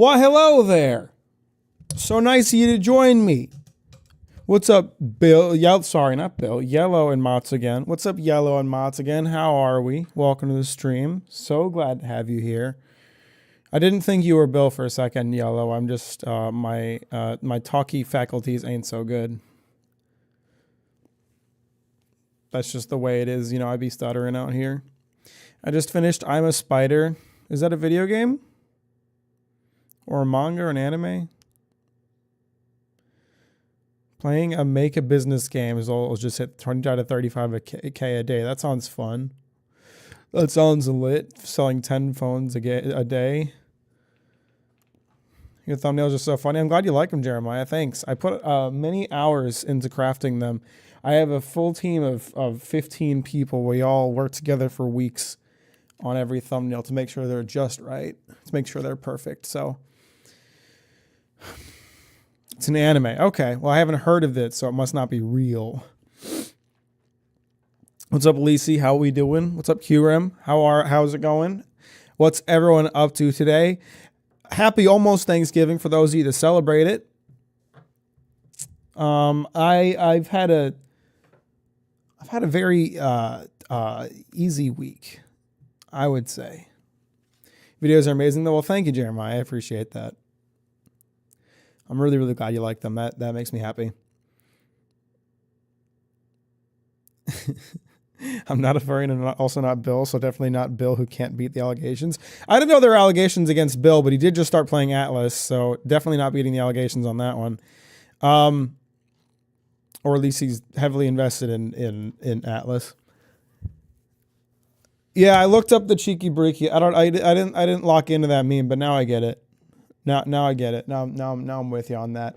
Well, hello there. So nice of you to join me. What's up, Bill? Sorry, not Bill. Yellow and Mott's again. What's up, Yellow and Mott's again? How are we? Welcome to the stream. So glad to have you here. I didn't think you were Bill for a second, Yellow. I'm just my talkie faculties ain't so good. That's just the way it is. You know, I be stuttering out here. I just finished I'm a Spider. Is that a video game? Or a manga or an anime? Playing a make a business game is all just hit 20 out of 35K a day. That sounds fun. That sounds lit. Selling 10 phones a day. Your thumbnails are so funny. I'm glad you like them, Jeremiah. Thanks. I put many hours into crafting them. I have a full team of 15 people. We all work together for weeks on every thumbnail to make sure they're just right, to make sure they're perfect. So it's an anime. Okay, well, I haven't heard of it, so it must not be real. What's up, Lisi? How we doing? What's up, QRM? How's it going? What's everyone up to today? Happy almost Thanksgiving for those of you that celebrate it. I've had a very easy week, I would say. Videos are amazing though. Well, thank you, Jeremiah. I appreciate that. I'm really, really glad you like them. That makes me happy. I'm not a furry and I'm also not Bill, so definitely not Bill who can't beat the allegations. I didn't know there were allegations against Bill, but he did just start playing Atlas, so definitely not beating the allegations on that one. Or at least he's heavily invested in Atlas. Yeah, I looked up the Cheeki Breek. I didn't lock into that meme, but now I get it. Now I get it. Now I'm with you on that.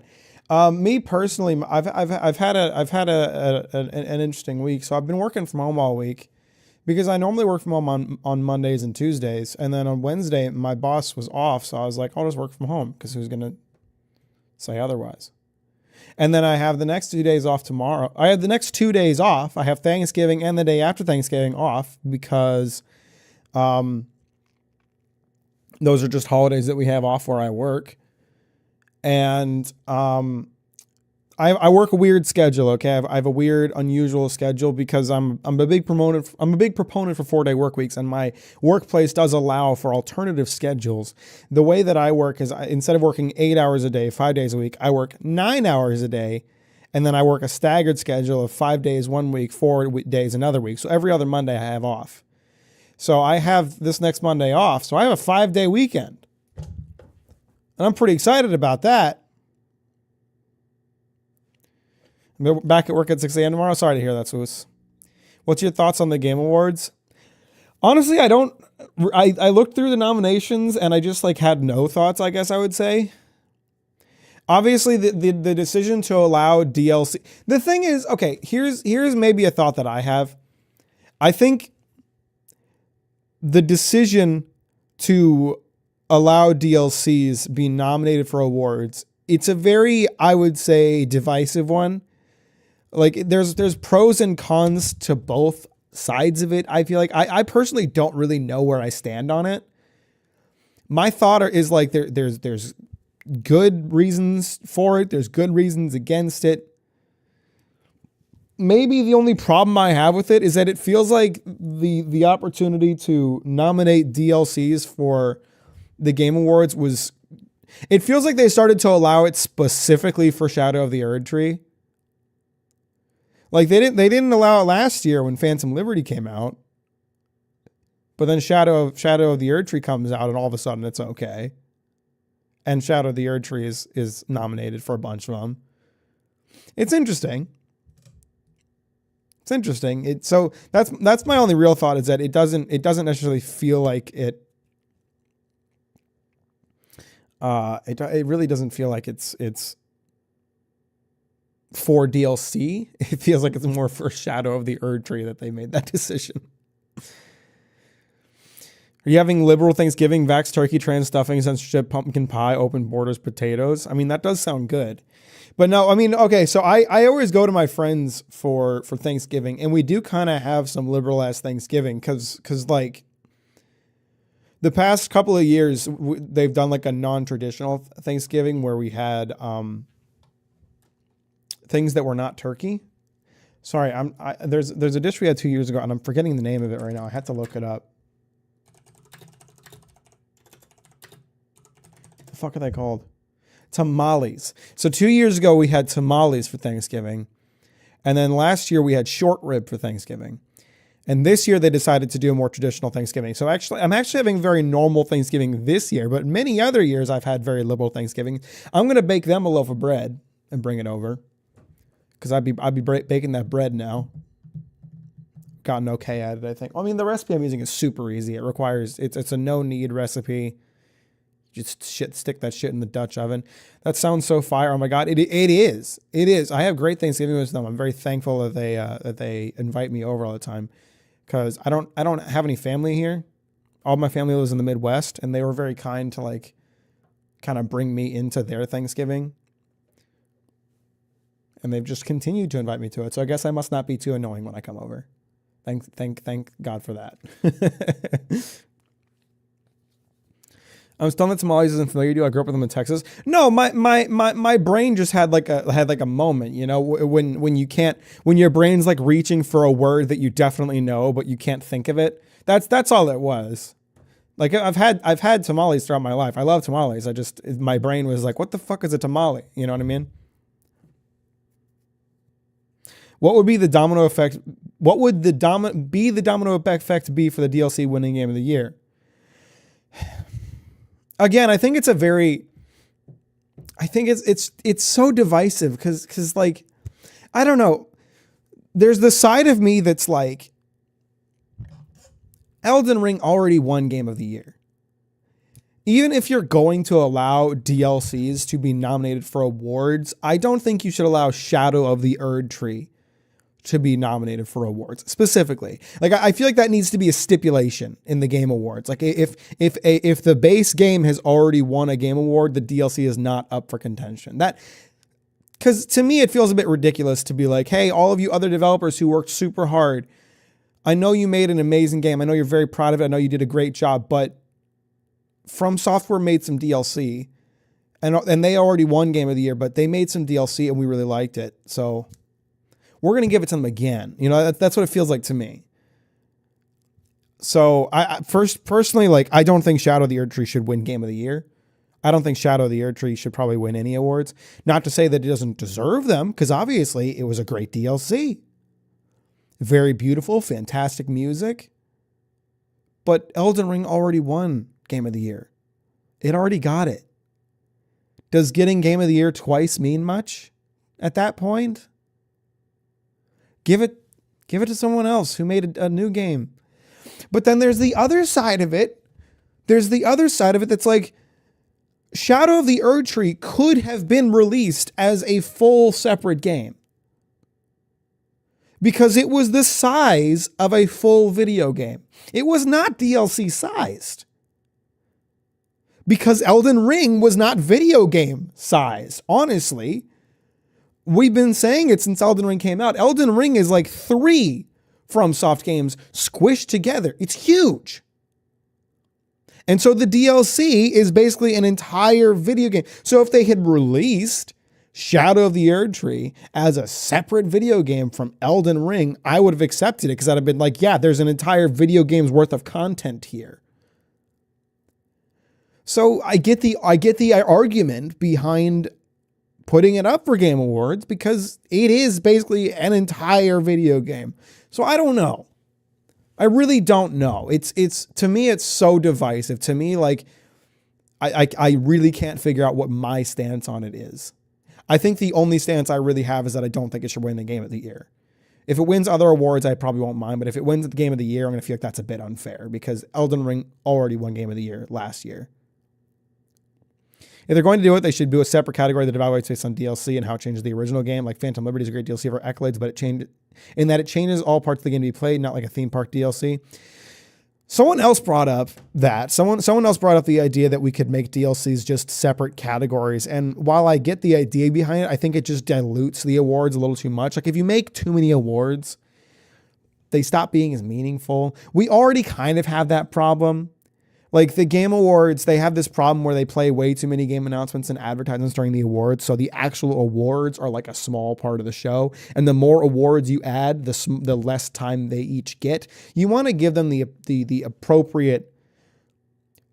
Me personally, I've had an interesting week. So I've been working from home all week because I normally work from home on Mondays and Tuesdays, and then on Wednesday my boss was off, so I was like, I'll just work from home because who's gonna say otherwise? And then I have the next 2 days off tomorrow. I have the next 2 days off. I have Thanksgiving and the day after Thanksgiving off because those are just holidays that we have off where I work. And I work a weird schedule, okay? I have a weird, unusual schedule because I'm a big proponent for 4-day work weeks, and my workplace does allow for alternative schedules. The way that I work is instead of working 8 hours a day, 5 days a week, I work 9 hours a day, and then I work a staggered schedule of 5 days 1 week, 4 days another week. So every other Monday I have off. So I have this next Monday off, so I have a 5-day weekend. And I'm pretty excited about that. I'm back at work at 6 a.m. tomorrow. Sorry to hear that, Swiss. What's your thoughts on the Game Awards? Honestly, I looked through the nominations and I just had no thoughts, I guess I would say. Obviously, the decision to allow DLC. The thing is, okay, here's maybe a thought that I have. I think the decision to allow DLCs be nominated for awards, it's a very, I would say, divisive one. There's pros and cons to both sides of it. I feel like I personally don't really know where I stand on it. My thought is there's good reasons for it. There's good reasons against it. Maybe the only problem I have with it is that it feels like the opportunity to nominate DLCs for the Game Awards it feels like they started to allow it specifically for Shadow of the Erdtree. They didn't allow it last year when Phantom Liberty came out. But then Shadow of the Erdtree comes out and all of a sudden it's okay. And Shadow of the Erdtree is nominated for a bunch of them. It's interesting. It's interesting. So that's my only real thought is that it doesn't necessarily feel like it. It really doesn't feel like it's for DLC. It feels like it's more for Shadow of the Erdtree that they made that decision. Are you having liberal Thanksgiving, vax, turkey, trans stuffing, censorship, pumpkin pie, open borders, potatoes? I mean, that does sound good. But no, I mean, okay, so I always go to my friends for Thanksgiving, and we do kind of have some liberal-ass Thanksgiving because The past couple of years, they've done like a non-traditional Thanksgiving where we had things that were not turkey. Sorry, there's a dish we had 2 years ago, and I'm forgetting the name of it right now. I had to look it up. What the fuck are they called? Tamales. So 2 years ago, we had tamales for Thanksgiving. And then last year, we had short rib for Thanksgiving. And this year they decided to do a more traditional Thanksgiving. So I'm actually having a very normal Thanksgiving this year, but many other years I've had very liberal Thanksgiving. I'm going to bake them a loaf of bread and bring it over because I'd be baking that bread now. Got an okay at it, I think. I mean, the recipe I'm using is super easy. It requires, it's a no-knead recipe. Just stick that shit in the Dutch oven. That sounds so fire. Oh my God. It is. It is. I have great Thanksgiving with them. I'm very thankful that they invite me over all the time. Because I don't have any family here. All my family lives in the Midwest, and they were very kind to like kind of bring me into their Thanksgiving. And they've just continued to invite me to it. So I guess I must not be too annoying when I come over. Thank God for that. I'm stunned that tamales isn't familiar to you. I grew up with them in Texas. No, my brain just had like a moment, you know, when your brain's like reaching for a word that you definitely know, but you can't think of it. That's all it was. Like I've had tamales throughout my life. I love tamales. My brain was like, what the fuck is a tamale? You know what I mean? What would be the domino effect? What would the domino effect be for the DLC winning game of the year? Again, I think it's so divisive because like, I don't know. There's the side of me that's like, Elden Ring already won Game of the Year. Even if you're going to allow DLCs to be nominated for awards, I don't think you should allow Shadow of the Erd Tree to be nominated for awards specifically. Like I feel like that needs to be a stipulation in the Game Awards. Like if the base game has already won a Game Award, the DLC is not up for contention. Because to me it feels a bit ridiculous to be like, hey, all of you other developers who worked super hard, I know you made an amazing game. I know you're very proud of it. I know you did a great job, but From Software made some DLC and they already won Game of the Year, but they made some DLC and we really liked it. So we're going to give it to them again. You know, that's what it feels like to me. So I personally, like, I don't think Shadow of the Erd Tree should win Game of the Year. I don't think Shadow of the Erd Tree should probably win any awards. Not to say that it doesn't deserve them, because obviously it was a great DLC. Very beautiful, fantastic music. But Elden Ring already won Game of the Year. It already got it. Does getting Game of the Year twice mean much at that point? Give it to someone else who made a new game. But then there's the other side of it. There's the other side of it that's like, Shadow of the Erd Tree could have been released as a full separate game. Because it was the size of a full video game. It was not DLC sized. Because Elden Ring was not video game sized. Honestly, we've been saying it since Elden Ring came out. Elden Ring is like 3 FromSoft games squished together. It's huge. And so the DLC is basically an entire video game. So if they had released Shadow of the Erd Tree as a separate video game from Elden Ring, I would have accepted it because I'd have been like, yeah, there's an entire video game's worth of content here. So I get the argument behind putting it up for Game Awards because it is basically an entire video game. So I don't know. I really don't know. It's to me, it's so divisive. To me, like, I really can't figure out what my stance on it is. I think the only stance I really have is that I don't think it should win the Game of the Year. If it wins other awards, I probably won't mind. But if it wins the Game of the Year, I'm going to feel like that's a bit unfair because Elden Ring already won Game of the Year last year. If they're going to do it, they should do a separate category that evaluates based on DLC and how it changes the original game. Like Phantom Liberty is a great DLC for Accolades, but it changes all parts of the game to be played, not like a theme park DLC. Someone else brought up that. Someone else brought up the idea that we could make DLCs just separate categories. And while I get the idea behind it, I think it just dilutes the awards a little too much. Like if you make too many awards, they stop being as meaningful. We already kind of have that problem. Like the Game Awards, they have this problem where they play way too many game announcements and advertisements during the awards. So the actual awards are like a small part of the show. And the more awards you add, the less time they each get. You want to give them the appropriate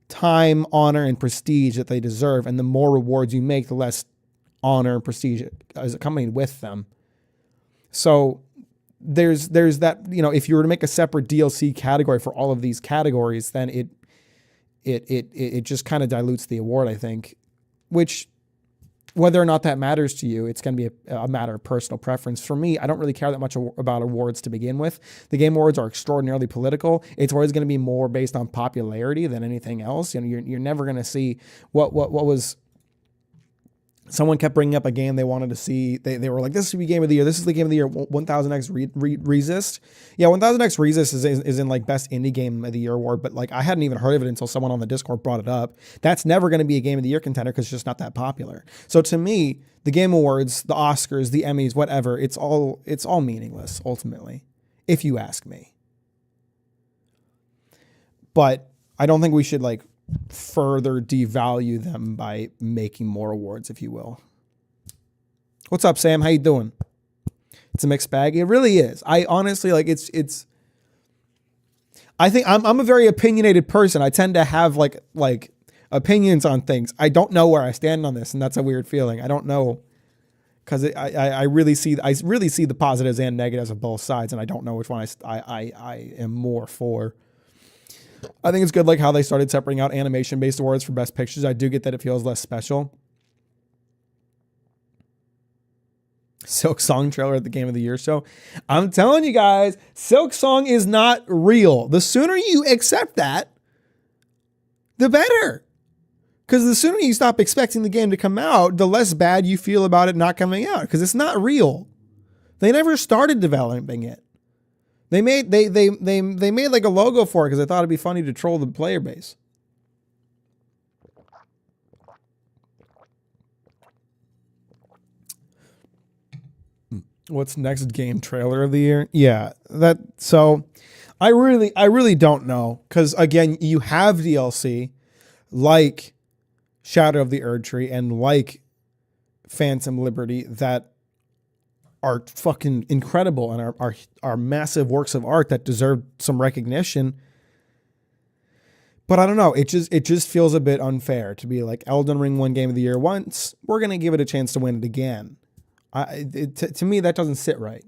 time, honor, and prestige that they deserve. And the more rewards you make, the less honor and prestige is accompanied with them. So there's that, you know, if you were to make a separate DLC category for all of these categories, then it just kind of dilutes the award, I think, which whether or not that matters to you, it's going to be a matter of personal preference. For me, I don't really care that much about awards to begin with. The Game Awards are extraordinarily political. It's always going to be more based on popularity than anything else. You know, you're never going to see what was. Someone kept bringing up a game they wanted to see. They were like, this should be game of the year. This is the game of the year. 1000X Resist. Yeah, 1000X Resist is in like best indie game of the year award, but like I hadn't even heard of it until someone on the Discord brought it up. That's never going to be a game of the year contender because it's just not that popular. So to me, the Game Awards, the Oscars, the Emmys, whatever, it's all meaningless ultimately, if you ask me. But I don't think we should like further devalue them by making more awards, if you will. What's up, Sam? How you doing? It's a mixed bag. It really is. I honestly like it's I think I'm a very opinionated person. I tend to have like opinions on things. I don't know where I stand on this, and that's a weird feeling. I don't know because I really see the positives and negatives of both sides, and I don't know which one I am more for. I think it's good, like how they started separating out animation-based awards for best pictures. I do get that it feels less special. Silk Song trailer at the Game of the Year show. I'm telling you guys, Silk Song is not real. The sooner you accept that, the better. Because the sooner you stop expecting the game to come out, the less bad you feel about it not coming out. Because it's not real. They never started developing it. They made like a logo for it because I thought it'd be funny to troll the player base. What's next game trailer of the year? Yeah, so I really don't know because again, you have DLC like Shadow of the Erdtree and like Phantom Liberty that are fucking incredible and are massive works of art that deserve some recognition. But I don't know. It just feels a bit unfair to be like Elden Ring won Game of the Year once. We're going to give it a chance to win it again. To me, that doesn't sit right.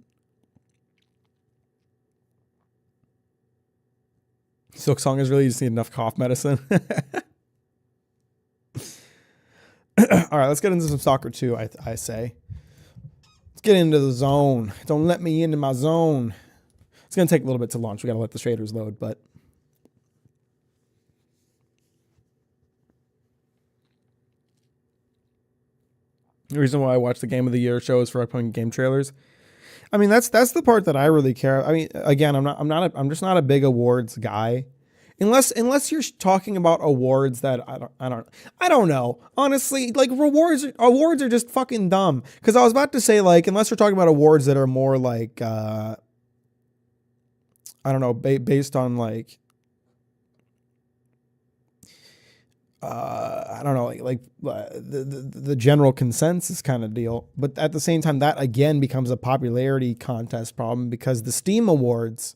Silk Song is really just need enough cough medicine. All right, let's get into some soccer too, I say. Get into the zone. Don't let me into my zone. It's going to take a little bit to launch. We got to let the shaders load, but the reason why I watch the Game of the Year show is for upcoming game trailers. I mean, that's the part that I really care. I mean, again, I'm just not a big awards guy. Unless you're talking about awards that I don't know. Honestly, like awards are just fucking dumb. Because I was about to say like unless you're talking about awards that are more like I don't know, based on like I don't know, like the general consensus kind of deal. But at the same time, that again becomes a popularity contest problem because the Steam Awards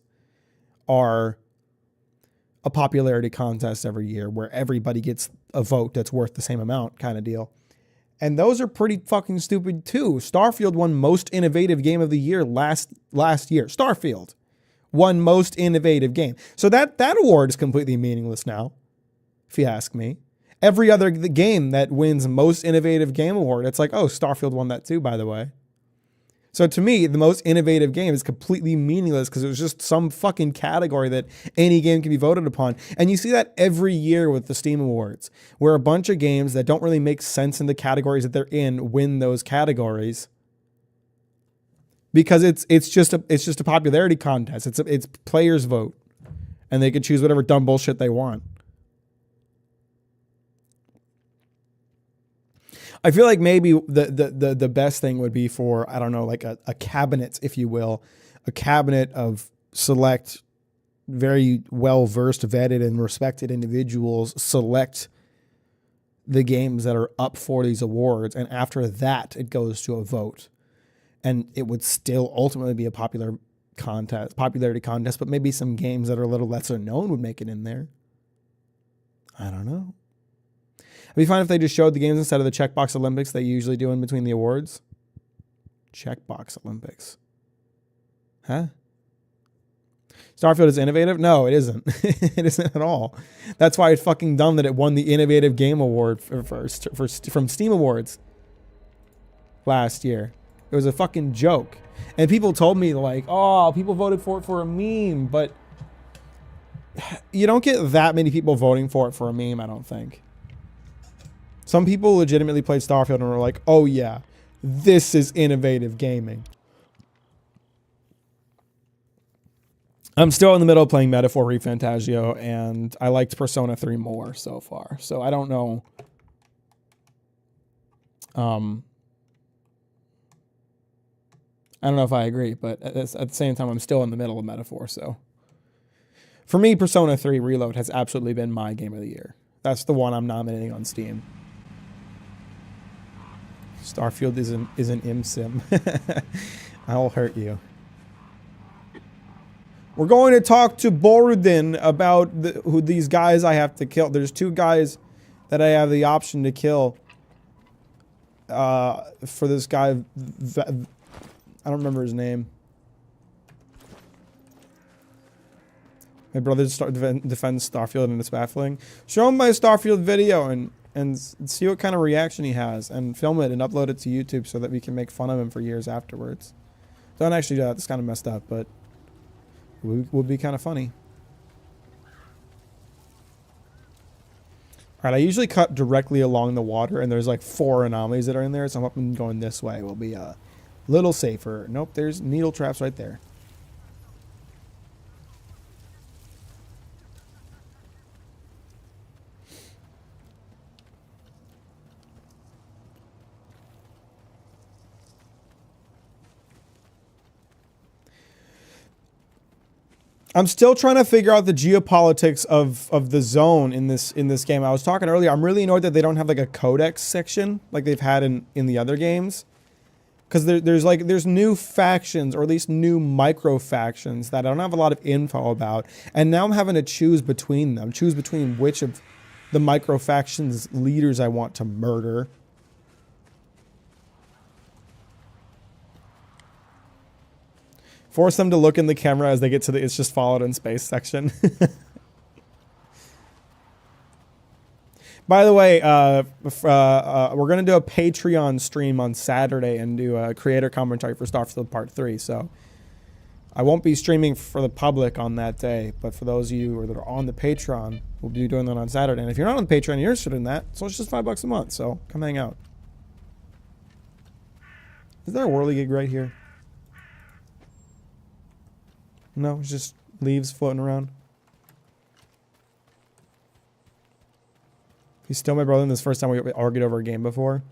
are a popularity contest every year where everybody gets a vote that's worth the same amount kind of deal. And those are pretty fucking stupid too. Starfield won most innovative game of the year last year. Starfield won most innovative game. So that award is completely meaningless now, if you ask me. Every other game that wins most innovative game award, it's like, oh, Starfield won that too, by the way. So to me, the most innovative game is completely meaningless because it was just some fucking category that any game can be voted upon. And you see that every year with the Steam Awards, where a bunch of games that don't really make sense in the categories that they're in win those categories. Because it's just a popularity contest. It's players vote. And they can choose whatever dumb bullshit they want. I feel like maybe the best thing would be for, I don't know, like a cabinet, if you will, a cabinet of select very well-versed, vetted, and respected individuals select the games that are up for these awards. And after that, it goes to a vote. And it would still ultimately be a popularity contest, but maybe some games that are a little lesser known would make it in there. I don't know. It'd be fine if they just showed the games instead of the checkbox Olympics they usually do in between the awards. Checkbox Olympics. Huh? Starfield is innovative? No, it isn't. It isn't at all. That's why it's fucking dumb that it won the Innovative Game Award from Steam Awards last year. It was a fucking joke. And people told me, like, oh, people voted for it for a meme. But you don't get that many people voting for it for a meme, I don't think. Some people legitimately played Starfield and were like, oh, yeah, this is innovative gaming. I'm still in the middle of playing Metaphor ReFantagio, and I liked Persona 3 more so far. So I don't know. I don't know if I agree, but at the same time, I'm still in the middle of Metaphor. So for me, Persona 3 Reload has absolutely been my game of the year. That's the one I'm nominating on Steam. Starfield is an ImSim. I'll hurt you. We're going to talk to Borudin about who these guys I have to kill. There's 2 guys that I have the option to kill. For this guy, I don't remember his name. My brother defends Starfield and it's baffling. Show him my Starfield video and see what kind of reaction he has and film it and upload it to YouTube so that we can make fun of him for years afterwards. Don't actually do that. It's kind of messed up, but it would be kind of funny. All right, I usually cut directly along the water, and there's like 4 anomalies that are in there, so I'm hoping going this way will be a little safer. Nope, there's needle traps right there. I'm still trying to figure out the geopolitics of the zone in this game. I was talking earlier. I'm really annoyed that they don't have like a codex section like they've had in the other games, because there's new factions, or at least new micro factions that I don't have a lot of info about, and now I'm having to choose between them, which of the micro factions leaders I want to murder. Force them to look in the camera as they get to the "it's just followed in space" section. By the way, we're going to do a Patreon stream on Saturday and do a creator commentary for Starfield Part 3. So I won't be streaming for the public on that day, but for those of you that are on the Patreon, we'll be doing that on Saturday. And if you're not on the Patreon, you're interested in that, so it's just $5 a month. So come hang out. Is there a whirligig right here? No, it's just leaves floating around. He's still my brother, and this first time we argued over a game before.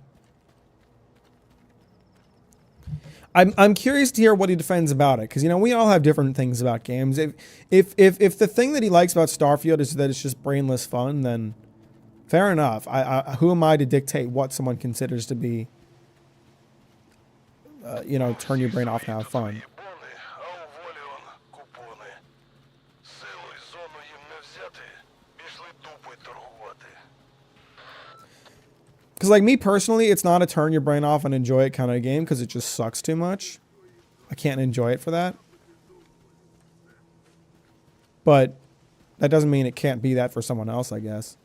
I'm curious to hear what he defends about it, because you know we all have different things about games. If the thing that he likes about Starfield is that it's just brainless fun, then fair enough. Who am I to dictate what someone considers to be, you know, turn your brain off and have fun? Because, like, me personally, it's not a turn your brain off and enjoy it kind of game, because it just sucks too much. I can't enjoy it for that. But that doesn't mean it can't be that for someone else, I guess.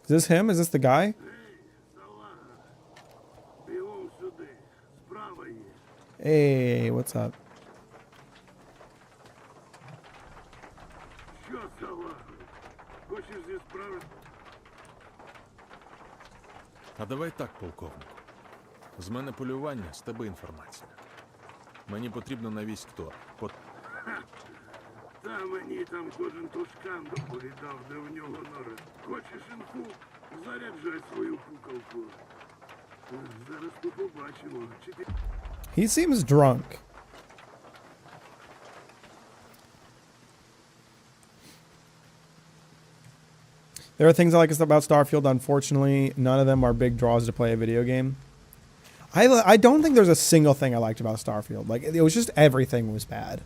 Is this him? Is this the guy? Hey, what's up? А давай так, полковнику. З мене полювання, з тебе інформація. Мені потрібно на весь К.Т.О.Р. Та мені там кожен тушкан доповідав, де в нього нори. Хочеш інфу? Заряджай свою пукалку. Зараз ми побачимо, чи ти... He seems drunk. There are things I like about Starfield. Unfortunately, none of them are big draws to play a video game. I don't think there's a single thing I liked about Starfield. Like, it was just everything was bad.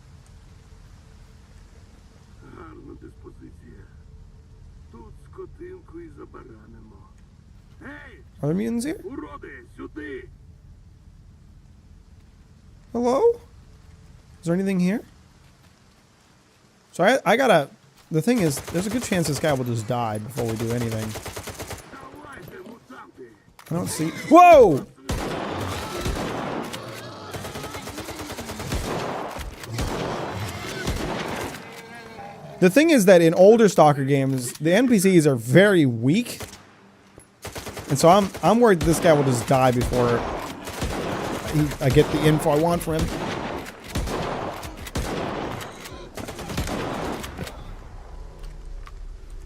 Гарна диспозиція. Тут скотинку і забаранимо. Гей, Are there mutants here? уроди, сюди! Hello? Is there anything here? So I gotta... The thing is, there's a good chance this guy will just die before we do anything. Давайте, мутанти! I don't see... Whoa! The thing is that in older Stalker games, the NPCs are very weak. And so I'm worried this guy will just die before I get the info I want from him.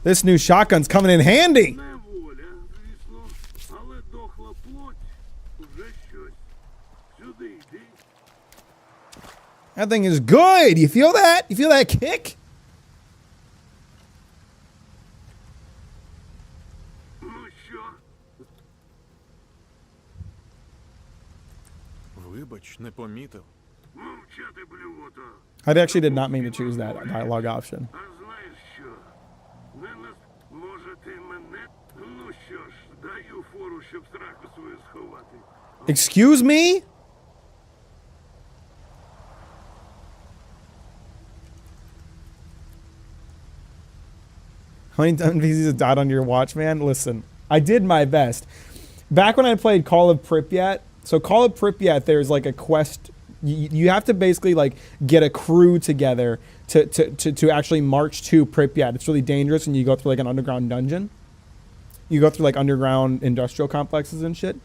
This new shotgun's coming in handy. Неволя, звісно, але дохла плоть уже щось. Сюди йди. That thing is good. You feel that? You feel that kick? Ну що? Вибач, не помітив. Мовчати, блювото. I actually did not mean to choose that dialogue option. А знаєш що? Не нас... Може ти мене? Ну що ж, даю фору, щоб сраку свою сховати. Excuse me? How many NPCs have died on your watch, man? Listen, I did my best. Back when I played Call of Pripyat, so Call of Pripyat, there's like a quest. You have to basically like get a crew together to actually march to Pripyat. It's really dangerous, and you go through like an underground dungeon. You go through like underground industrial complexes and shit.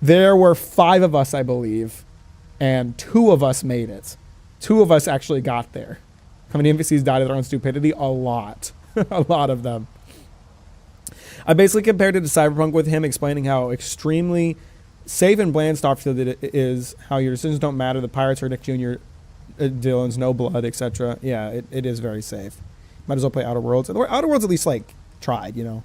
There were 5 of us, I believe, and 2 of us made it. 2 of us actually got there. How many NPCs died of their own stupidity? A lot. A lot of them. I basically compared it to Cyberpunk with him explaining how extremely safe and bland Starfield it is, how your decisions don't matter, the pirates are Nick Jr., Dylan's no blood, etc. Yeah, it is very safe. Might as well play Outer Worlds. Outer Worlds at least, like, tried, you know.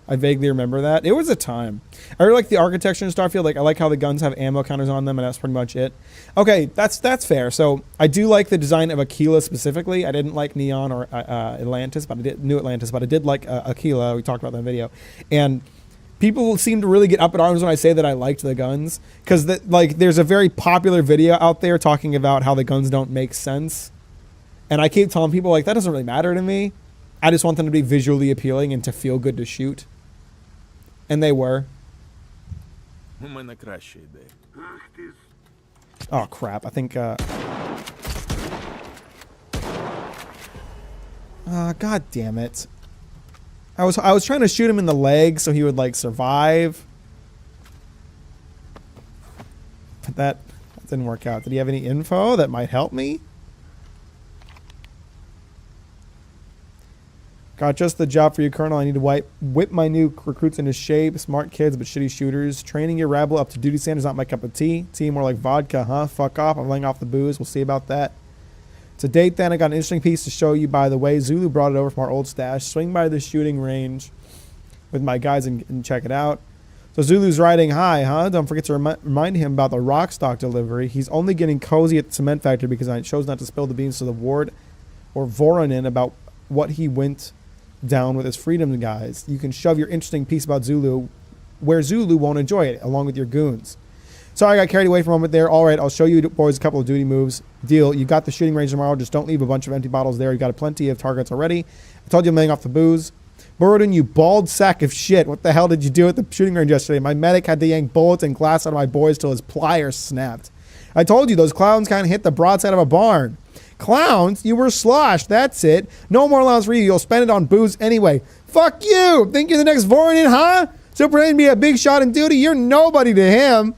I vaguely remember that. It was a time. I really like the architecture in Starfield. Like, I like how the guns have ammo counters on them, and that's pretty much it. Okay, that's fair. So I do like the design of Aquila specifically. I didn't like Neon or Atlantis, but New Atlantis, but I did like Aquila. We talked about that in the video. And people seem to really get up in arms when I say that I liked the guns, because like there's a very popular video out there talking about how the guns don't make sense, and I keep telling people like that doesn't really matter to me. I just want them to be visually appealing and to feel good to shoot. And they were. У мене краща ідея. Ах ти ж. Oh crap! I think. God damn it! I was trying to shoot him in the leg so he would like survive, but that didn't work out. Did he have any info that might help me? Got just the job for you, Colonel. I need to whip my new recruits into shape. Smart kids, but shitty shooters. Training your rabble up to duty standards, not my cup of tea. Tea more like vodka, huh? Fuck off. I'm laying off the booze. We'll see about that. To date, then, I got an interesting piece to show you, by the way. Zulu brought it over from our old stash. Swing by the shooting range with my guys and check it out. So Zulu's riding high, huh? Don't forget to remind him about the rock stock delivery. He's only getting cozy at the cement factory because I chose not to spill the beans to the ward or Voronin about what he went down with his freedom guys. You can shove your interesting piece about Zulu where Zulu won't enjoy it, along with your goons. Sorry, I got carried away for a moment there. All right, I'll show you boys a couple of duty moves. Deal. You got the shooting range tomorrow. Just don't leave a bunch of empty bottles there. You got plenty of targets already. I told you I'm laying off the booze. Burden, you bald sack of shit. What the hell did you do at the shooting range yesterday? My medic had to yank bullets and glass out of my boys till his pliers snapped. I told you those clowns can't hit the broadside of a barn. Clowns? You were sloshed. That's it. No more allowance for you. You'll spend it on booze anyway. Fuck you. Think you're the next Voronin, huh? Still pretending to be a big shot in duty? You're nobody to him.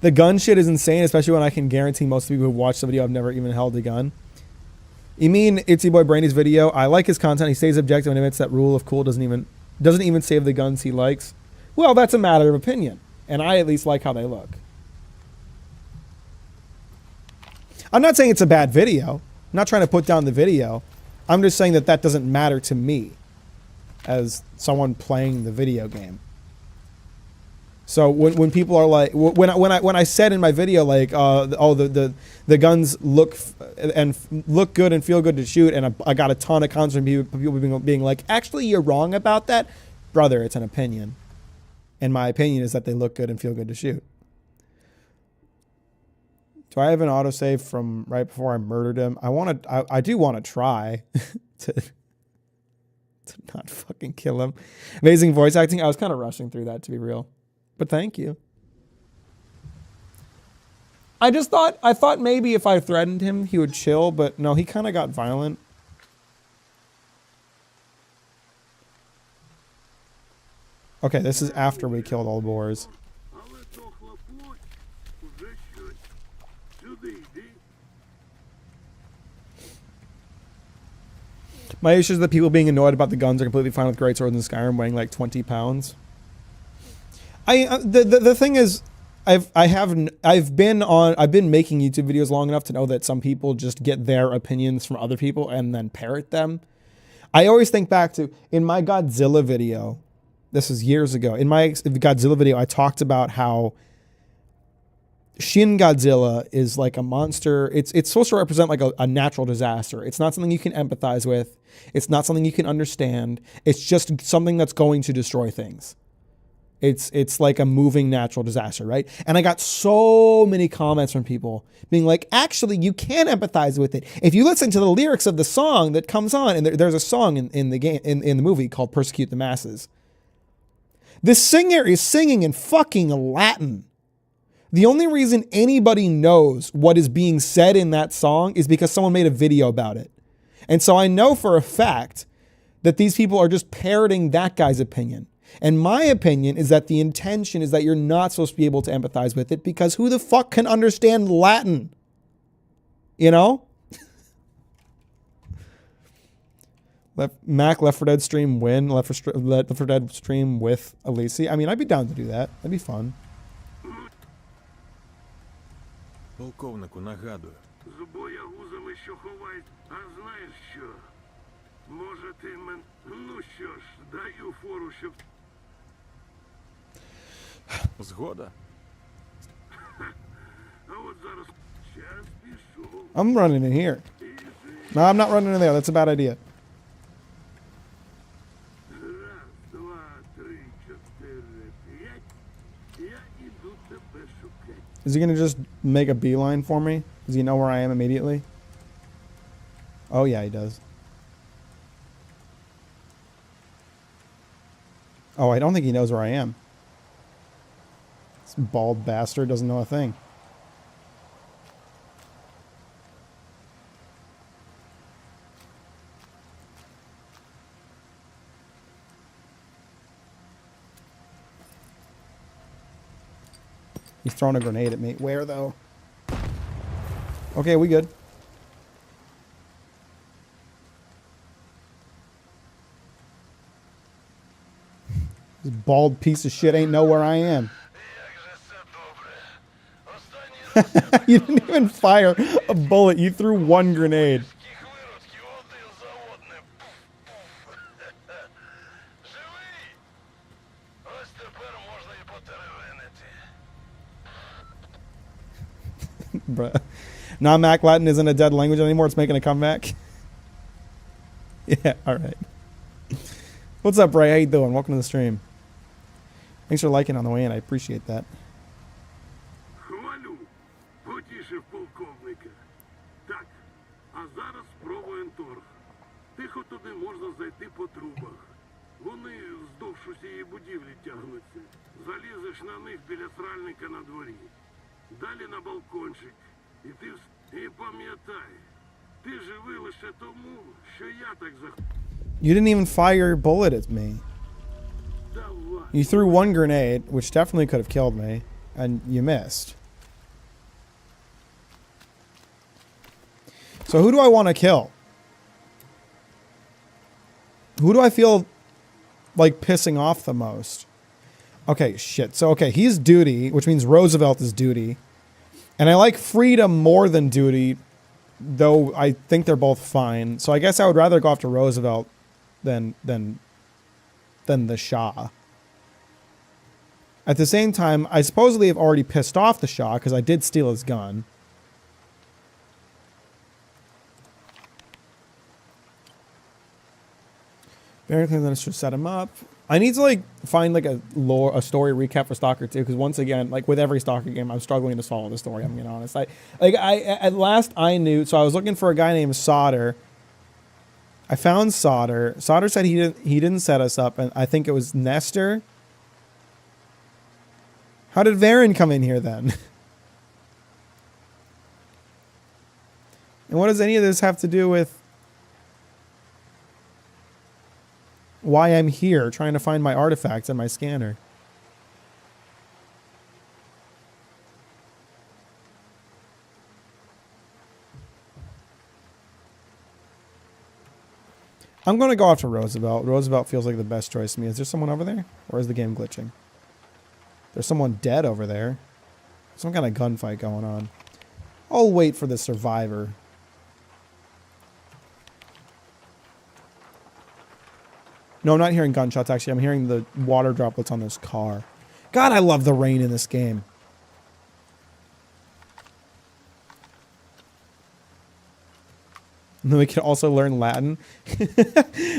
The gun shit is insane, especially when I can guarantee most people who watch the video have never even held a gun. You mean Itsy Boy Brandy's video? I like his content. He stays objective and admits that rule of cool doesn't even save the guns he likes. Well, that's a matter of opinion, and I at least like how they look. I'm not saying it's a bad video. I'm not trying to put down the video. I'm just saying that that doesn't matter to me as someone playing the video game. So when people are like, when I said in my video like, oh the guns look good and feel good to shoot, and I got a ton of comments from people being like, actually you're wrong about that, brother. It's an opinion, and my opinion is that they look good and feel good to shoot. Do I have an autosave from right before I murdered him? I do want to try to not fucking kill him. Amazing voice acting. I was kind of rushing through that, to be real. But thank you. I thought maybe if I threatened him, he would chill, but no, he kind of got violent. Okay, this is after we killed all the boars. My issue is that people being annoyed about the guns are completely fine with great swords in Skyrim weighing like 20 pounds. The thing is, I've been making YouTube videos long enough to know that some people just get their opinions from other people and then parrot them. I always think back to in my Godzilla video. This is years ago. In my Godzilla video, I talked about how Shin Godzilla is like a monster. It's supposed to represent like a natural disaster. It's not something you can empathize with. It's not something you can understand. It's just something that's going to destroy things. It's like a moving natural disaster, right? And I got so many comments from people being like, actually, you can empathize with it. If you listen to the lyrics of the song that comes on, and there's a song in the game in the movie called Persecute the Masses. The singer is singing in fucking Latin. The only reason anybody knows what is being said in that song is because someone made a video about it. And so I know for a fact that these people are just parroting that guy's opinion. And my opinion is that the intention is that you're not supposed to be able to empathize with it, because who the fuck can understand Latin? You know? Mack Left 4 Dead stream win. Left 4 Dead stream with Alisi. I mean, I'd be down to do that. That'd be fun. Полковнику нагадую. З боягузами, що ховають, а знаєш що? Може ти мен... Ну що ж, даю фору, щоб... Згода. А от зараз час пішов. I'm running in here. No, I'm not running in there. That's a bad idea. Раз, два, три, чотири, п'ять. Я іду тебе шукати. Is he going to just make a beeline for me? Does he know where I am immediately? Oh, yeah, he does. Oh, I don't think he knows where I am. This bald bastard doesn't know a thing. He's throwing a grenade at me. Where, though? Okay, we good. This bald piece of shit ain't know where I am. You didn't even fire a bullet. You threw one grenade. Bruh. Now Mac Latin isn't a dead language anymore. It's making a comeback. Yeah, alright. What's up, Bray? How you doing? Welcome to the stream. Thanks for liking on the way in. I appreciate that. Хвалю. Потішив полковника. Так, а зараз спробуємо торг. Тихо туди можна зайти по трубах. Вони вздовж усієї будівлі тягнуться. Залізеш на них біля сральника на дворі. Далі на балкончик. І ти і пам'ятай, ти живий лише тому, що я так You didn't even fire a bullet at me. Давай. You threw one grenade, which definitely could have killed me, and you missed. So who do I want to kill? Who do I feel like pissing off the most? Okay, shit. So, okay, he's duty, which means Roosevelt is duty. And I like freedom more than duty though I think they're both fine. So I guess I would rather go after Roosevelt than the Shah. At the same time, I supposedly have already pissed off the Shah because I did steal his gun. Apparently, then it's just set him up. I need to like find like a story recap for Stalker 2 because once again, like with every Stalker game, I'm struggling to follow the story. I'm being honest. At last I knew, so I was looking for a guy named Solder. I found Solder. Solder said he didn't set us up, and I think it was Nestor. How did Varen come in here then? And what does any of this have to do with why I'm here trying to find my artifacts and my scanner? I'm going to go after Roosevelt. Roosevelt feels like the best choice to me. Is there someone over there? Or is the game glitching? There's someone dead over there. Some kind of gunfight going on. I'll wait for the survivor. No, I'm not hearing gunshots, actually. I'm hearing the water droplets on this car. God, I love the rain in this game. And then we can also learn Latin.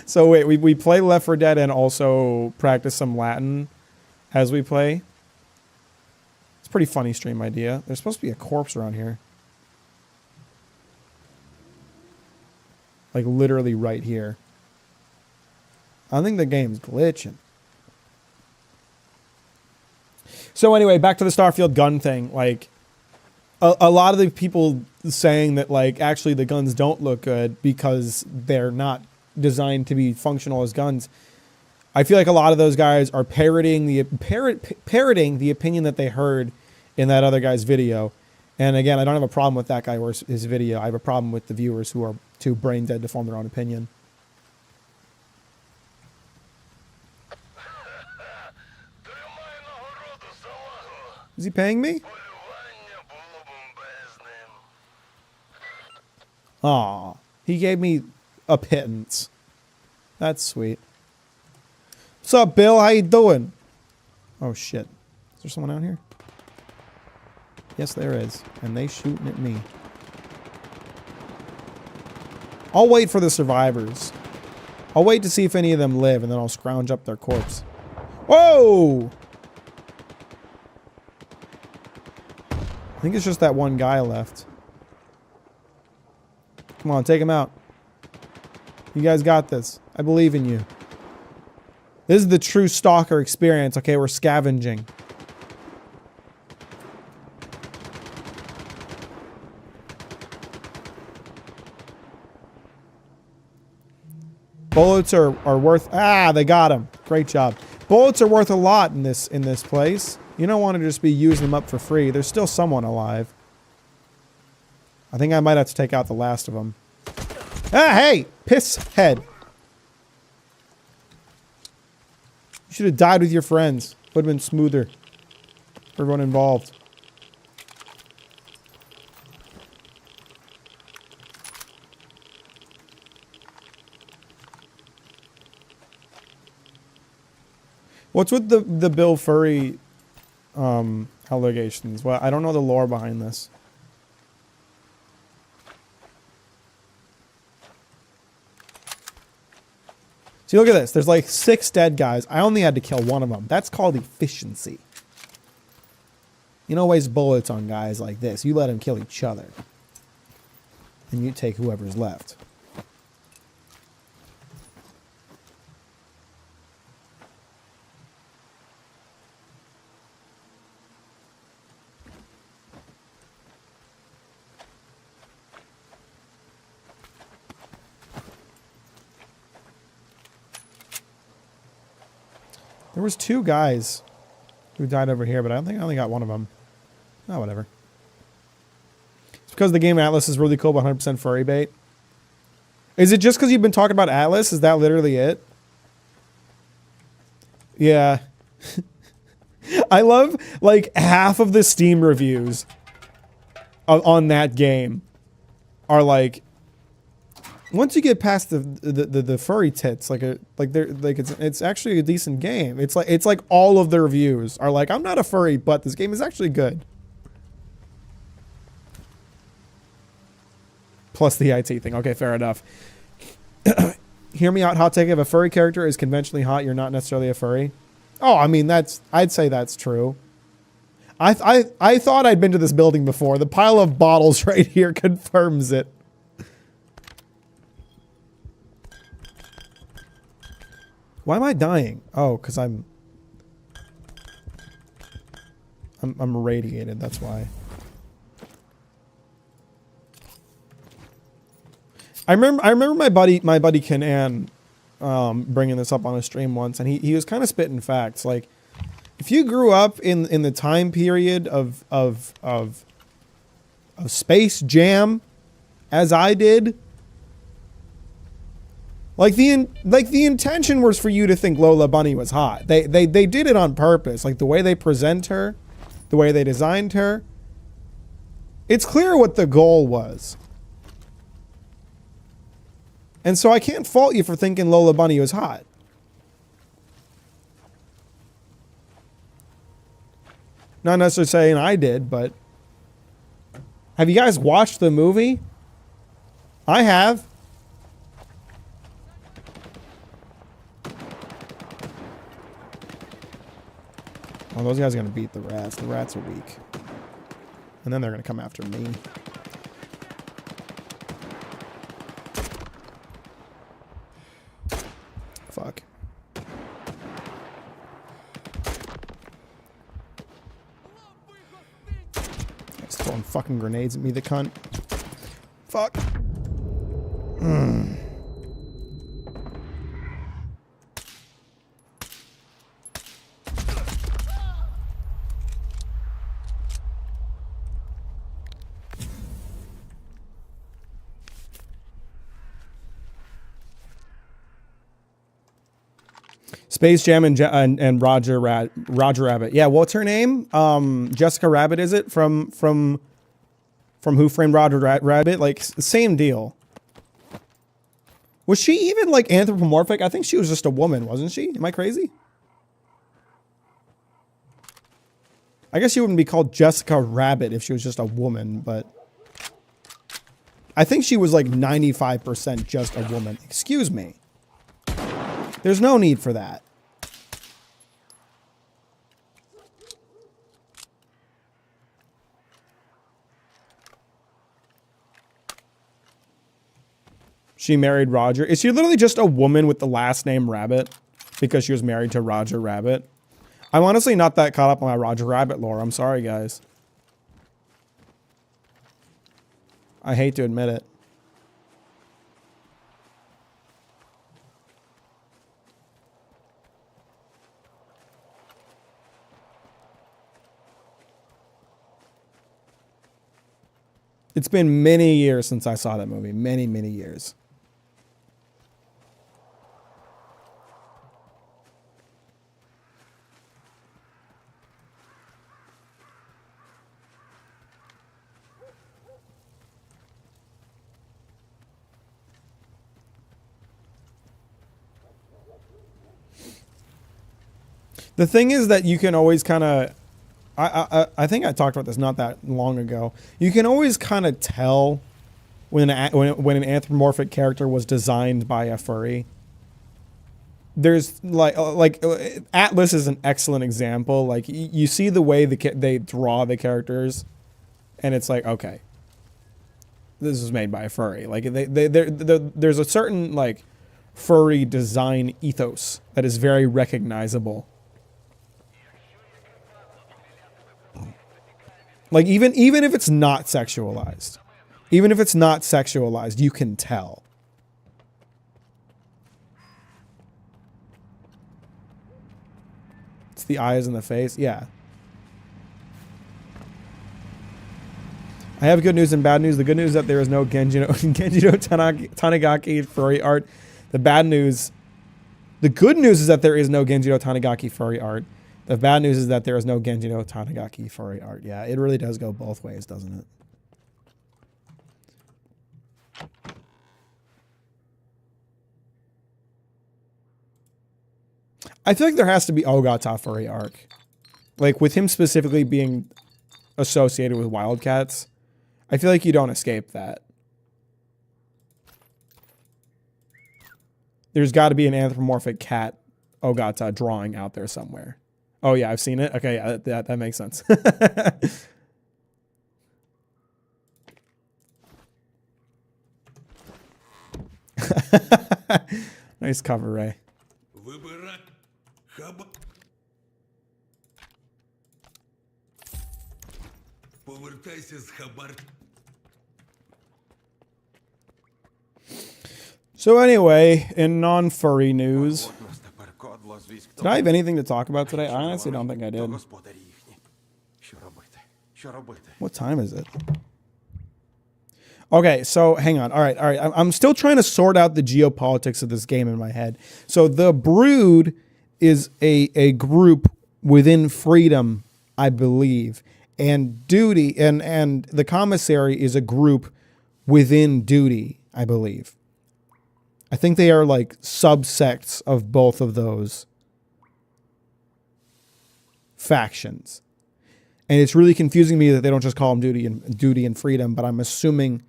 So wait, we play Left 4 Dead and also practice some Latin as we play. It's a pretty funny stream idea. There's supposed to be a corpse around here. Like literally right here. I think the game's glitching. So anyway, back to the Starfield gun thing. Like, a lot of the people saying that, like, actually the guns don't look good because they're not designed to be functional as guns. I feel like a lot of those guys are parroting the opinion that they heard in that other guy's video. And again, I don't have a problem with that guy or his video. I have a problem with the viewers who are too brain dead to form their own opinion. Is he paying me? Aw, he gave me a pittance. That's sweet. What's up, Bill? How you doing? Oh, shit. Is there someone out here? Yes, there is. And they shooting at me. I'll wait for the survivors. I'll wait to see if any of them live, and then I'll scrounge up their corpse. Whoa! I think it's just that one guy left. Come on, take him out. You guys got this. I believe in you. This is the true stalker experience. Okay, we're scavenging. Bullets are worth... Ah, they got him. Great job. Bullets are worth a lot in this place. You don't want to just be using them up for free. There's still someone alive. I think I might have to take out the last of them. Ah, hey! Piss head. You should have died with your friends. Would have been smoother for everyone involved. What's with the Bill Furry allegations? Well, I don't know the lore behind this. See, look at this. There's like 6 dead guys. I only had to kill one of them. That's called efficiency. You don't waste bullets on guys like this. You let them kill each other. And you take whoever's left. There was 2 guys who died over here, but I don't think I only got one of them. Oh, whatever. It's because the game Atlas is really cool, but 100% furry bait. Is it just because you've been talking about Atlas? Is that literally it? Yeah. I love, like, half of the Steam reviews on that game are like, once you get past the furry tits, it's actually a decent game. It's like all of the reviews are like, I'm not a furry, but this game is actually good. Plus the IT thing. Okay, fair enough. Hear me out, hot take. If a furry character is conventionally hot, you're not necessarily a furry. Oh, I mean, I'd say that's true. I thought I'd been to this building before. The pile of bottles right here confirms it. Why am I dying? Oh, because I'm irradiated, that's why. I remember my buddy Ken bringing this up on a stream once, and he was kind of spitting facts. Like, if you grew up in the time period of Space Jam, as I did, like the intention was for you to think Lola Bunny was hot. They did it on purpose. Like the way they present her, the way they designed her. It's clear what the goal was. And so I can't fault you for thinking Lola Bunny was hot. Not necessarily saying I did, but have you guys watched the movie? I have. Oh, those guys are going to beat the rats. The rats are weak. And then they're going to come after me. Fuck. He's throwing fucking grenades at me, the cunt. Fuck. Space Jam and Roger Rabbit. Yeah, what's her name? Jessica Rabbit, is it? From Who Framed Roger Rabbit? Like, same deal. Was she even like anthropomorphic? I think she was just a woman, wasn't she? Am I crazy? I guess she wouldn't be called Jessica Rabbit if she was just a woman, but I think she was like 95% just a woman. Excuse me. There's no need for that. She married Roger. Is she literally just a woman with the last name Rabbit because she was married to Roger Rabbit? I'm honestly not that caught up on my Roger Rabbit lore. I'm sorry, guys. I hate to admit it. It's been many years since I saw that movie. Many, many years. The thing is that you can always kind of, I think I talked about this not that long ago. You can always kind of tell when an anthropomorphic character was designed by a furry. There's like Atlas is an excellent example. Like you see the way they draw the characters, and it's like, okay, this was made by a furry. Like there's a certain like furry design ethos that is very recognizable. Like even if it's not sexualized, you can tell. It's the eyes and the face. Yeah. I have good news and bad news. The good news is that there is no Genjino Tanigaki furry art. The good news is that there is no Genjino Tanigaki furry art. The bad news is that there is no Genjino Tanigaki furry art. Yeah, it really does go both ways, doesn't it? I feel like there has to be Ogata for a arc. Like, with him specifically being associated with Wildcats, I feel like you don't escape that. There's got to be an anthropomorphic cat Ogata drawing out there somewhere. Oh, yeah, I've seen it. Okay, yeah, that makes sense. Nice cover, Ray. So anyway, in non-furry news, did I have anything to talk about today? I honestly don't think I did. What time is it? Okay, so hang on. All right. I'm still trying to sort out the geopolitics of this game in my head. So the Brood is a group within Freedom, I believe, and Duty and the Commissary is a group within Duty, I believe. I think they are like subsects of both of those factions. And it's really confusing me that they don't just call them Duty and Freedom, but I'm assuming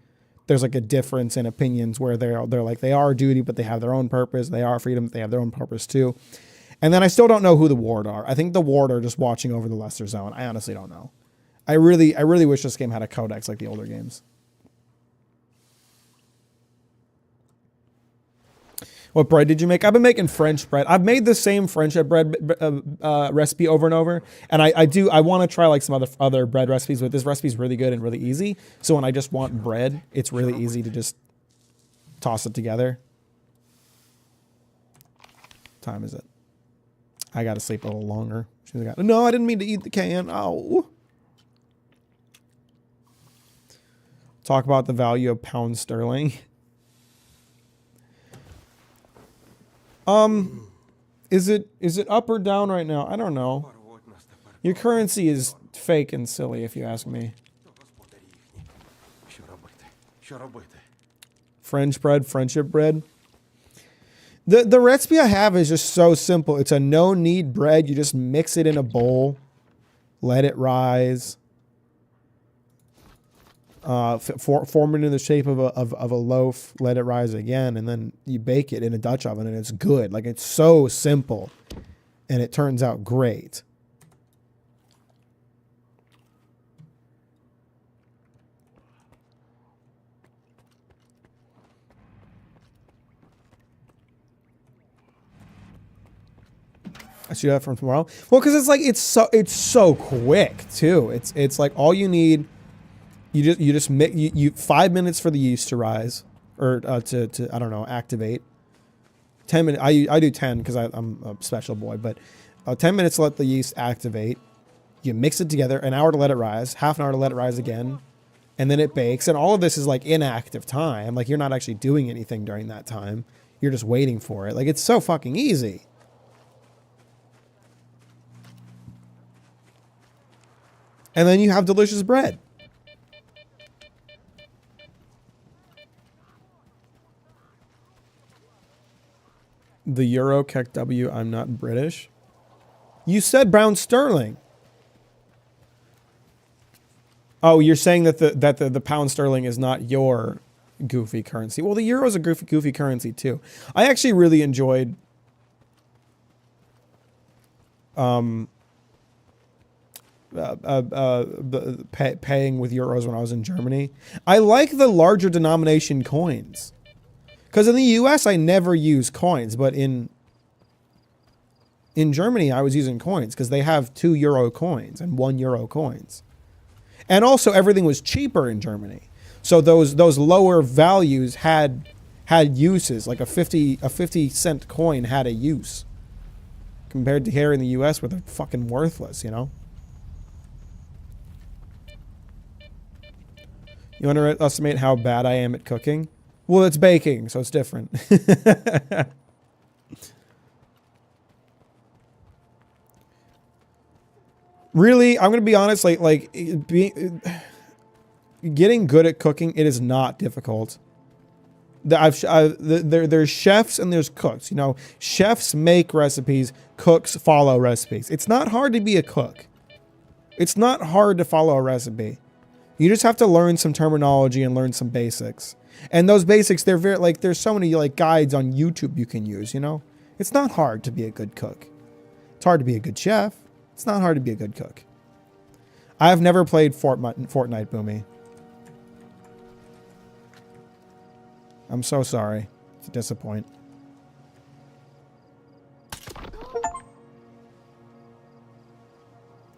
there's like a difference in opinions where they're like they are Duty, but they have their own purpose. They are Freedom, but they have their own purpose too. And then I still don't know who the Ward are. I think the Ward are just watching over the Lesser Zone. I honestly don't know. I really wish this game had a codex like the older games. What bread did you make? I've been making French bread. I've made the same French bread recipe over and over. And I want to try like some other bread recipes, but this recipe is really good and really easy. So when I just want bread, it's really easy to just toss it together. What time is it? I got to sleep a little longer. No, I didn't mean to eat the can. Oh. Talk about the value of pound sterling. Is it up or down right now? I don't know. Your currency is fake and silly, if you ask me. French bread, friendship bread. The recipe I have is just so simple. It's a no-knead bread. You just mix it in a bowl, let it rise, form it in the shape of a loaf, let it rise again, and then you bake it in a Dutch oven, and it's good. Like, it's so simple, and it turns out great. I should do that from tomorrow. Well, because it's like it's so quick too. It's like all you need. You just make you 5 minutes for the yeast to rise, or to I don't know, activate. 10 minutes. I do 10 because I'm a special boy, but 10 minutes to let the yeast activate. You mix it together. An hour to let it rise. Half an hour to let it rise again, and then it bakes. And all of this is like inactive time. Like, you're not actually doing anything during that time. You're just waiting for it. Like, it's so fucking easy. And then you have delicious bread. The Euro Keck W. I'm not British. You said brown sterling. Oh, you're saying that the pound sterling is not your goofy currency. Well, the euro is a goofy currency too. I actually really enjoyed paying with euros when I was in Germany. I like the larger denomination coins. Because in the US, I never use coins, but in Germany, I was using coins because they have 2 euro coins and 1 euro coins. And also, everything was cheaper in Germany. So those lower values had uses. Like a 50-cent coin had a use. Compared to here in the US, where they're fucking worthless, you know? You underestimate how bad I am at cooking? Well, it's baking, so it's different. Really, I'm going to be honest, getting good at cooking, it is not difficult. There's chefs and there's cooks. You know, chefs make recipes, cooks follow recipes. It's not hard to be a cook. It's not hard to follow a recipe. You just have to learn some terminology and learn some basics. And those basics, they're very like there's so many like guides on YouTube you can use. You know, it's not hard to be a good cook. It's hard to be a good chef. It's not hard to be a good cook. I've never played Fortnite, Boomy. I'm so sorry to disappoint.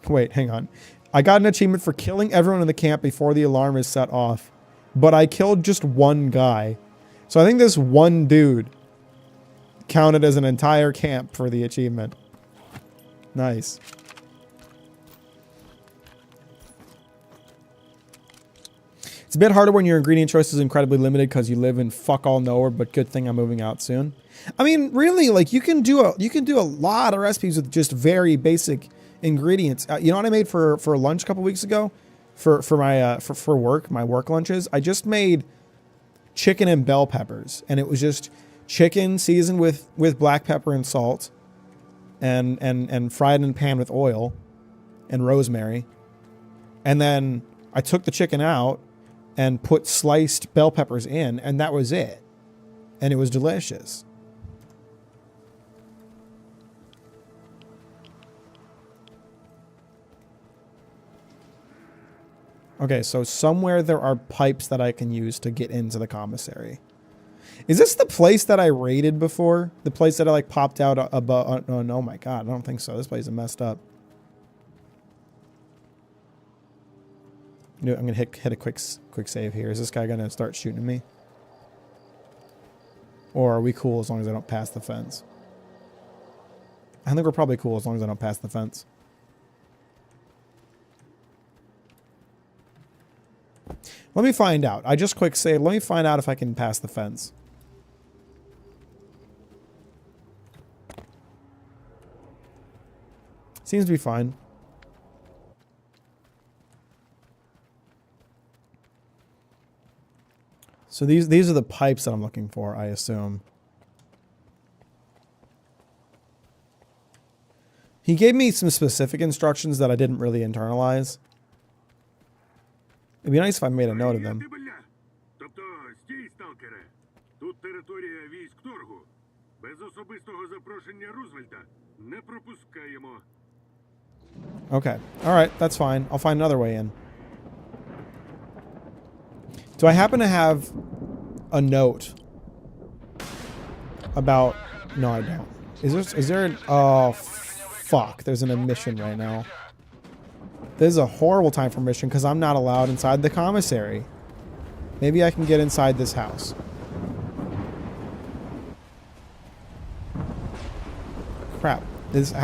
Wait, hang on. I got an achievement for killing everyone in the camp before the alarm is set off, but I killed just one guy. So I think this one dude counted as an entire camp for the achievement. Nice. It's a bit harder when your ingredient choice is incredibly limited because you live in fuck all nowhere, but good thing I'm moving out soon. I mean, really, like you can do a lot of recipes with just very basic ingredients. You know what I made for lunch a couple weeks ago for my work lunches? I just made chicken and bell peppers, and it was just chicken seasoned with black pepper and salt and fried in a pan with oil and rosemary. And then I took the chicken out and put sliced bell peppers in, and that was it. And it was delicious. Okay, so somewhere there are pipes that I can use to get into the commissary. Is this the place that I raided before? The place that I like popped out above? Oh, no, my God, I don't think so. This place is messed up. I'm gonna hit a quick save here. Is this guy gonna start shooting at me? Or are we cool as long as I don't pass the fence? I think we're probably cool as long as I don't pass the fence. Let me find out. I just quick save. Let me find out if I can pass the fence. Seems to be fine. So these are the pipes that I'm looking for, I assume. He gave me some specific instructions that I didn't really internalize. It'd be nice if I made a note of them. Тобто, стій, сталкере. Тут територія військ торгу. Без особистого запрошення Рузвельта не пропускаємо. Okay. All right, that's fine. I'll find another way in. Do I happen to have a note about... No, I don't. Is there an... Oh, fuck. There's an admission right now. This is a horrible time for mission because I'm not allowed inside the commissary. Maybe I can get inside this house. Crap.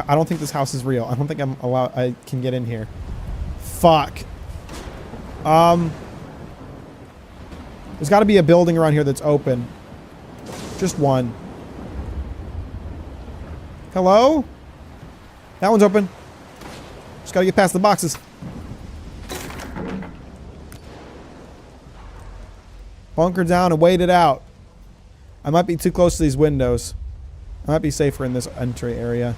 I don't think this house is real. I don't think I can get in here. Fuck. There's got to be a building around here that's open. Just one. Hello? That one's open. Just got to get past the boxes. Bunker down and wait it out. I might be too close to these windows. I might be safer in this entry area.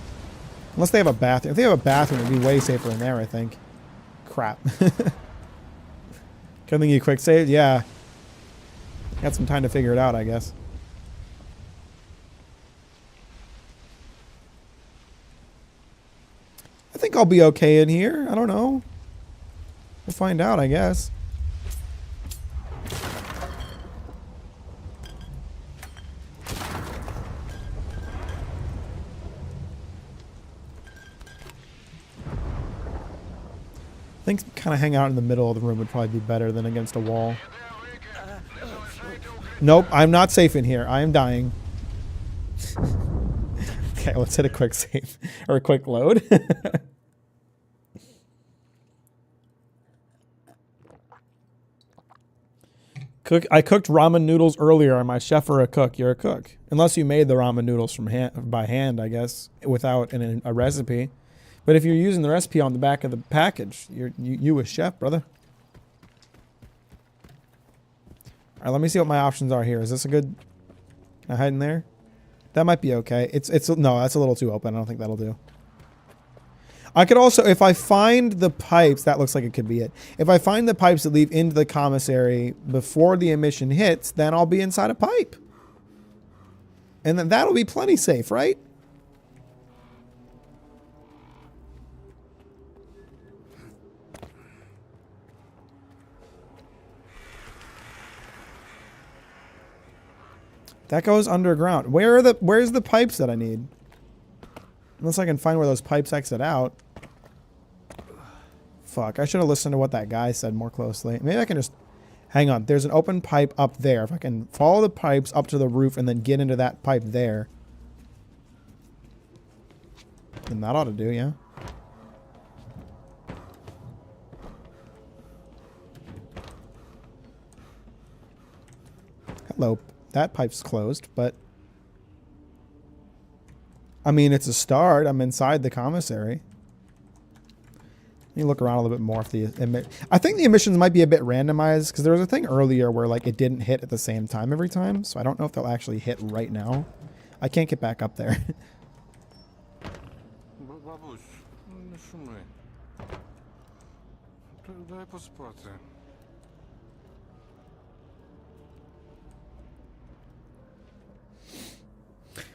Unless they have a bathroom. If they have a bathroom, it'd be way safer in there, I think. Crap. Couldn't you quick save? Yeah. Got some time to figure it out, I guess. I think I'll be okay in here. I don't know. We'll find out, I guess. I think kind of hang out in the middle of the room would probably be better than against a wall. Nope, I'm not safe in here. I am dying. Okay, let's hit a quick save. Or a quick load. I cooked ramen noodles earlier. Am I chef or a cook? You're a cook. Unless you made the ramen noodles by hand, I guess, without a recipe. But if you're using the recipe on the back of the package, you a chef, brother. All right, let me see what my options are here. Is this a good... Can I hide in there? That might be okay. No, that's a little too open. I don't think that'll do. I could also, if I find the pipes, that looks like it could be it. If I find the pipes that lead into the commissary before the emission hits, then I'll be inside a pipe. And then that'll be plenty safe, right? That goes underground. Where's the pipes that I need? Unless I can find where those pipes exit out. Fuck, I should have listened to what that guy said more closely. Maybe I can just... Hang on, there's an open pipe up there. If I can follow the pipes up to the roof and then get into that pipe there. Then that ought to do, yeah. Hello. That pipe's closed, but... I mean, it's a start. I'm inside the commissary. Let me look around a little bit more if the... I think the emissions might be a bit randomized, because there was a thing earlier where, like, it didn't hit at the same time every time, so I don't know if they'll actually hit right now. I can't get back up there. Бабусь, не шуми. Дай поспати.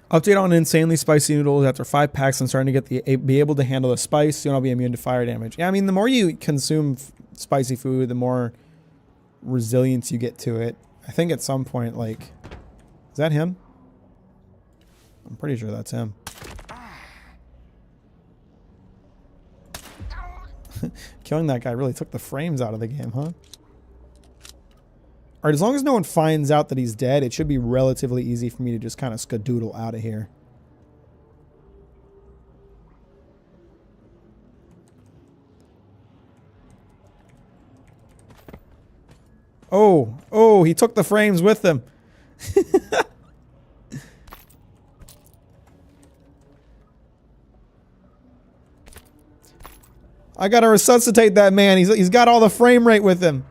Update on insanely spicy noodles. After 5 packs, I'm starting to get be able to handle the spice. Soon I'll be immune to fire damage. Yeah, I mean, the more you consume spicy food, the more resilience you get to it. I think at some point, like... Is that him? I'm pretty sure that's him. Killing that guy really took the frames out of the game, huh? Alright, as long as no one finds out that he's dead, it should be relatively easy for me to just kind of skadoodle out of here. Oh, he took the frames with him. I gotta resuscitate that man. He's got all the frame rate with him.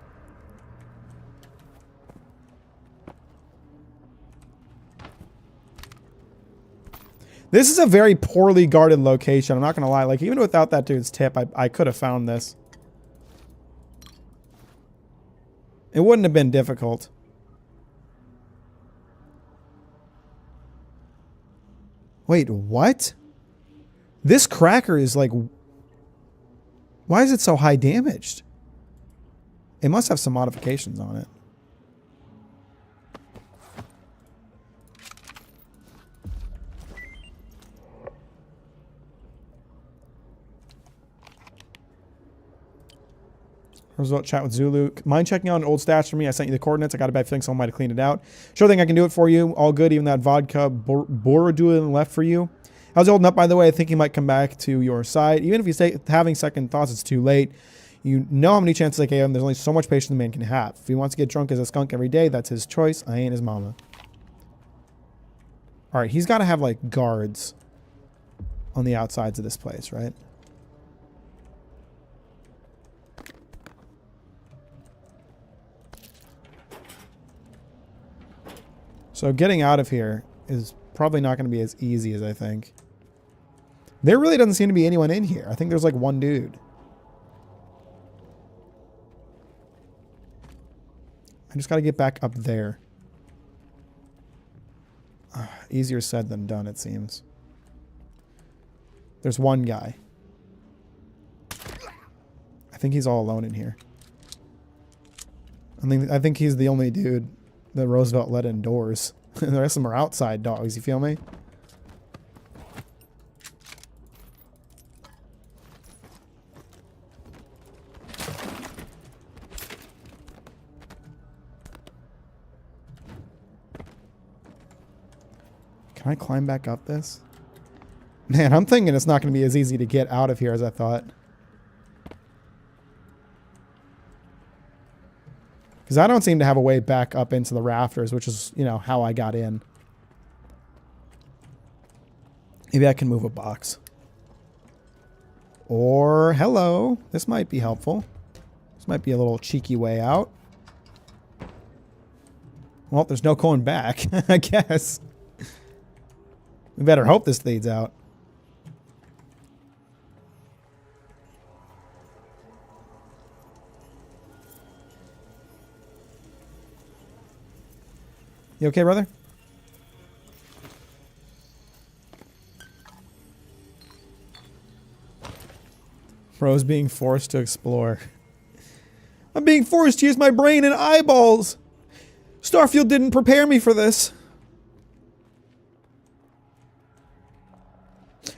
This is a very poorly guarded location. I'm not gonna lie. Like, even without that dude's tip, I could have found this. It wouldn't have been difficult. Wait, what? This cracker is like... Why is it so high damaged? It must have some modifications on it. Result chat with Zulu. Mind checking out an old stash for me? I sent you the coordinates. I got a bad feeling someone might have cleaned it out. Sure thing, I can do it for you. All good. Even that vodka Borodulin left for you. How's it holding up, by the way? I think he might come back to your side. Even if you stay having second thoughts, it's too late. You know how many chances I gave him. There's only so much patience a man can have. If he wants to get drunk as a skunk every day, that's his choice. I ain't his mama. All right, he's got to have, like, guards on the outsides of this place, right? So getting out of here is probably not going to be as easy as I think. There really doesn't seem to be anyone in here. I think there's like one dude. I just got to get back up there. Easier said than done, it seems. There's one guy. I think he's all alone in here. I think he's the only dude that Roosevelt let indoors. The rest of them are outside dogs, you feel me? Can I climb back up this? Man, I'm thinking it's not going to be as easy to get out of here as I thought. Because I don't seem to have a way back up into the rafters, which is, you know, how I got in. Maybe I can move a box. Or, hello. This might be helpful. This might be a little cheeky way out. Well, there's no going back, I guess. We better hope this leads out. You okay, brother? Bro's being forced to explore. I'm being forced to use my brain and eyeballs. Starfield didn't prepare me for this.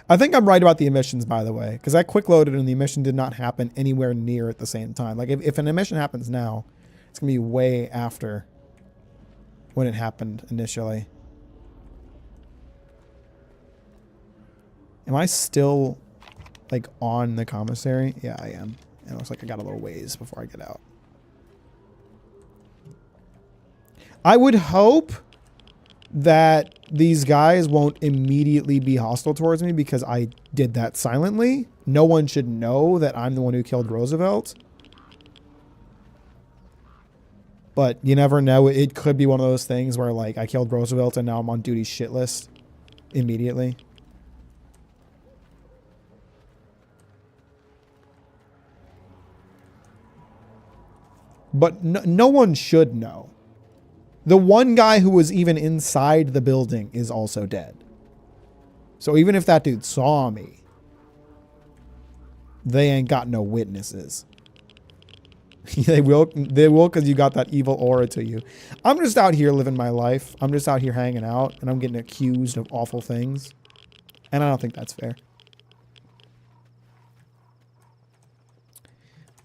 I think I'm right about the emissions, by the way, because I quick loaded and the emission did not happen anywhere near at the same time. Like if an emission happens now, it's gonna be way after when it happened initially. Am I still like on the commissary? Yeah, I am. It looks like I got a little ways before I get out. I would hope that these guys won't immediately be hostile towards me because I did that silently. No one should know that I'm the one who killed Roosevelt. But you never know. It could be one of those things where like I killed Roosevelt and now I'm on duty shit list immediately. But no one should know. The one guy who was even inside the building is also dead. So even if that dude saw me, they ain't got no witnesses. They will because you got that evil aura to you. I'm just out here living my life. I'm just out here hanging out, and I'm getting accused of awful things. And I don't think that's fair.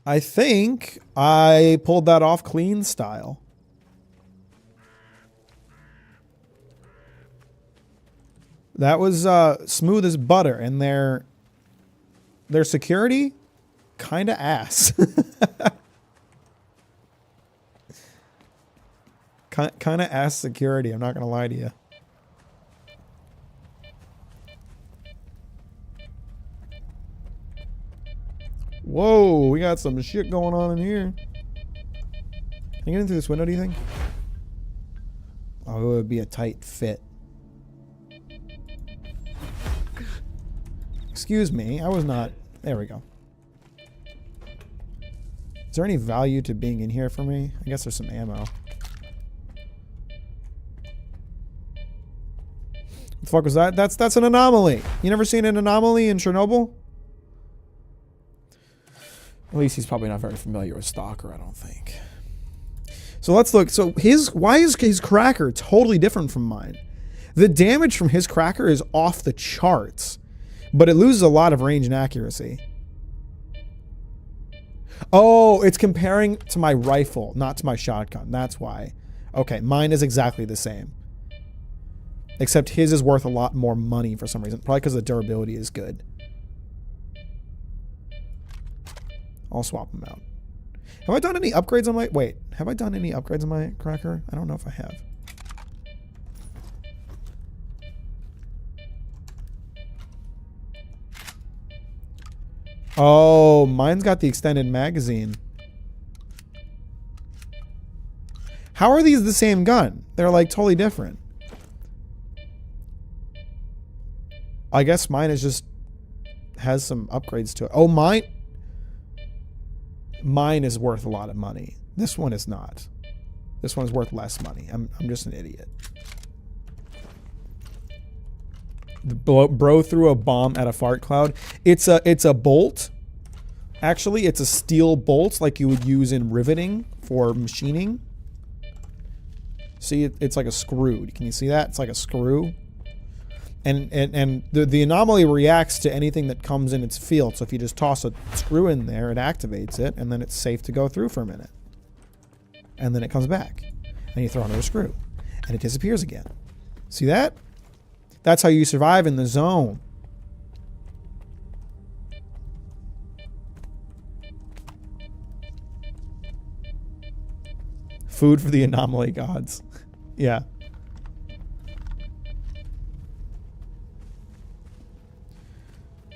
I think I pulled that off clean style. That was smooth as butter, and their security kind of ass. Kind of ass security, I'm not gonna lie to you. Whoa, we got some shit going on in here. Can you get in through this window, do you think? Oh, it would be a tight fit. Excuse me, I was not... There we go. Is there any value to being in here for me? I guess there's some ammo. What the fuck was that? That's an anomaly. You never seen an anomaly in Chernobyl? At least he's probably not very familiar with S.T.A.L.K.E.R, I don't think. So let's look. So why is his cracker totally different from mine? The damage from his cracker is off the charts, but it loses a lot of range and accuracy. Oh, it's comparing to my rifle, not to my shotgun. That's why. Okay, mine is exactly the same. Except his is worth a lot more money for some reason. Probably because the durability is good. I'll swap them out. Have I done any upgrades on my... Wait, have I done any upgrades on my cracker? I don't know if I have. Oh, mine's got the extended magazine. How are these the same gun? They're like totally different. I guess mine is just... has some upgrades to it. Oh, mine is worth a lot of money. This one is not. This one is worth less money. I'm just an idiot. The bro threw a bomb at a fart cloud. It's a bolt. Actually, it's a steel bolt like you would use in riveting for machining. See, it's like a screw. Can you see that? It's like a screw. And the anomaly reacts to anything that comes in its field. So if you just toss a screw in there, it activates it, and then it's safe to go through for a minute. And then it comes back. And you throw another screw. And it disappears again. See that? That's how you survive in the zone. Food for the anomaly gods. Yeah.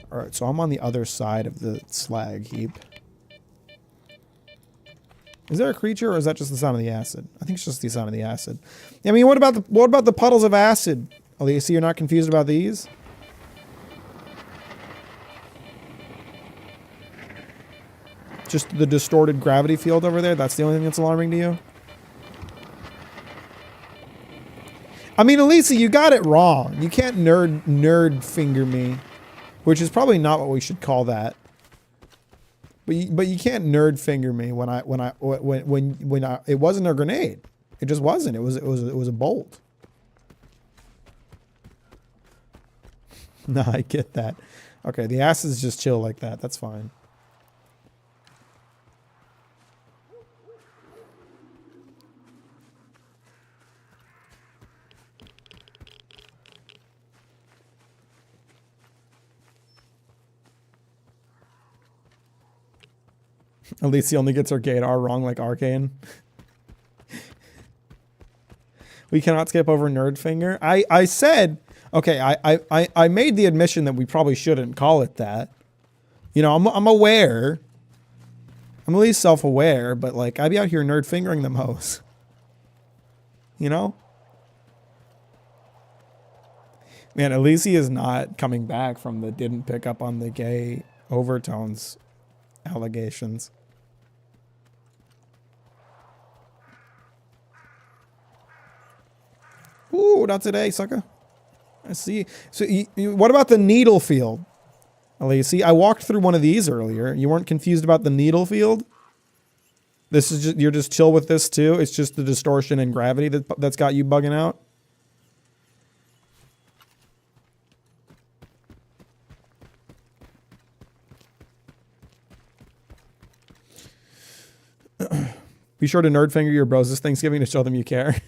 Alright, so I'm on the other side of the slag heap. Is there a creature, or is that just the sound of the acid? I think it's just the sound of the acid. I mean, what about the puddles of acid? Oh, you see, you're not confused about these? Just the distorted gravity field over there? That's the only thing that's alarming to you? I mean, Elisa, you got it wrong. You can't nerd finger me, which is probably not what we should call that. But you can't nerd finger me when it wasn't a grenade. It just wasn't. It was a bolt. No, I get that. Okay, the acids just chill like that. That's fine. At least he only gets Arcade R wrong like Arcane. We cannot skip over Nerdfinger. I said, okay, I made the admission that we probably shouldn't call it that. You know, I'm aware. I'm at least self-aware, but like I'd be out here nerdfingering them hoes. You know? Man, at least he is not coming back from the didn't pick up on the gay overtones allegations. Ooh, not today, sucker. I see. So, what about the needle field? You see, I walked through one of these earlier. You weren't confused about the needle field? This is just, you're just chill with this too? It's just the distortion and gravity that's got you bugging out? Be sure to nerdfinger your bros this Thanksgiving to show them you care.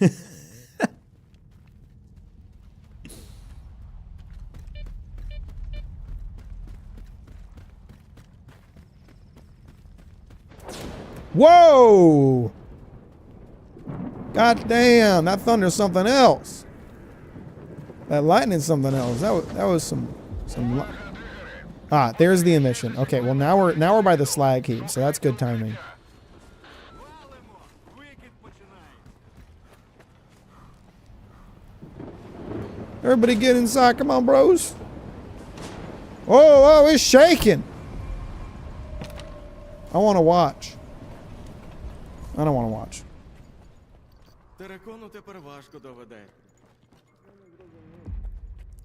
Whoa! God damn, that thunder's something else. That lightning's something else. That was some there's the emission. Okay, well now we're by the slag heap, so that's good timing. Everybody get inside. Come on, bros. Oh, it's shaking. I want to watch. I don't want to watch.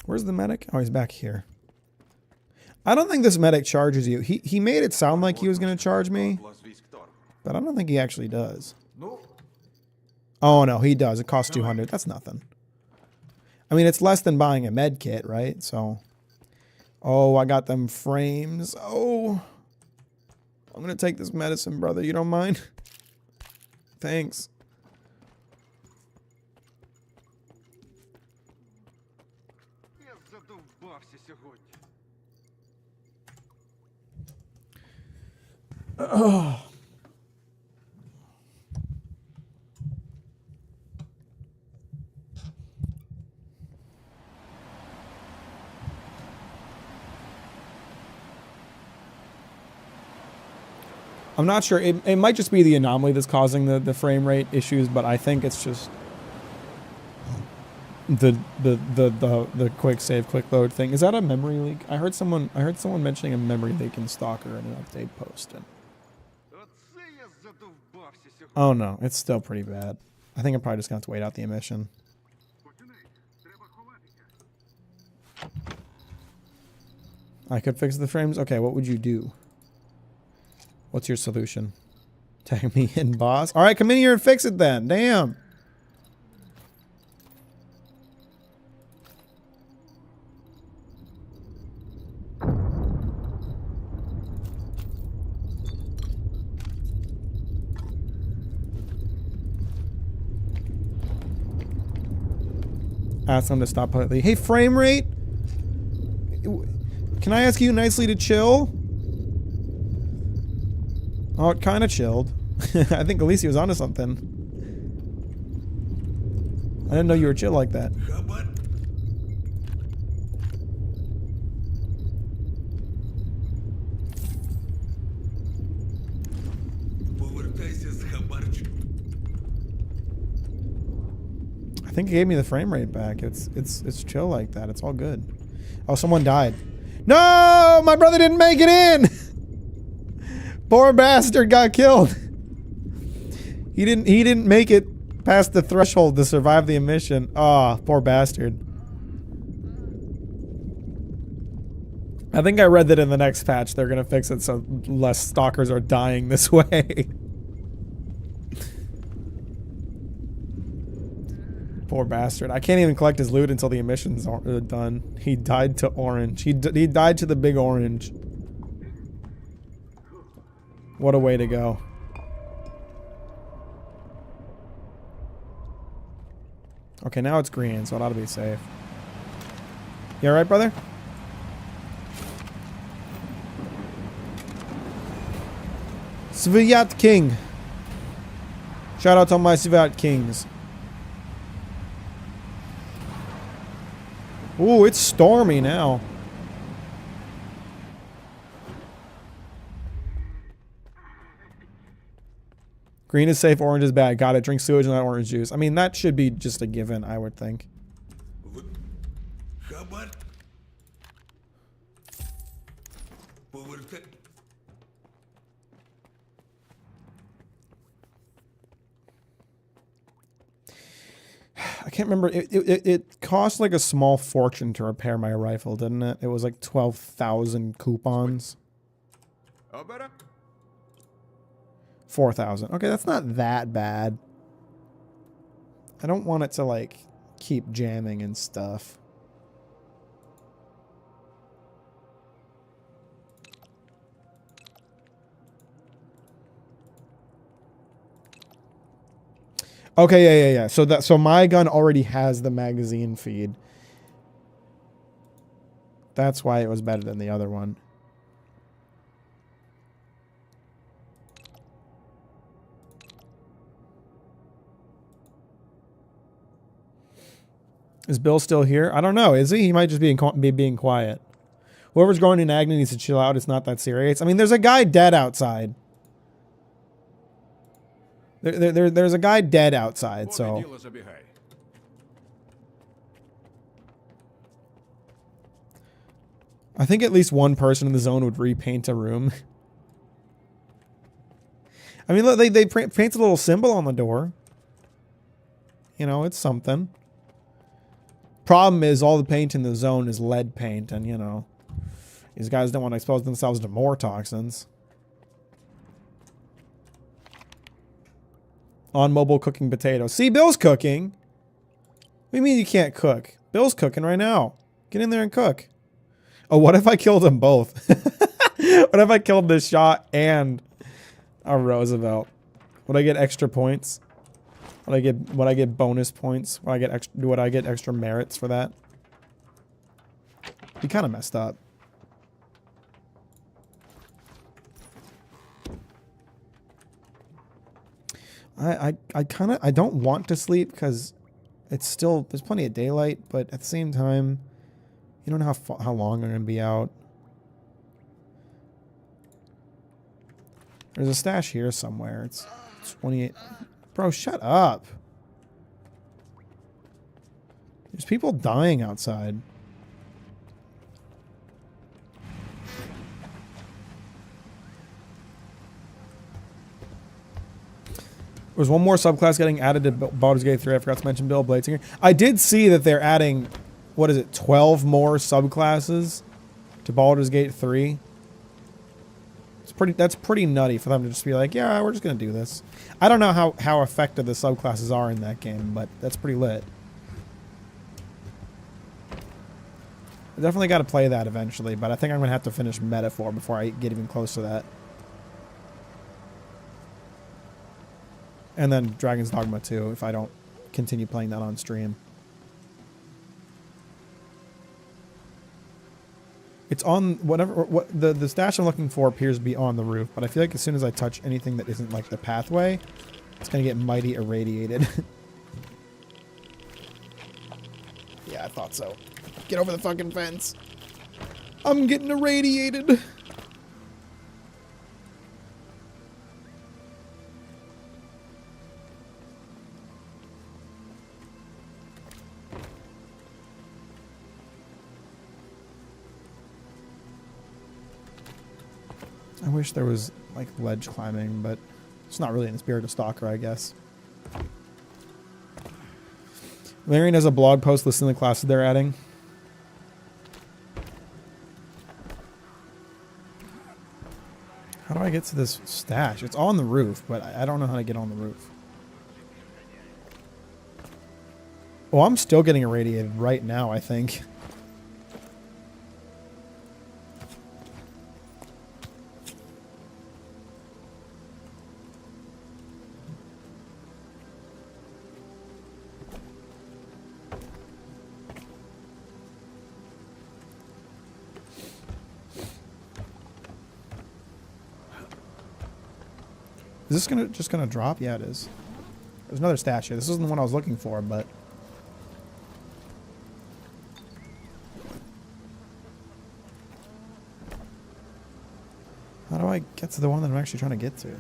Where's the medic? Oh, he's back here. I don't think this medic charges you. He made it sound like he was going to charge me, but I don't think he actually does. Oh, no, he does. It costs 200. That's nothing. I mean, it's less than buying a med kit, right? So, oh, I got them frames. Oh, I'm going to take this medicine, brother. You don't mind? Thanks. Oh. I'm not sure. It might just be the anomaly that's causing the frame rate issues, but I think it's just the quick save, quick load thing. Is that a memory leak? I heard someone mentioning a memory leak in Stalker in an update post. Oh no, it's still pretty bad. I think I'm probably just gonna have to wait out the emission. I could fix the frames. Okay, what would you do? What's your solution? Tag me in, boss. All right, come in here and fix it then. Damn. Ask them to stop politely. Hey, frame rate? Can I ask you nicely to chill? Oh, it kind of chilled. I think Alicia was onto something. I didn't know you were chill like that. I think it gave me the frame rate back. It's chill like that. It's all good. Oh, someone died. No, my brother didn't make it in. Poor bastard got killed. He didn't make it past the threshold to survive the emission. Ah, oh, poor bastard. I think I read that in the next patch they're gonna fix it so less stalkers are dying this way. Poor bastard. I can't even collect his loot until the emissions are done. He died to orange. He died to the big orange. What a way to go. Okay, now it's green, so it ought to be safe. You alright, brother? Sviat King. Shout out to my Sviat Kings. Ooh, it's stormy now. Green is safe, orange is bad. Got it. Drink sewage, not orange juice. I mean, that should be just a given, I would think. I can't remember. It cost like a small fortune to repair my rifle, didn't it? It was like 12,000 coupons. 4,000. Okay, that's not that bad. I don't want it to like keep jamming and stuff. Okay, yeah. So my gun already has the magazine feed. That's why it was better than the other one. Is Bill still here? I don't know. Is he? He might just be being quiet. Whoever's going in agony needs to chill out. It's not that serious. I mean, there's a guy dead outside. There's a guy dead outside, so. I think at least one person in the zone would repaint a room. I mean, look, they paint a little symbol on the door. You know, it's something. Problem is, all the paint in the zone is lead paint, and, you know, these guys don't want to expose themselves to more toxins. On mobile cooking potatoes. See, Bill's cooking. What do you mean you can't cook? Bill's cooking right now. Get in there and cook. Oh, what if I killed them both? What if I killed this shot and a Roosevelt? Would I get extra points? Would I get bonus points? Would I get extra merits for that? He kind of messed up. I don't want to sleep because it's still, there's plenty of daylight, but at the same time, you don't know how long I'm going to be out. There's a stash here somewhere. It's 28. Bro, shut up. There's people dying outside. There's one more subclass getting added to Baldur's Gate 3. I forgot to mention Bill Bladesinger. I did see that they're adding, what is it, 12 more subclasses to Baldur's Gate 3. That's pretty nutty for them to just be like, yeah, we're just gonna do this. I don't know how effective the subclasses are in that game, but that's pretty lit. I definitely got to play that eventually, but I think I'm gonna have to finish Metaphor before I get even close to that. And then Dragon's Dogma 2 if I don't continue playing that on stream. It's on what the stash I'm looking for appears to be on the roof, but I feel like as soon as I touch anything that isn't like the pathway, it's gonna get mighty irradiated. Yeah, I thought so. Get over the fucking fence. I'm getting irradiated. I wish there was like ledge climbing, but it's not really in the spirit of Stalker, I guess. Marion has a blog post listing the classes they're adding. How do I get to this stash? It's on the roof, but I don't know how to get on the roof. Oh, I'm still getting irradiated right now, I think. Is this just gonna drop? Yeah, it is. There's another stash here. This isn't the one I was looking for, but how do I get to the one that I'm actually trying to get to?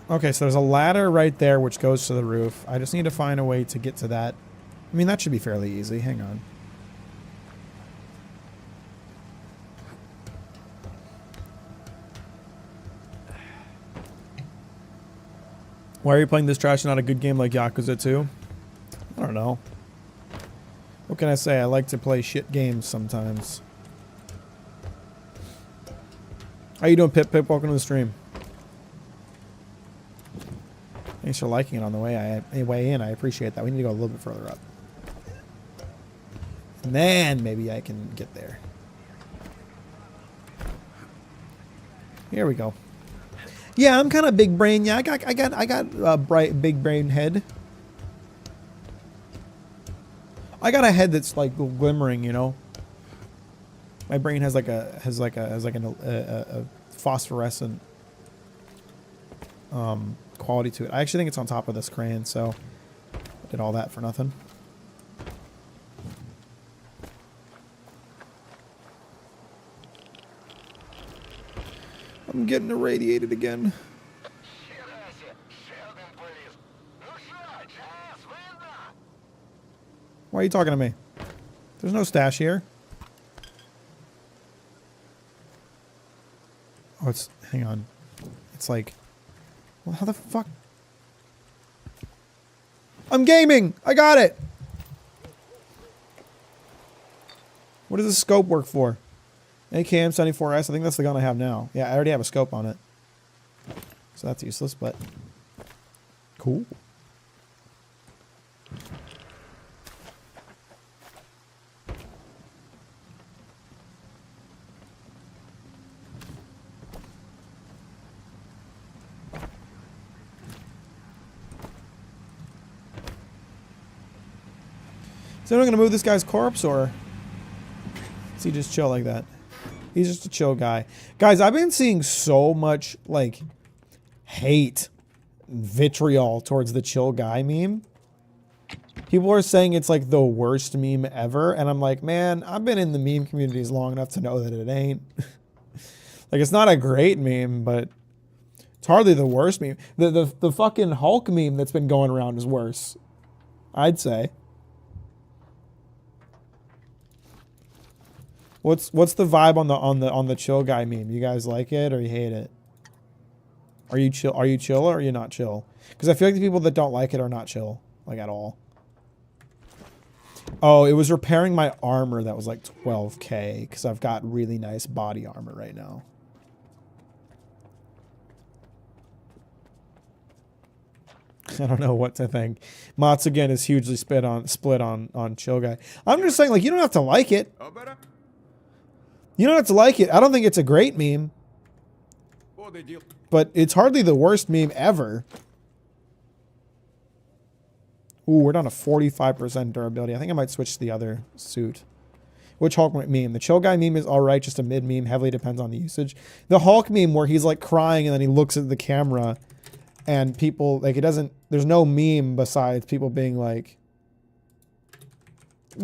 Okay, so there's a ladder right there which goes to the roof. I just need to find a way to get to that. I mean, that should be fairly easy. Hang on. Why are you playing this trash and not a good game like Yakuza 2? I don't know. What can I say? I like to play shit games sometimes. How you doing, Pip? Pip, welcome to the stream. Thanks for liking it on the way in. I appreciate that. We need to go a little bit further up. And then maybe I can get there. Here we go. Yeah, I'm kind of big brain. Yeah, I got a bright big brain head. I got a head that's like glimmering, you know. My brain has like a phosphorescent quality to it. I actually think it's on top of this crane, so I did all that for nothing. I'm getting irradiated again. Why are you talking to me? There's no stash here. Oh, it's... Hang on. It's like... Well, how the fuck? I'm gaming! I got it! What does this scope work for? AKM-74S, I think that's the gun I have now. Yeah, I already have a scope on it. So that's useless, but... Cool. Is anyone gonna move this guy's corpse, or is he just chill like that? He's just a chill guy. Guys, I've been seeing so much, like, hate, vitriol towards the chill guy meme. People are saying it's, like, the worst meme ever, and I'm like, man, I've been in the meme communities long enough to know that it ain't. Like, it's not a great meme, but it's hardly the worst meme. The fucking Hulk meme that's been going around is worse, I'd say. What's the vibe on the chill guy meme? You guys like it or you hate it? Are you chill or are you not chill? Because I feel like the people that don't like it are not chill, like, at all. Oh, it was repairing my armor that was like 12K because I've got really nice body armor right now. I don't know what to think. Mots again is hugely split on chill guy. I'm just saying, like, you don't have to like it. You don't have to like it. I don't think it's a great meme. But it's hardly the worst meme ever. Ooh, we're down to 45% durability. I think I might switch to the other suit. Which Hulk meme? The chill guy meme is alright, just a mid meme. Heavily depends on the usage. The Hulk meme where he's like crying and then he looks at the camera and people, like, it doesn't, there's no meme besides people being like,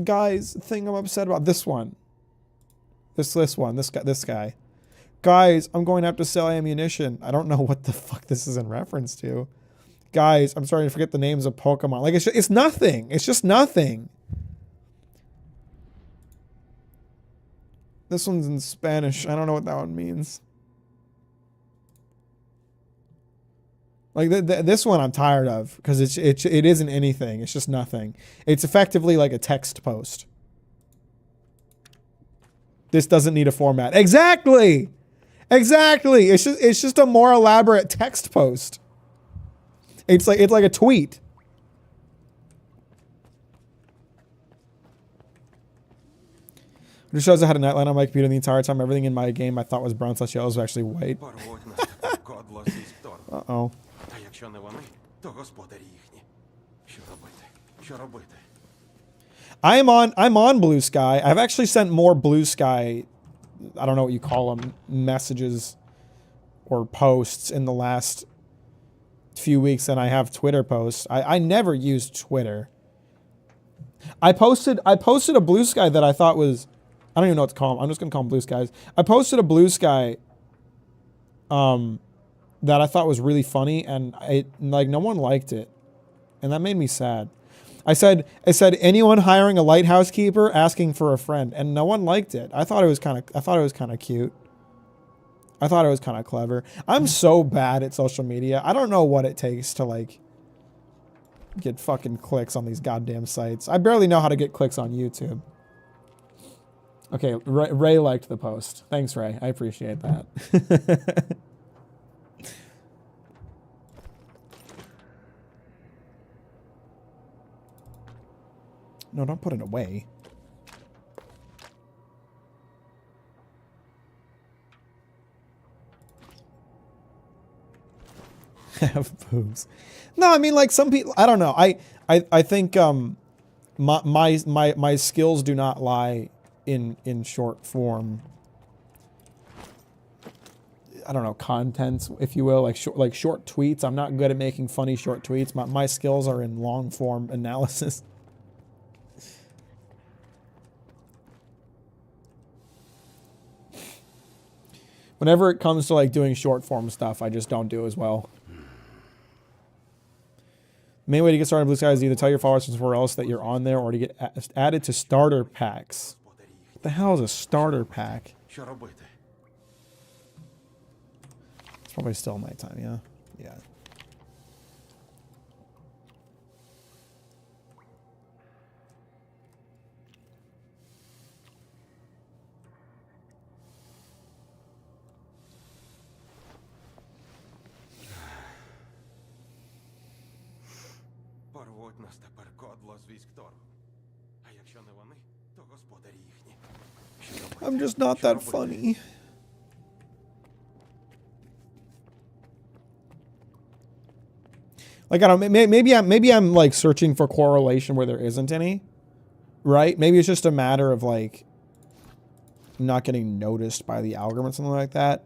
Guys, thing I'm upset about. This one. This guy. Guys, I'm going to have to sell ammunition. I don't know what the fuck this is in reference to. Guys, I'm starting to forget the names of Pokemon. Like, it's nothing. It's just nothing. This one's in Spanish. I don't know what that one means. Like, this one I'm tired of because it isn't anything. It's just nothing. It's effectively like a text post. This doesn't need a format. Exactly! Exactly! It's just a more elaborate text post. It's like a tweet. It just shows I had a nightlight on my computer the entire time. Everything in my game I thought was brown / yellow was actually white. Uh-oh. А якщо не вони, то господарі їхні. Що робити? Що робити? I'm on Blue Sky. I've actually sent more Blue Sky, I don't know what you call them, messages or posts in the last few weeks than I have Twitter posts. I never used Twitter. I posted a Blue Sky that I thought was, I don't even know what to call them. I'm just gonna call them Blue Skies. I posted a Blue Sky that I thought was really funny, and no one liked it, and that made me sad. I said anyone hiring a lighthouse keeper asking for a friend, and no one liked it. I thought it was kind of cute. I thought it was kind of clever. I'm so bad at social media. I don't know what it takes to like get fucking clicks on these goddamn sites. I barely know how to get clicks on YouTube. Okay, Ray liked the post. Thanks, Ray. I appreciate that. No, don't put it away. Have boobs. No, I mean, like, some people, I don't know. I think my skills do not lie in short form, I don't know, contents, if you will, like short tweets. I'm not good at making funny short tweets. My skills are in long form analysis. Whenever it comes to like doing short form stuff, I just don't do as well. Main way to get started on Blue Sky is either tell your followers somewhere else that you're on there or to get added to starter packs. What the hell is a starter pack? It's probably still nighttime, yeah? Yeah. Порвуть нас тепер кодло з військ торгу. А якщо не вони, то господарі їхні. Що робити? I'm just not Що that робити? funny. Like, I don't, maybe I'm like searching for correlation where there isn't any, right? Maybe it's just a matter of like not getting noticed by the algorithm or something like that.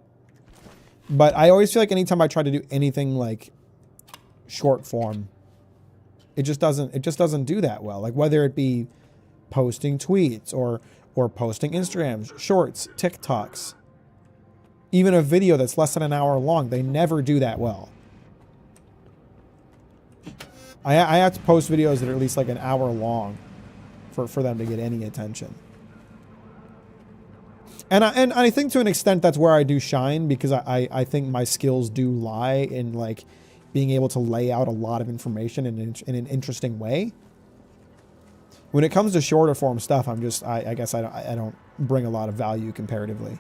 But I always feel like anytime I try to do anything like short form, it just doesn't do that well. Like whether it be posting tweets or posting Instagrams, shorts, TikToks, even a video that's less than an hour long, they never do that well. I have to post videos that are at least like an hour long for them to get any attention. And I think to an extent that's where I do shine, because I think my skills do lie in like being able to lay out a lot of information in an interesting way. When it comes to shorter form stuff, I guess I don't bring a lot of value comparatively.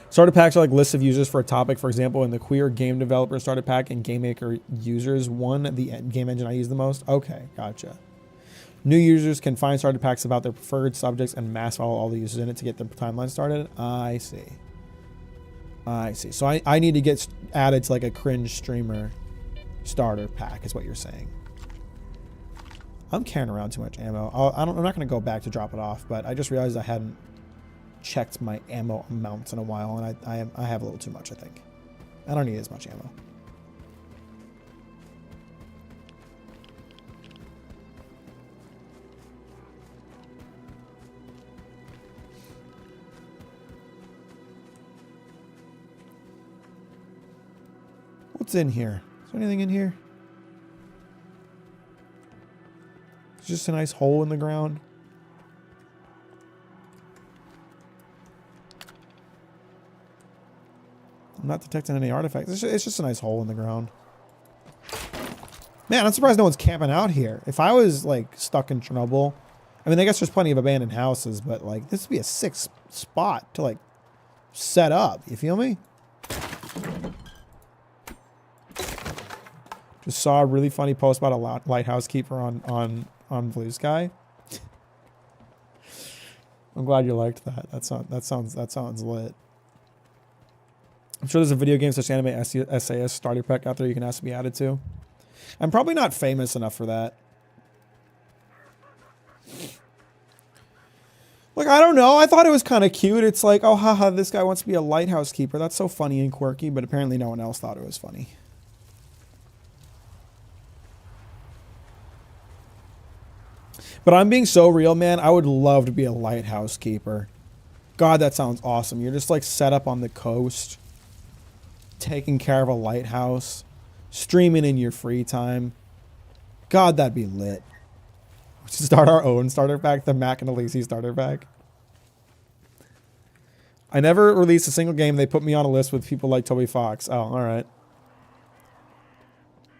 Starter packs are like lists of users for a topic. For example, in the queer game developer starter pack and game maker users, the game engine I use the most. Okay, gotcha. New users can find starter packs about their preferred subjects and mass follow all the users in it to get their timeline started. I see. So I need to get added to like a cringe streamer starter pack is what you're saying. I'm carrying around too much ammo. I'm not going to go back to drop it off, but I just realized I hadn't checked my ammo amounts in a while, and I have a little too much, I think. I don't need as much ammo. What's in here? Is there anything in here? It's just a nice hole in the ground. I'm not detecting any artifacts. It's just a nice hole in the ground. Man, I'm surprised no one's camping out here. If I was, like, stuck in Chernobyl... I mean, I guess there's plenty of abandoned houses, but, like, this would be a sick spot to, like, set up. You feel me? Just saw a really funny post about a lighthouse keeper on Blue Sky. I'm glad you liked that. That sounds lit. I'm sure there's a video game such anime SAS starter pack out there you can ask to be added to. I'm probably not famous enough for that. Like, I don't know. I thought it was kind of cute. It's like, oh, haha, this guy wants to be a lighthouse keeper. That's so funny and quirky, but apparently no one else thought it was funny. But I'm being so real, man. I would love to be a lighthouse keeper. God, that sounds awesome. You're just like set up on the coast, taking care of a lighthouse, streaming in your free time. God, that'd be lit. We should start our own starter pack, the Mack and Elise starter pack. I never released a single game. They put me on a list with people like Toby Fox. Oh, all right.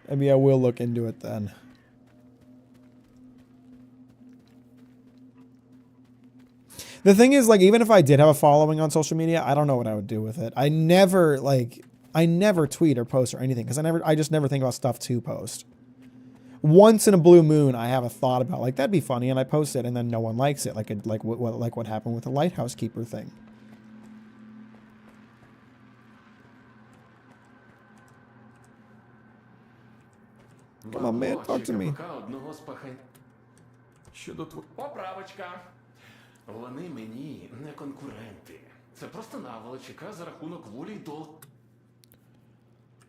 Maybe I will look into it then. The thing is, like, even if I did have a following on social media, I don't know what I would do with it. I never tweet or post or anything because I just never think about stuff to post. Once in a blue moon, I have a thought about, like, that'd be funny, and I post it, and then no one likes it, like what happened with the lighthouse keeper thing. Come on, man, talk to me. Поправочка. Вони мені не конкуренти. Це просто наволоч, яка за рахунок волі й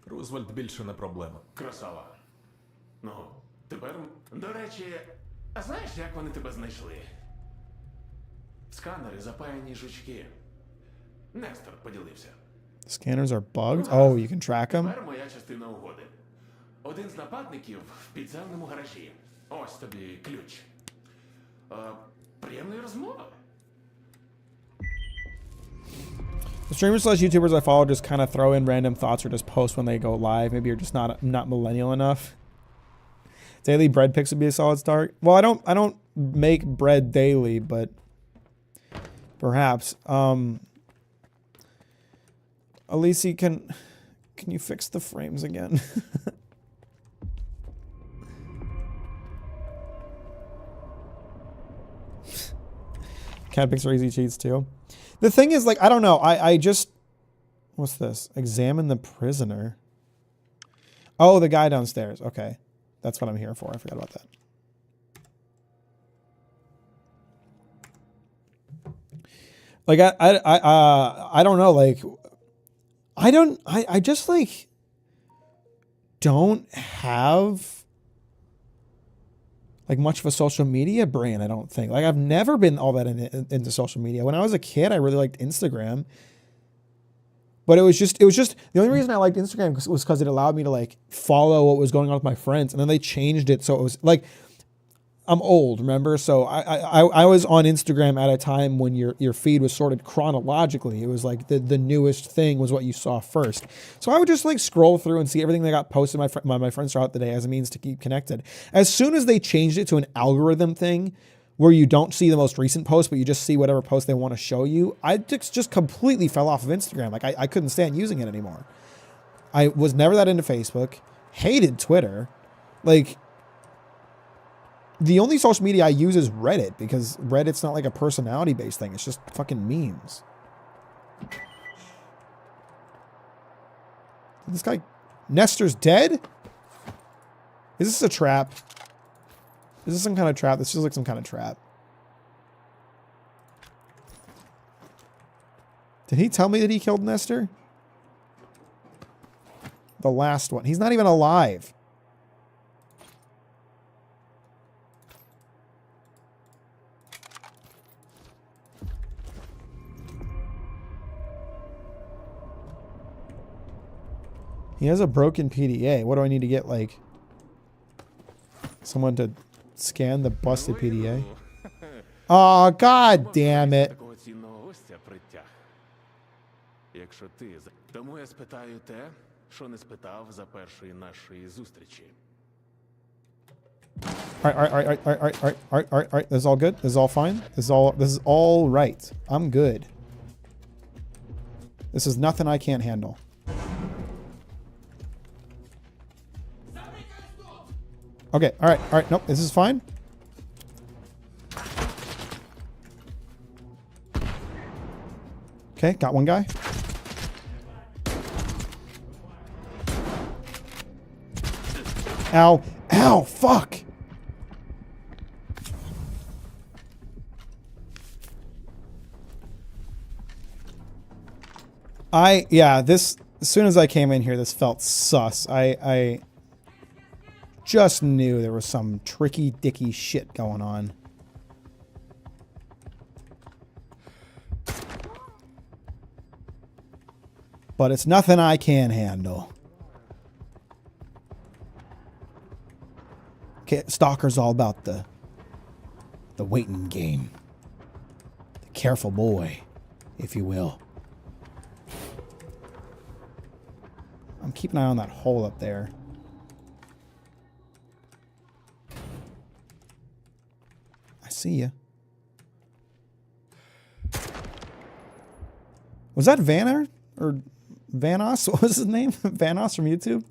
Рузвельт більше не проблема. Красава. Ну, тепер, до речі, а знаєш, як вони тебе знайшли? Сканери запаяні жучки. Нестор поділився. Scanners are bugged? Oh, you can track them? Тепер моя частина угоди. Один з нападників в підземному гаражі. Ось тобі ключ. Приємної розмови. The streamers slash YouTubers I follow just kind of throw in random thoughts or just post when they go live. Maybe you're just not millennial enough. Daily bread picks would be a solid start. Well, I don't make bread daily, but perhaps. Elise, can you fix the frames again? Cat picks are easy cheats too. The thing is, like, I don't know. I just... What's this? Examine the prisoner. Oh, the guy downstairs. Okay. That's what I'm here for. I forgot about that. Like, I don't know. Like, I just, like, don't have... like much of a social media brain, I don't think. Like, I've never been all that into social media. When I was a kid, I really liked Instagram. But it was just the only reason I liked Instagram was because it allowed me to, like, follow what was going on with my friends. And then they changed it so it was like, I'm old, remember? So I was on Instagram at a time when your feed was sorted chronologically. It was like the newest thing was what you saw first. So I would just, like, scroll through and see everything that got posted by my friends throughout the day as a means to keep connected. As soon as they changed it to an algorithm thing where you don't see the most recent post, but you just see whatever post they want to show you, I just completely fell off of Instagram. Like, I couldn't stand using it anymore. I was never that into Facebook, hated Twitter. Like, the only social media I use is Reddit because Reddit's not like a personality-based thing. It's just fucking memes. This guy, Nestor's dead? Is this a trap? Is this some kind of trap? This feels like some kind of trap. Did he tell me that he killed Nestor? The last one. He's not even alive. He has a broken PDA. What do I need to get, like, someone to scan the busted PDA? Oh, god damn it. Такого цінного гостя притяг. Якщо ти... Тому я спитаю те, що не спитав за першої нашої зустрічі. Alright. This is all good. This is all fine. This is all right. I'm good. This is nothing I can't handle. Okay, alright. Nope, this is fine. Okay, got one guy. Ow. Ow, fuck. This, as soon as I came in here, this felt sus. I just knew there was some tricky dicky shit going on. But it's nothing I can't handle. Okay, Stalker's all about the waiting game. The careful boy, if you will. I'm keeping an eye on that hole up there. I see you. Was that Vanner? Or Vanos? What was his name? Vanos from YouTube?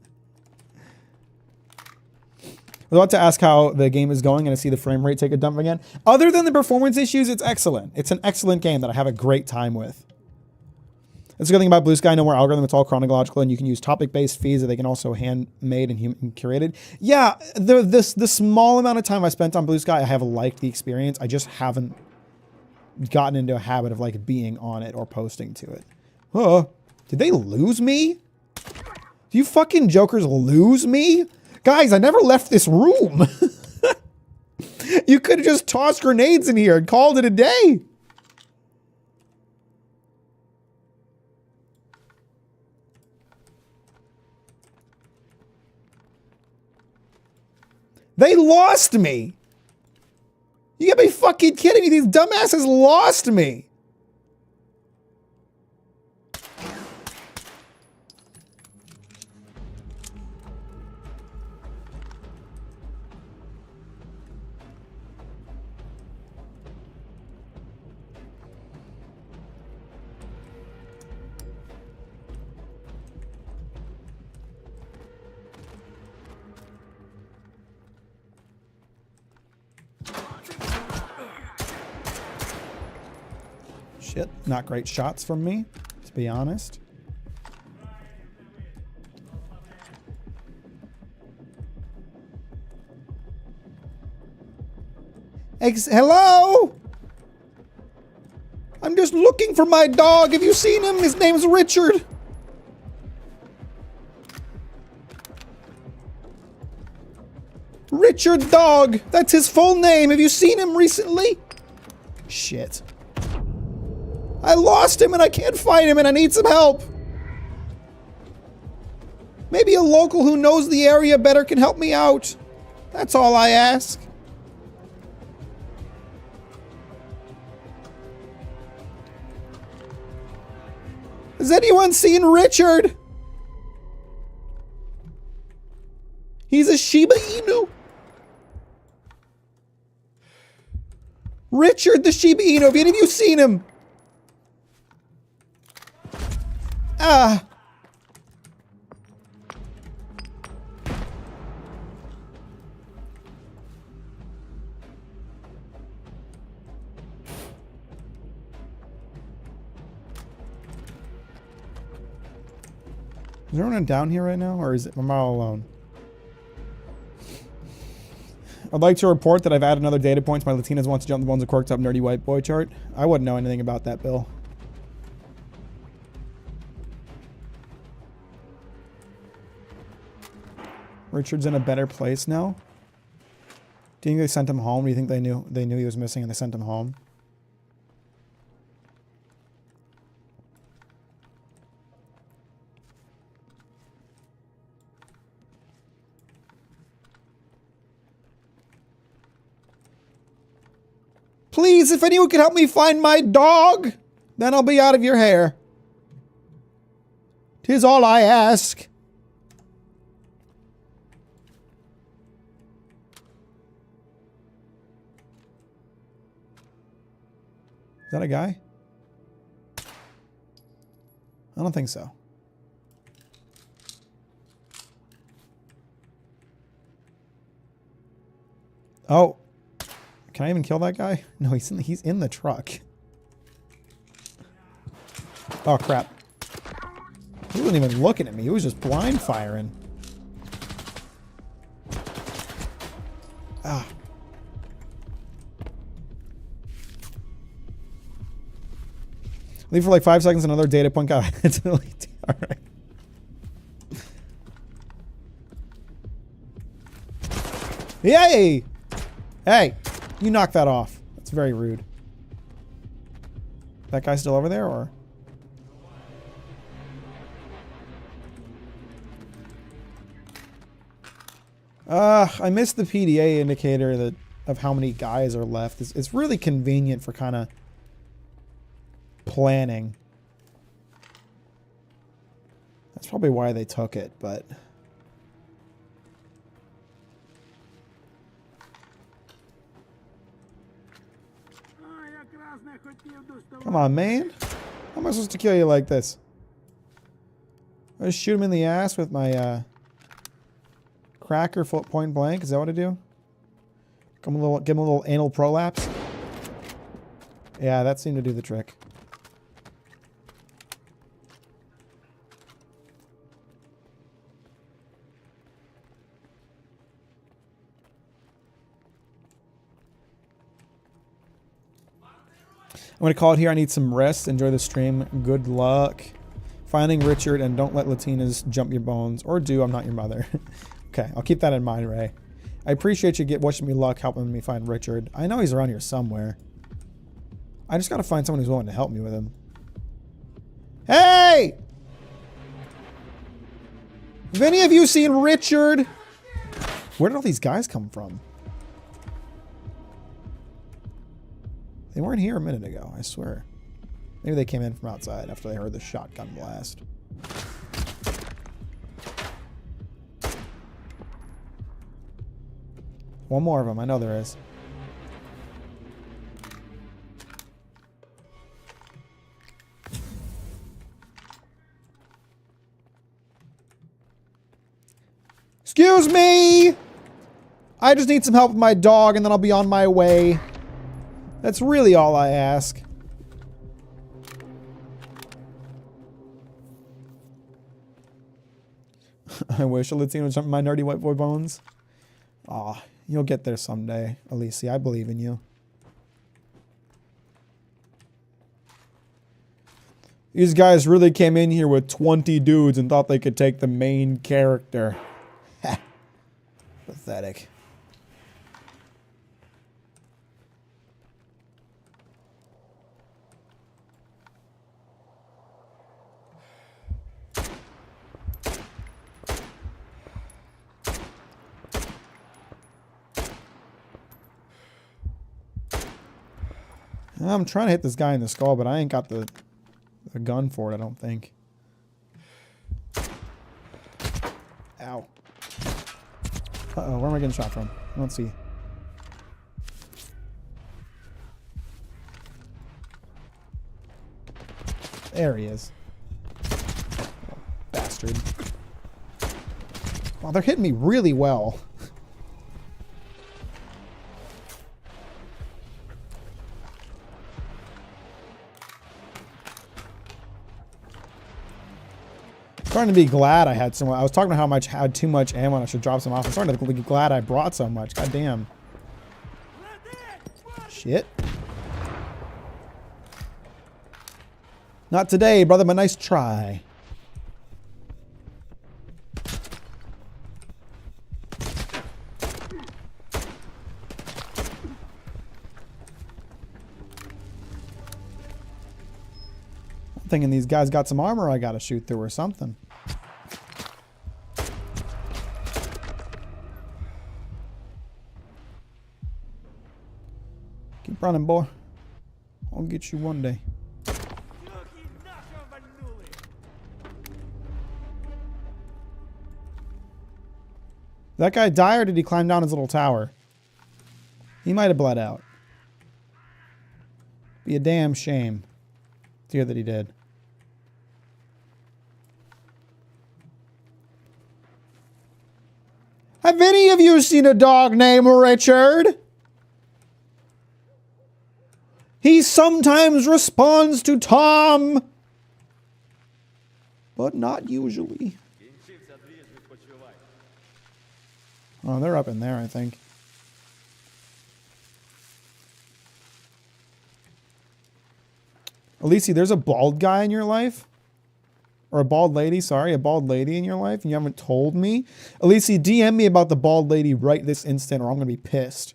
I was about to ask how the game is going and to see the frame rate take a dump again. Other than the performance issues, it's excellent. It's an excellent game that I have a great time with. That's the good thing about Blue Sky. No more algorithm. It's all chronological, and you can use topic-based feeds that they can also handmade and human curated. Yeah, the small amount of time I spent on Blue Sky, I have liked the experience. I just haven't gotten into a habit of like being on it or posting to it. Did they lose me? Do you fucking jokers lose me? Guys, I never left this room. You could have just tossed grenades in here and called it a day. They lost me. You gotta be fucking kidding me. These dumbasses lost me. Shit, not great shots from me, to be honest. Hello? I'm just looking for my dog. Have you seen him? His name's Richard. Richard Dog. That's his full name. Have you seen him recently? Shit. I lost him and I can't find him and I need some help. Maybe a local who knows the area better can help me out. That's all I ask. Has anyone seen Richard? He's a Shiba Inu. Richard the Shiba Inu. Have any of you seen him? Ah. Is everyone down here right now, or am I all alone? I'd like to report that I've added another data point to my Latinas wants to jump the bones of quirked up nerdy white boy chart. I wouldn't know anything about that, Bill. Richard's in a better place now. Do you think they sent him home? Do you think they knew he was missing and they sent him home? Please, if anyone can help me find my dog, then I'll be out of your hair. 'Tis all I ask. Is that a guy? I don't think so. Oh. Can I even kill that guy? No, he's in the truck. Oh, crap. He wasn't even looking at me. He was just blind firing. Ah. Leave for like 5 seconds, another data point got accidentally. Alright. Yay! Hey! You knocked that off. That's very rude. That guy's still over there, or? I missed the PDA indicator of how many guys are left. It's really convenient for kind of planning. That's probably why they took it, but... Come on, man. How am I supposed to kill you like this? I just shoot him in the ass with my cracker foot point blank. Is that what I do? Give him a little anal prolapse. Yeah, that seemed to do the trick. I'm going to call it here. I need some rest. Enjoy the stream. Good luck finding Richard, and don't let Latinas jump your bones. Or do. I'm not your mother. Okay, I'll keep that in mind, Ray. I appreciate you wishing me luck helping me find Richard. I know he's around here somewhere. I just got to find someone who's willing to help me with him. Hey! Have any of you seen Richard? Where did all these guys come from? They weren't here a minute ago, I swear. Maybe they came in from outside after they heard the shotgun blast. One more of them, I know there is. Excuse me! I just need some help with my dog and then I'll be on my way. That's really all I ask. I wish a Latino would jump my nerdy white boy bones. Aw, you'll get there someday, Alicia. I believe in you. These guys really came in here with 20 dudes and thought they could take the main character. Pathetic. I'm trying to hit this guy in the skull, but I ain't got the gun for it, I don't think. Ow. Uh-oh, where am I getting shot from? I don't see. There he is. Bastard. Wow, they're hitting me really well. Starting to be glad I had so much. I was talking about how much I had too much ammo and I should drop some off. I'm starting to be glad I brought so much. God damn. Shit. Not today, brother, but nice try. I'm thinking these guys got some armor I gotta shoot through or something. running, boy. I'll get you one day. That guy die, or did he climb down his little tower? He might have bled out. Be a damn shame to hear that he did. Have any of you seen a dog named Richard? He sometimes responds to Tom, but not usually. Oh, they're up in there, I think. Alicia, there's a bald guy in your life? Or a bald lady, sorry, a bald lady in your life, and you haven't told me? Alicia, DM me about the bald lady right this instant, or I'm going to be pissed.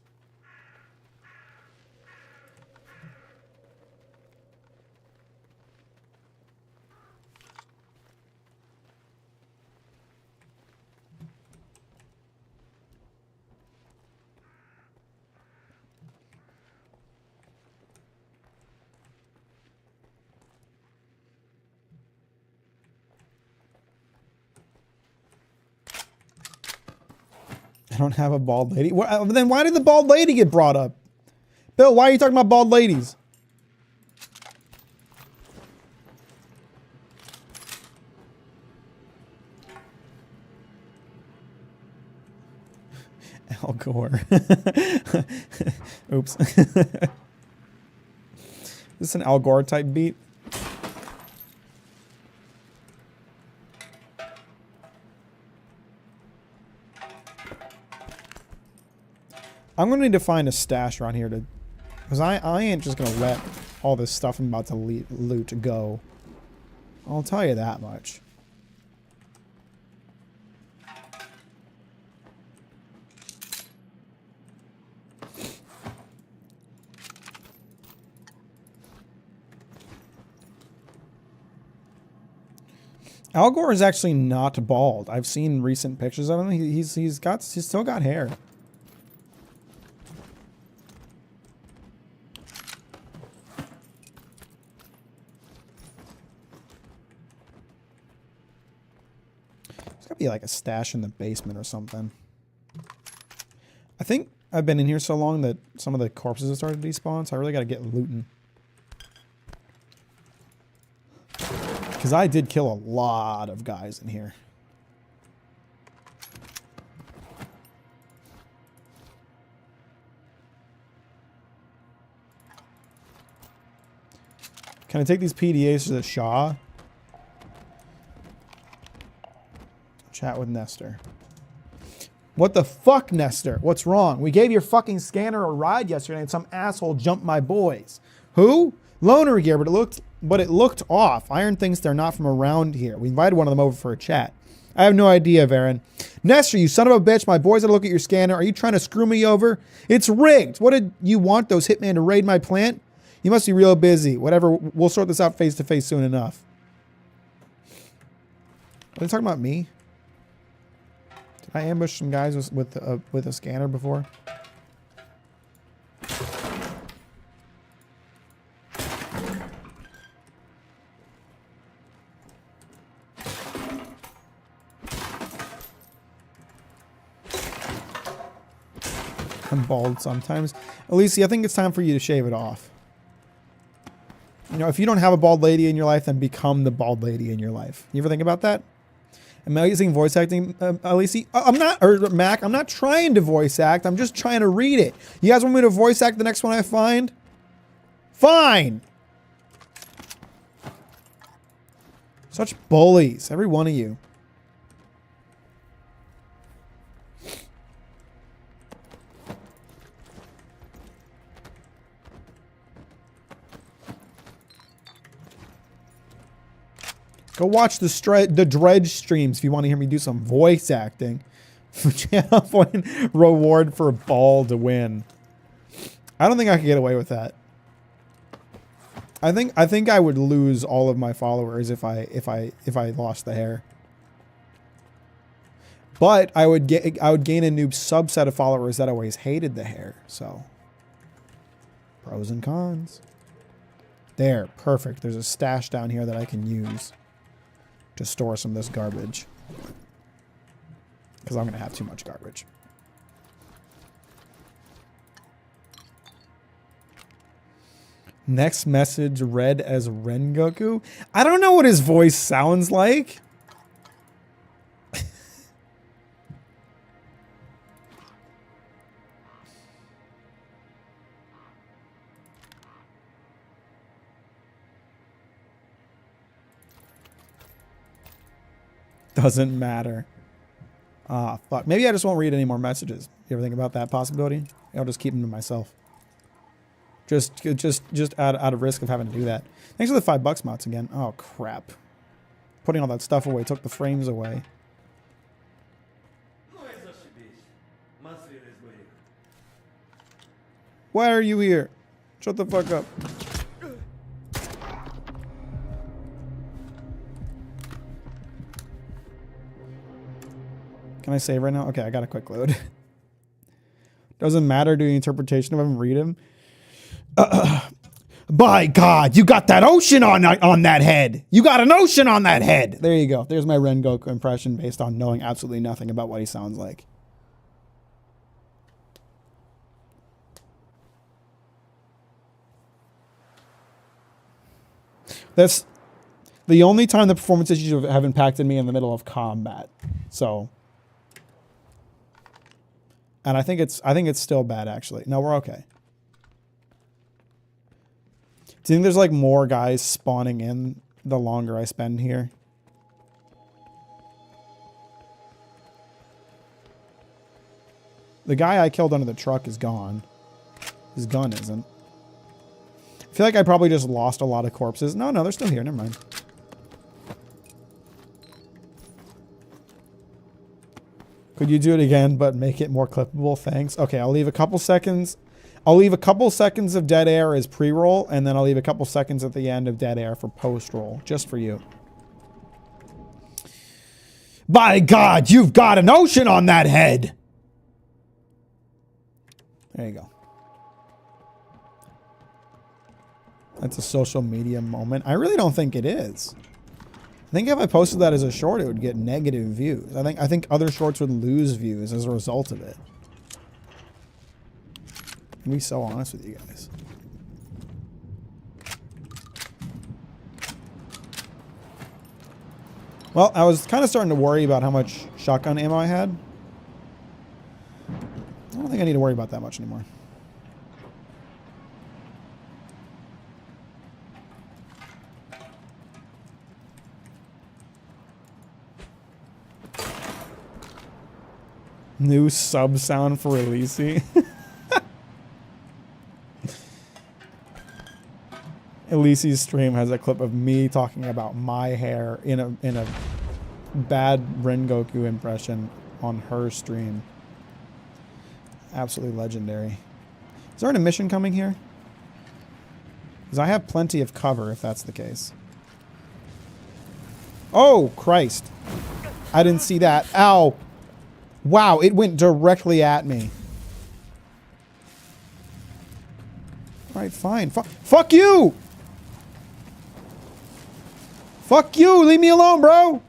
I don't have a bald lady. Then why did the bald lady get brought up? Bill, why are you talking about bald ladies? Al Gore. Oops. Is this an Al Gore type beat? I'm going to need to find a stash around here to... Because I ain't just going to let all this stuff I'm about to loot go. I'll tell you that much. Al Gore is actually not bald. I've seen recent pictures of him. He's still got hair. Be like a stash in the basement or something. I think I've been in here so long that some of the corpses have started to despawn, so I really got to get looting. Because I did kill a lot of guys in here. Can I take these PDAs to the Shaw? Chat with Nestor. What the fuck, Nestor? What's wrong? We gave your fucking scanner a ride yesterday and some asshole jumped my boys. Who? Loner gear, but it looked off. Iron thinks they're not from around here. We invited one of them over for a chat. I have no idea, Varen. Nestor, you son of a bitch. My boys had to look at your scanner. Are you trying to screw me over? It's rigged. What did you want those hitmen to raid my plant? You must be real busy. Whatever. We'll sort this out face to face soon enough. Are they talking about me? I ambushed some guys with a scanner before. I'm bald sometimes. Alicia, I think it's time for you to shave it off. You know, if you don't have a bald lady in your life, then become the bald lady in your life. You ever think about that? Amazing voice acting, Alicia. I'm not, or Mac, I'm not trying to voice act. I'm just trying to read it. You guys want me to voice act the next one I find? Fine. Such bullies, every one of you. Go watch the Dredge streams if you want to hear me do some voice acting. Channel point reward for a ball to win. I don't think I could get away with that. I think I would lose all of my followers if I lost the hair. But I would gain a new subset of followers that always hated the hair. So Pros and cons. There, perfect. There's a stash down here that I can use to store some of this garbage. Because I'm going to have too much garbage. Next message read as Rengoku. I don't know what his voice sounds like. Doesn't matter. Ah, fuck. Maybe I just won't read any more messages. You ever think about that possibility? I'll just keep them to myself. Just out of risk of having to do that. Thanks for the $5 mods again. Oh, crap. Putting all that stuff away took the frames away. Why are you here? Shut the fuck up. Can I save right now? Okay, I got a quick load. Doesn't matter to the interpretation of him, read him. By God, you got that ocean on that head. You got an ocean on that head. There you go. There's my Rengoku impression based on knowing absolutely nothing about what he sounds like. That's the only time the performance issues have impacted me in the middle of combat. So, and I think it's still bad actually. No, we're okay. Do you think there's like more guys spawning in the longer I spend here? The guy I killed under the truck is gone. His gun isn't. I feel like I probably just lost a lot of corpses. No, they're still here. Never mind. Could you do it again, but make it more clippable? Thanks. Okay, I'll leave a couple seconds. I'll leave a couple seconds of dead air as pre-roll, and then I'll leave a couple seconds at the end of dead air for post-roll, just for you. By God, you've got an ocean on that head! There you go. That's a social media moment. I really don't think it is. I think if I posted that as a short, it would get negative views. I think other shorts would lose views as a result of it. To be so honest with you guys. Well, I was kind of starting to worry about how much shotgun ammo I had. I don't think I need to worry about that much anymore. New sub sound for Elise. Elise's stream has a clip of me talking about my hair in a bad Rengoku impression on her stream. Absolutely legendary. Is there an mission coming here? Because I have plenty of cover if that's the case. Oh, Christ. I didn't see that. Ow. Wow, it went directly at me. Alright, fine. Fuck you! Fuck you! Leave me alone, bro!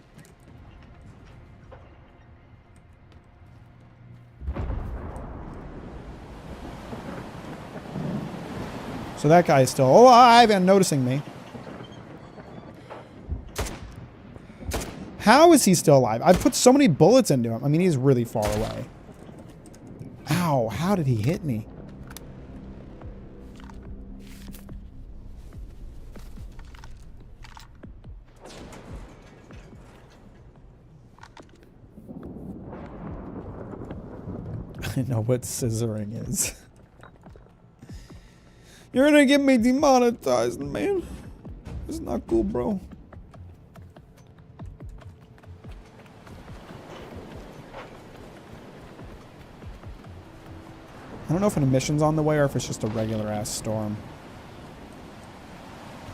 So that guy is still alive and noticing me. How is he still alive? I've put so many bullets into him. I mean, he's really far away. Ow, how did he hit me? I know what scissoring is. You're gonna get me demonetized, man. It's not cool, bro. I don't know if an emission's on the way or if it's just a regular ass storm.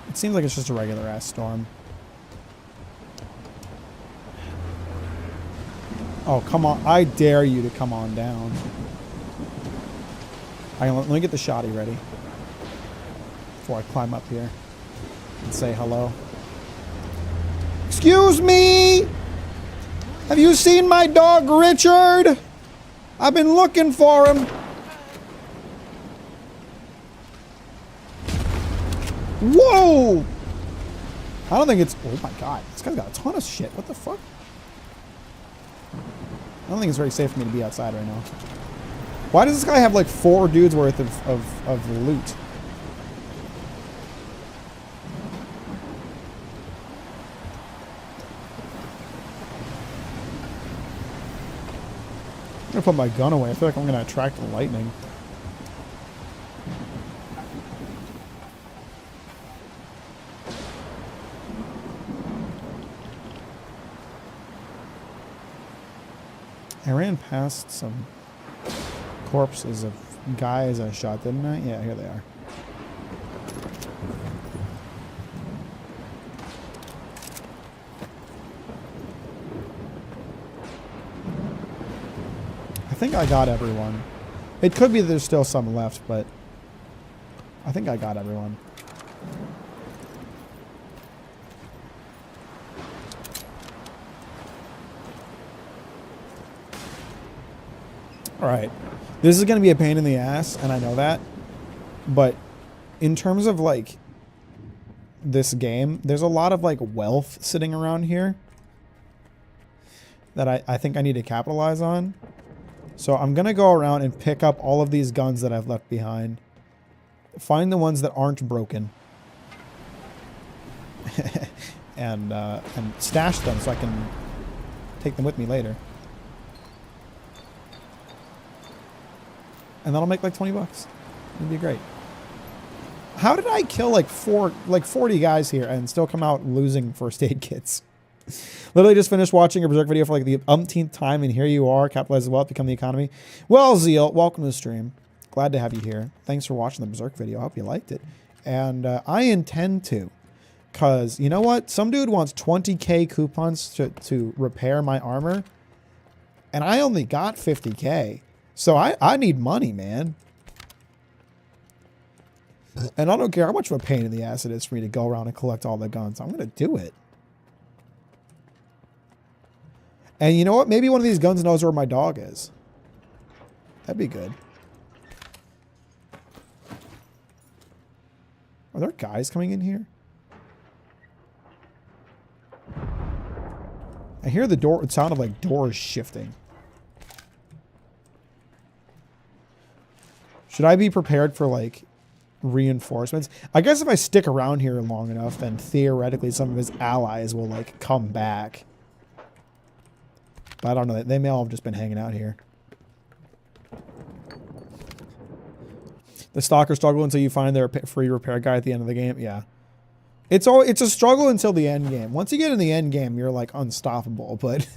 It seems like it's just a regular ass storm. Oh, come on. I dare you to come on down. Let me get the shotty ready. before I climb up here and say hello. Excuse me! Have you seen my dog Richard? I've been looking for him. Whoa! I don't think it's... Oh my god. This guy's got a ton of shit. What the fuck? I don't think it's very safe for me to be outside right now. Why does this guy have like 4 dudes worth of loot? I'm gonna put my gun away. I feel like I'm gonna attract the lightning. I ran past some corpses of guys I shot, didn't I? Yeah, here they are. I think I got everyone. It could be that there's still some left, but I think I got everyone. Alright. This is going to be a pain in the ass, and I know that. But in terms of, like, this game, there's a lot of, like, wealth sitting around here that I think I need to capitalize on. So I'm going to go around and pick up all of these guns that I've left behind. Find the ones that aren't broken. and stash them so I can take them with me later. And that'll make like 20 bucks. It'd be great. How did I kill like 40 guys here and still come out losing first aid kits? Literally just finished watching a Berserk video for like the umpteenth time, and here you are, capitalize as well, become the economy. Well, Zeal, welcome to the stream. Glad to have you here. Thanks for watching the Berserk video. I hope you liked it. And I intend to, because you know what? Some dude wants 20k coupons to repair my armor, and I only got 50k. So I need money, man. And I don't care how much of a pain in the ass it is for me to go around and collect all the guns. I'm going to do it. And you know what? Maybe one of these guns knows where my dog is. That'd be good. Are there guys coming in here? I hear the door. It sounded like doors shifting. Should I be prepared for, like, reinforcements? I guess if I stick around here long enough, then theoretically some of his allies will, like, come back. But I don't know. They may all have just been hanging out here. The stalker struggle until you find their free repair guy at the end of the game. Yeah. It's a struggle until the end game. Once you get in the end game, you're, like, unstoppable. But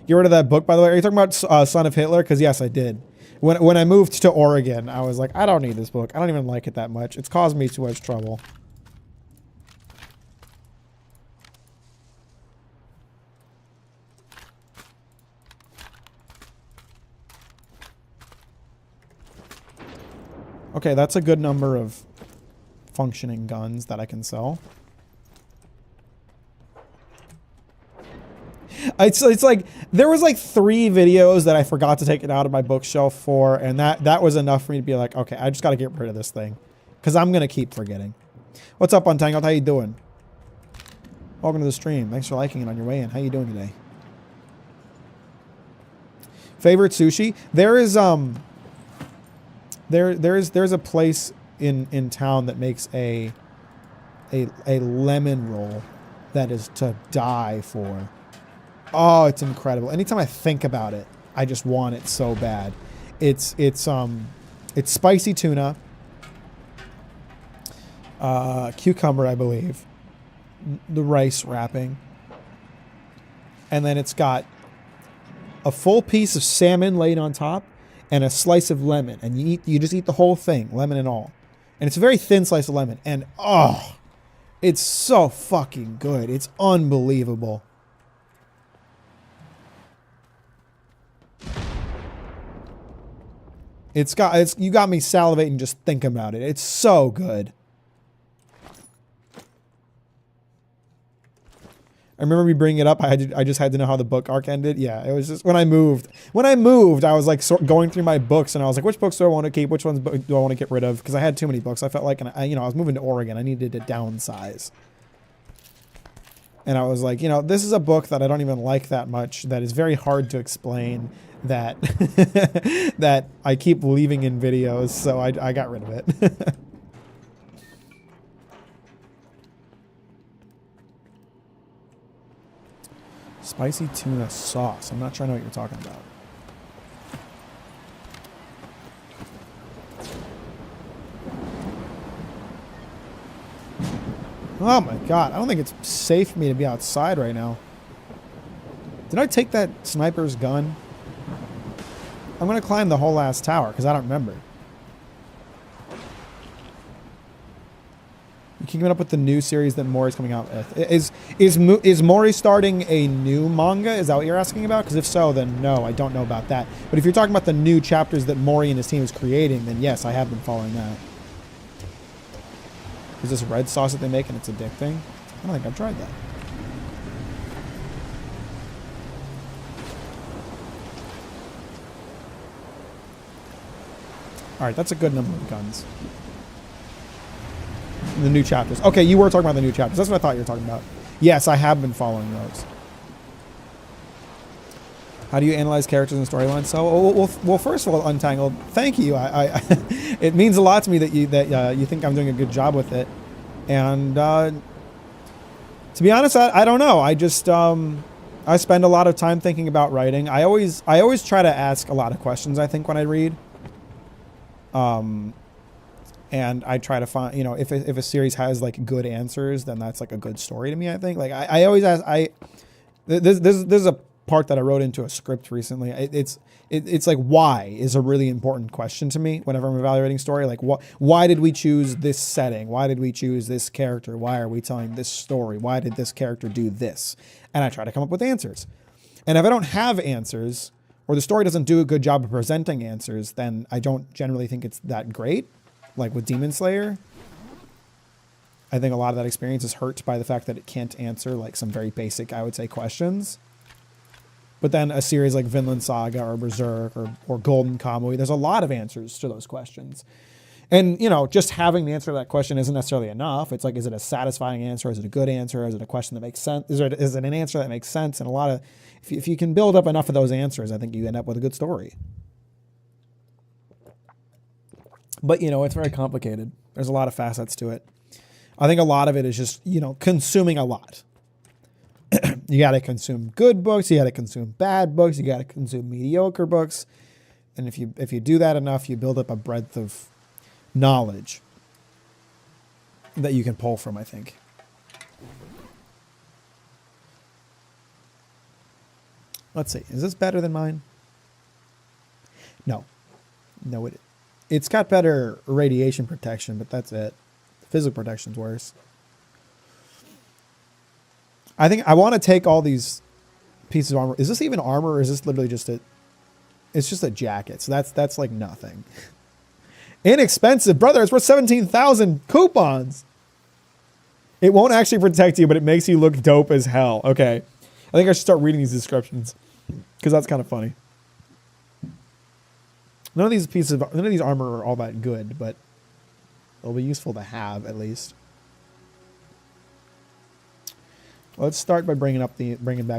get rid of that book, by the way. Are you talking about Son of Hitler? Because, yes, I did. When I moved to Oregon, I was like, I don't need this book. I don't even like it that much. It's caused me too much trouble. Okay, that's a good number of functioning guns that I can sell. It's like, there was like 3 videos that I forgot to take it out of my bookshelf for, and that was enough for me to be like, okay, I just got to get rid of this thing. Because I'm going to keep forgetting. What's up, Untangled? How you doing? Welcome to the stream. Thanks for liking it on your way in. How you doing today? Favorite sushi? There is, there's a place in town that makes a lemon roll that is to die for. Oh, it's incredible. Anytime I think about it, I just want it so bad. It's spicy tuna, cucumber, I believe, the rice wrapping, and then it's got a full piece of salmon laid on top and a slice of lemon, and you just eat the whole thing, lemon and all. And it's a very thin slice of lemon, and oh, it's so fucking good. It's unbelievable. You got me salivating just thinking about it. It's so good. I remember me bringing it up. I just had to know how the book arc ended. Yeah, it was just when I moved. When I moved, I was like going through my books, and I was like, which books do I want to keep? Which ones do I want to get rid of? Because I had too many books. I felt like, and I was moving to Oregon. I needed to downsize. And I was like, this is a book that I don't even like that much. That is very hard to explain. That that I keep leaving in videos, so I got rid of it. Spicy tuna sauce. I'm not trying to know what you're talking about. Oh my god. I don't think it's safe for me to be outside right now. Did I take that sniper's gun? I'm going to climb the whole last tower because I don't remember. You keeping up with the new series that Mori's coming out with? Is Mori starting a new manga? Is that what you're asking about? Because if so, then no, I don't know about that. But if you're talking about the new chapters that Mori and his team is creating, then yes, I have been following that. Is this red sauce that they make and it's addicting? I don't think I've tried that. All right, that's a good number of guns. The new chapters. Okay, you were talking about the new chapters. That's what I thought you were talking about. Yes, I have been following those. How do you analyze characters and storylines? So, well, first of all, Untangled, thank you. It means a lot to me that you think I'm doing a good job with it. And to be honest, I don't know. I just I spend a lot of time thinking about writing. I always try to ask a lot of questions, I think, when I read. And I try to find, if a series has like good answers, then that's like a good story to me, I think. Like I always ask, there's a part that I wrote into a script recently. It's like, why is a really important question to me whenever I'm evaluating story. Like why did we choose this setting? Why did we choose this character? Why are we telling this story? Why did this character do this? And I try to come up with answers. And if I don't have answers, or the story doesn't do a good job of presenting answers, then I don't generally think it's that great. Like with Demon Slayer, I think a lot of that experience is hurt by the fact that it can't answer like some very basic, I would say, questions. But then a series like Vinland Saga or Berserk or Golden Kamuy, there's a lot of answers to those questions. And, just having the answer to that question isn't necessarily enough. It's like, is it a satisfying answer? Is it a good answer? Is it a question that makes sense? Is it an answer that makes sense? And a lot of, if you can build up enough of those answers, I think you end up with a good story. But, it's very complicated. There's a lot of facets to it. I think a lot of it is just, consuming a lot. You got to consume good books. You got to consume bad books. You got to consume mediocre books. And if you do that enough, you build up a breadth of knowledge that you can pull from, I think. Let's see. Is this better than mine? No, it's got better radiation protection, but that's it. Physical protection's worse. I think I want to take all these pieces of armor. Is this even armor, or is this literally just it's just a jacket? So that's like nothing. Inexpensive, brother. It's worth 17,000 coupons. It won't actually protect you, but it makes you look dope as hell. Okay. I think I should start reading these descriptions because that's kind of funny. None of these armor are all that good, but they'll be useful to have at least. Let's start by bringing back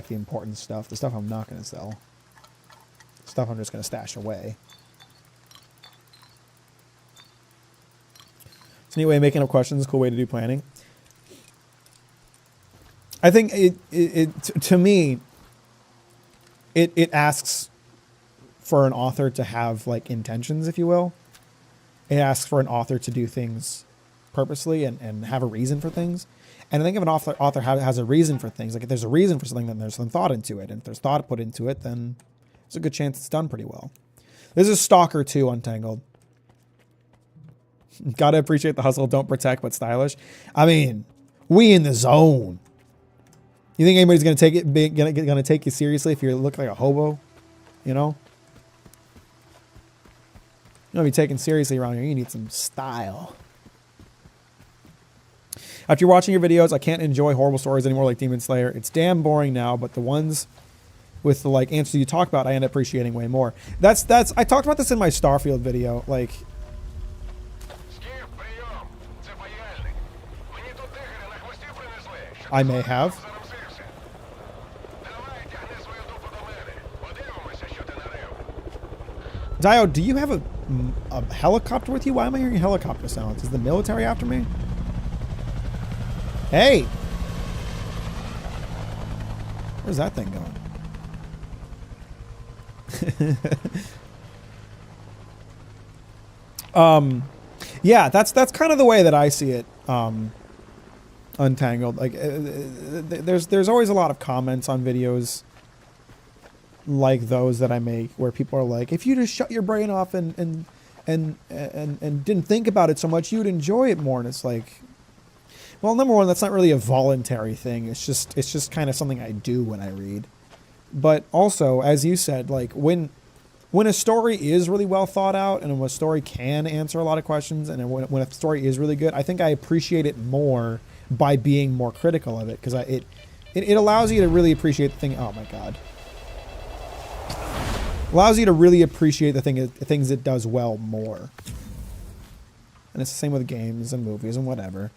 the important stuff. The stuff I'm not going to sell. The stuff I'm just going to stash away. It's a neat way of making up questions. Cool way to do planning. I think to me, it asks for an author to have like intentions, if you will. It asks for an author to do things purposely and have a reason for things. And I think if an author has a reason for things, like if there's a reason for something, then there's some thought into it. And if there's thought put into it, then there's a good chance it's done pretty well. This is S.T.A.L.K.E.R 2 Untangled. Gotta appreciate the hustle. Don't protect, but stylish. I mean, we in the zone. You think anybody's gonna take you seriously if you look like a hobo? You know? You don't be taken seriously around here. You need some style. After watching your videos, I can't enjoy horrible stories anymore like Demon Slayer. It's damn boring now, but the ones with the like answers you talk about, I end up appreciating way more. That's I talked about this in my Starfield video. Like, I may have. Dio, do you have a helicopter with you? Why am I hearing helicopter sounds? Is the military after me? Hey! Where's that thing going? Yeah, that's kind of the way that I see it. Untangled. Like, there's always a lot of comments on videos like those that I make where people are like, if you just shut your brain off and didn't think about it so much, you'd enjoy it more. And it's like, well, number one, that's not really a voluntary thing. It's just kind of something I do when I read. But also, as you said, like when a story is really well thought out and when a story can answer a lot of questions and when a story is really good, I think I appreciate it more by being more critical of it, because it allows you to really appreciate the thing. Oh my God. Allows you to really appreciate the things it does well more. And it's the same with games and movies and whatever.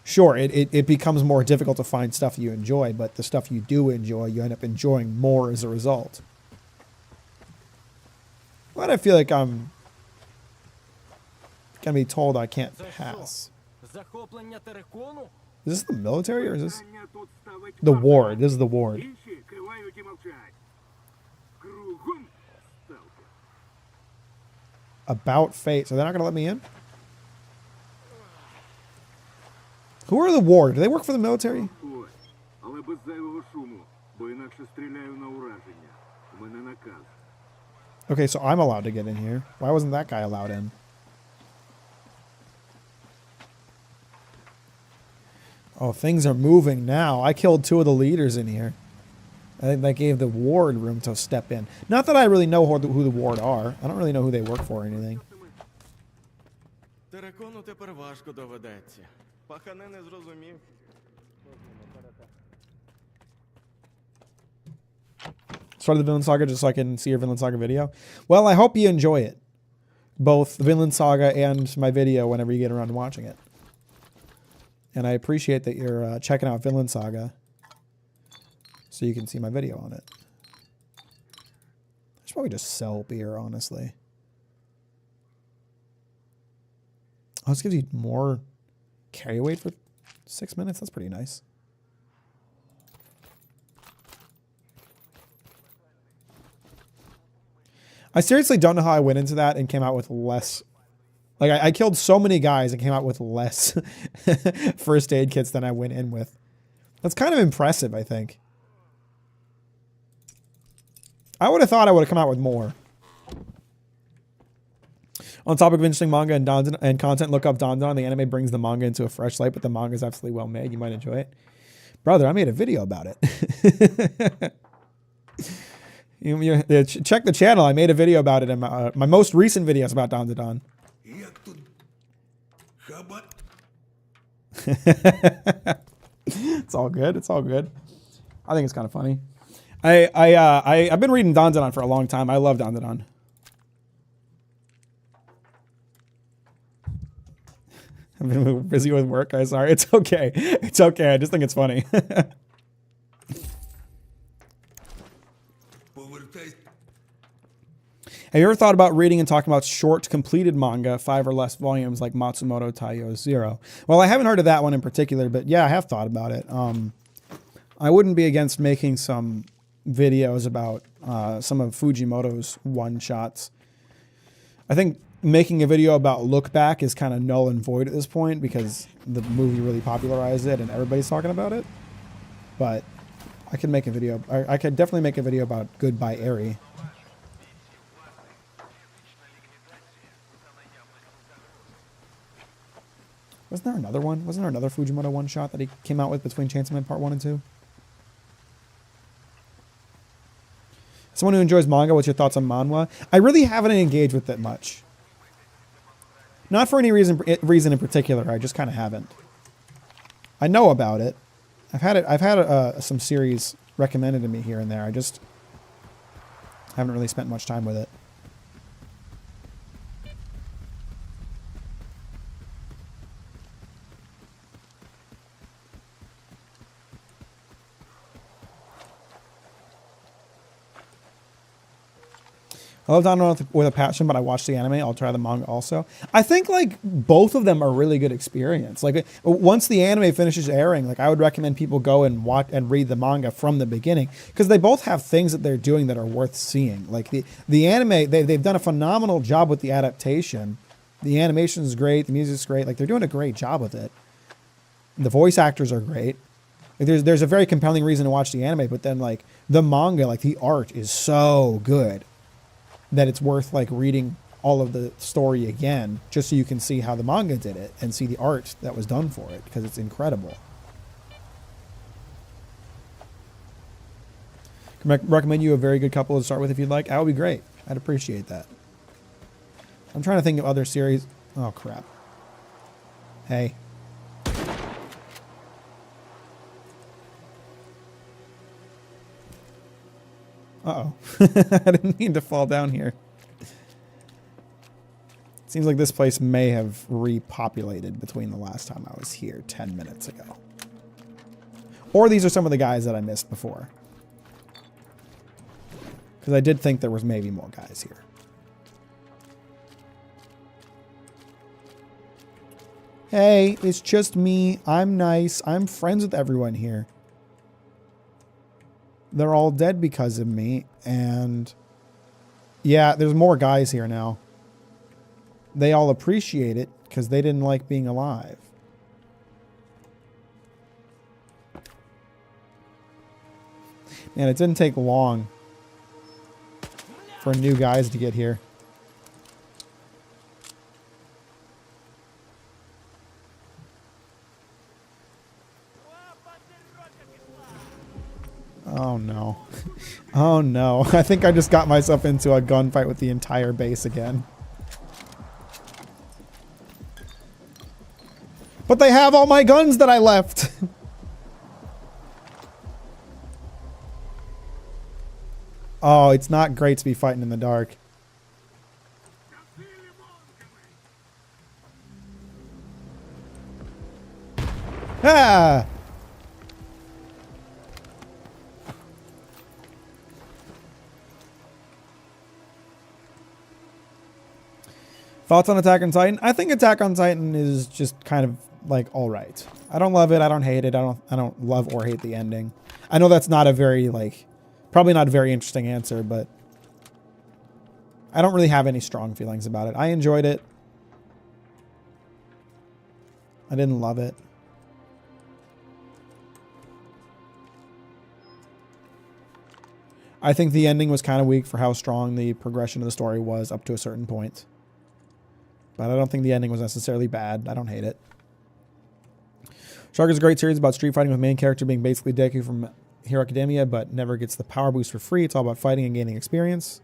Sure, it becomes more difficult to find stuff you enjoy, but the stuff you do enjoy, you end up enjoying more as a result. But I feel like I'm gonna be told I can't pass. Is this the military or is this the ward? This is the ward. About fate. So they're not gonna let me in? Who are the ward? Do they work for the military? Okay, so I'm allowed to get in here. Why wasn't that guy allowed in? Oh, things are moving now. I killed 2 of the leaders in here. I think that gave the ward room to step in. Not that I really know who the ward are. I don't really know who they work for or anything. Терекону тепер важко доведеться. Пахане не зрозумів. Started the Vinland Saga just so I can see your Vinland Saga video. Well, I hope you enjoy it. Both Vinland Saga and my video whenever you get around to watching it. And I appreciate that you're checking out Vinland Saga so you can see my video on it. I should probably just sell beer, honestly. Oh, this gives you more carry weight for 6 minutes. That's pretty nice. I seriously don't know how I went into that and came out with less. Like, I killed so many guys and came out with less first aid kits than I went in with. That's kind of impressive, I think. I would have thought I would have come out with more. On topic of interesting manga and content, look up Dandan. The anime brings the manga into a fresh light, but the manga is absolutely well made. You might enjoy it. Brother, I made a video about it. Check the channel. I made a video about it in my most recent videos about Dandan. It's all good. It's all good. I think it's kind of funny. I've been reading Dandan for a long time. I love Dandan. I've been busy with work. I'm sorry. It's okay. It's okay. I just think it's funny. Have you ever thought about reading and talking about short, completed manga, 5 or less volumes like Matsumoto Taiyo Zero? Well, I haven't heard of that one in particular, but yeah, I have thought about it. I wouldn't be against making some videos about some of Fujimoto's one-shots. I think making a video about Look Back is kind of null and void at this point because the movie really popularized it and everybody's talking about it. But I could make a video. I could definitely make a video about Goodbye Eri. Wasn't there another one? Wasn't there another Fujimoto one-shot that he came out with between Chainsaw Man Part 1 and 2? Someone who enjoys manga, what's your thoughts on manhwa? I really haven't engaged with it much. Not for any reason in particular, I just kind of haven't. I know about it. I've had some series recommended to me here and there. I just haven't really spent much time with it. I love Down with a passion, but I watched the anime. I'll try the manga also. I think like both of them are really good experience. Like once the anime finishes airing, like I would recommend people go and watch and read the manga from the beginning because they both have things that they're doing that are worth seeing. Like the anime, they've done a phenomenal job with the adaptation. The animation is great. The music's great. Like they're doing a great job with it. The voice actors are great. Like there's a very compelling reason to watch the anime, but then like the manga, like the art is so good that it's worth like reading all of the story again just so you can see how the manga did it and see the art that was done for it because it's incredible. Can recommend you a very good couple to start with if you'd like. That would be great. I'd appreciate that. I'm trying to think of other series. Oh crap. Hey. Uh-oh. I didn't mean to fall down here. Seems like this place may have repopulated between the last time I was here 10 minutes ago. Or these are some of the guys that I missed before. Because I did think there was maybe more guys here. Hey, it's just me. I'm nice. I'm friends with everyone here. They're all dead because of me, and yeah, there's more guys here now. They all appreciate it because they didn't like being alive. Man, it didn't take long for new guys to get here. Oh no. Oh no. I think I just got myself into a gunfight with the entire base again. But they have all my guns that I left. Oh, it's not great to be fighting in the dark. Ah! Thoughts on Attack on Titan? I think Attack on Titan is just kind of like all right. I don't love it. I don't hate it. I don't love or hate the ending. I know that's not a very like probably not a very interesting answer, but I don't really have any strong feelings about it. I enjoyed it. I didn't love it. I think the ending was kind of weak for how strong the progression of the story was up to a certain point. But I don't think the ending was necessarily bad. I don't hate it. Shark is a great series about street fighting with main character being basically Deku from Hero Academia, but never gets the power boost for free. It's all about fighting and gaining experience.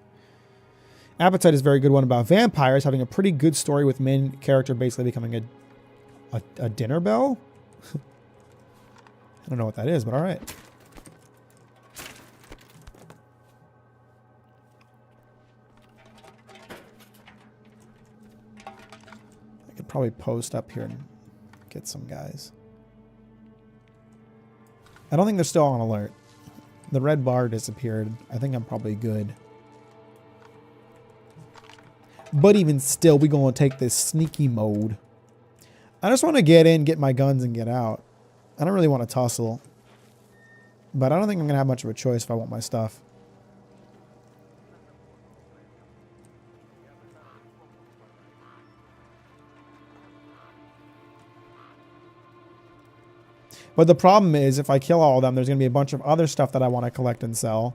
Appetite is a very good one about vampires, having a pretty good story with main character basically becoming a dinner bell? I don't know what that is, but all right. I could probably post up here and get some guys. I don't think they're still on alert. The red bar disappeared. I think I'm probably good. But even still, we're going to take this sneaky mode. I just want to get in, get my guns, and get out. I don't really want to tussle. But I don't think I'm going to have much of a choice if I want my stuff. But the problem is, if I kill all of them, there's going to be a bunch of other stuff that I want to collect and sell.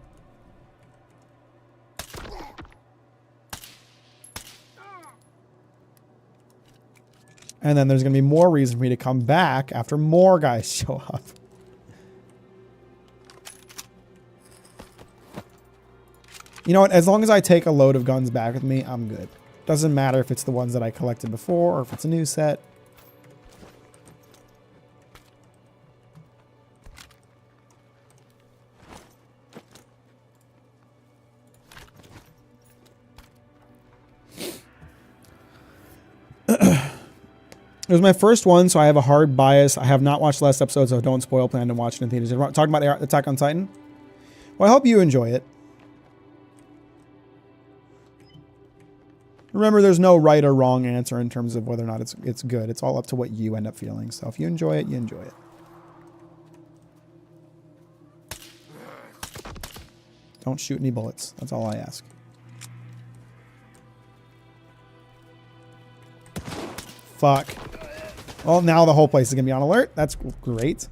And then there's going to be more reason for me to come back after more guys show up. You know what? As long as I take a load of guns back with me, I'm good. Doesn't matter if it's the ones that I collected before or if it's a new set. It was my first one, so I have a hard bias. I have not watched the last episode, so don't spoil. Plan to watch it in theaters. Talking about Attack on Titan. Well, I hope you enjoy it. Remember, there's no right or wrong answer in terms of whether or not it's good. It's all up to what you end up feeling. So if you enjoy it, you enjoy it. Don't shoot any bullets. That's all I ask. Fuck. Well, now the whole place is going to be on alert. That's great.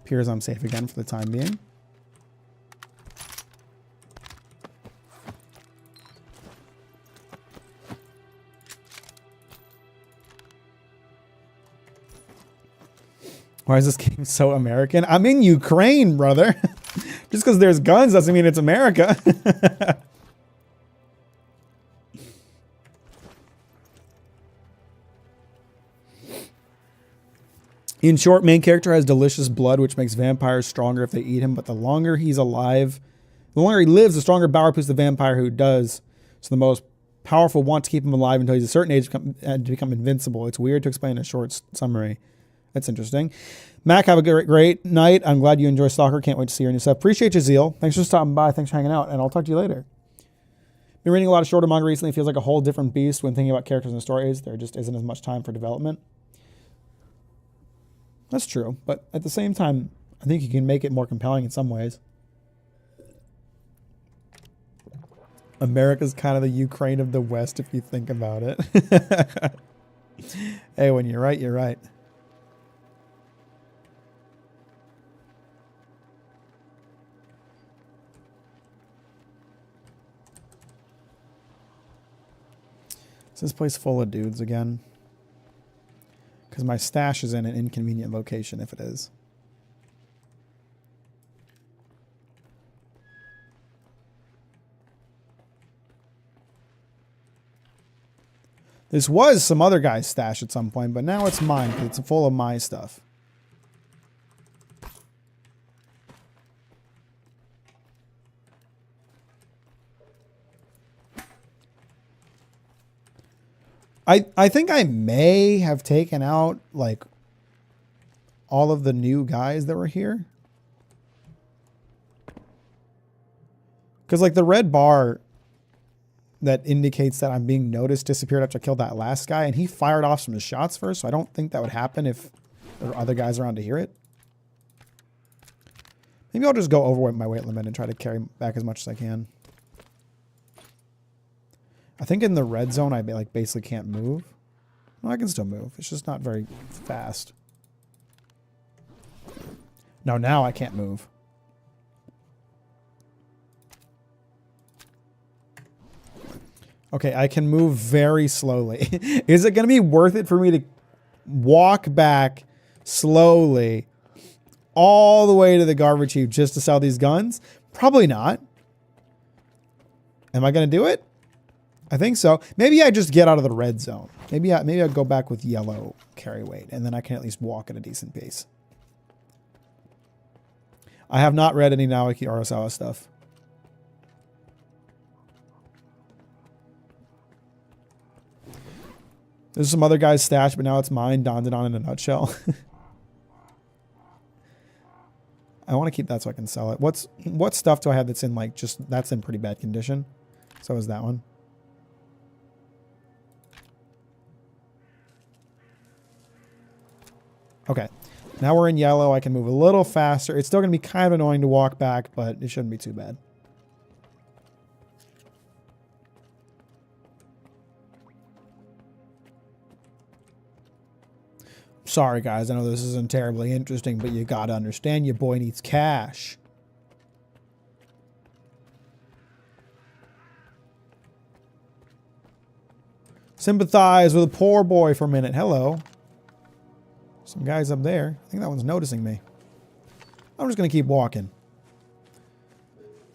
Appears I'm safe again for the time being. Why is this game so American? I'm in Ukraine, brother. Just because there's guns doesn't mean it's America. In short, main character has delicious blood, which makes vampires stronger if they eat him. But the longer he's alive, the longer he lives, the stronger power boosts the vampire who does. So the most powerful want to keep him alive until he's a certain age to become invincible. It's weird to explain in a short summary. That's interesting. Mack, have a great night. I'm glad you enjoy Stalker. Can't wait to see your new stuff. Appreciate you, Zeal. Thanks for stopping by. Thanks for hanging out. And I'll talk to you later. Been reading a lot of shorter manga recently. It feels like a whole different beast when thinking about characters and stories. There just isn't as much time for development. That's true. But at the same time, I think you can make it more compelling in some ways. America's kind of the Ukraine of the West if you think about it. Hey, when you're right, you're right. Is this place full of dudes again? Because my stash is in an inconvenient location if it is. This was some other guy's stash at some point, but now it's mine because it's full of my stuff. I think I may have taken out like all of the new guys that were here. Because like the red bar that indicates that I'm being noticed disappeared after I killed that last guy, and he fired off some shots first, so I don't think that would happen if there are other guys around to hear it. Maybe I'll just go over my weight limit and try to carry back as much as I can. I think in the red zone, I like basically can't move. No, I can still move. It's just not very fast. No, now I can't move. Okay, I can move very slowly. Is it going to be worth it for me to walk back slowly all the way to the garbage heap just to sell these guns? Probably not. Am I going to do it? I think so. Maybe I just get out of the red zone. Maybe I'll go back with yellow carry weight, and then I can at least walk at a decent pace. I have not read any Naoki Urasawa stuff. There's some other guy's stash, but now it's mine. Donned it on in a nutshell. I want to keep that so I can sell it. What stuff do I have that's in like that's in pretty bad condition? So is that one. Okay, now we're in yellow. I can move a little faster. It's still going to be kind of annoying to walk back, but it shouldn't be too bad. Sorry, guys. I know this isn't terribly interesting, but you got to understand your boy needs cash. Sympathize with a poor boy for a minute. Hello. Some guys up there. I think that one's noticing me. I'm just gonna keep walking.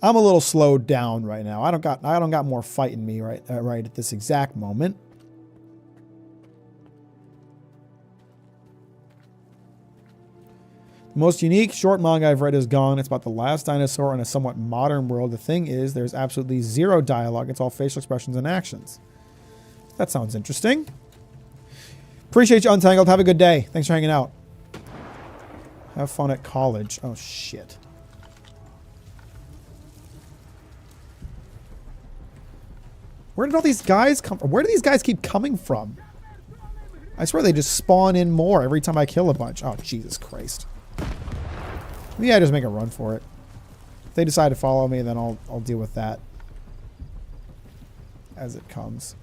I'm a little slowed down right now. I don't got more fight in me right at this exact moment. The most unique short manga I've read is Gone. It's about the last dinosaur in a somewhat modern world. The thing is, there's absolutely zero dialogue. It's all facial expressions and actions. That sounds interesting. Appreciate you, Untangled. Have a good day. Thanks for hanging out. Have fun at college. Oh, shit. Where did all these guys come from? Where do these guys keep coming from? I swear they just spawn in more every time I kill a bunch. Oh, Jesus Christ. Maybe I just make a run for it. If they decide to follow me, then I'll deal with that as it comes.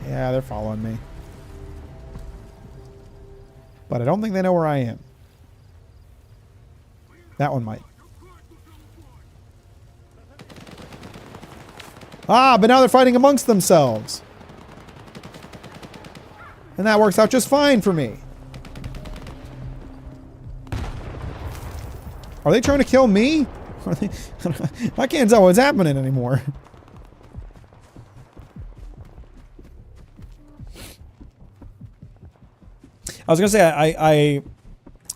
Yeah, they're following me. But I don't think they know where I am. That one might. Ah, but now they're fighting amongst themselves. And that works out just fine for me. Are they trying to kill me? I can't tell what's happening anymore. I was gonna say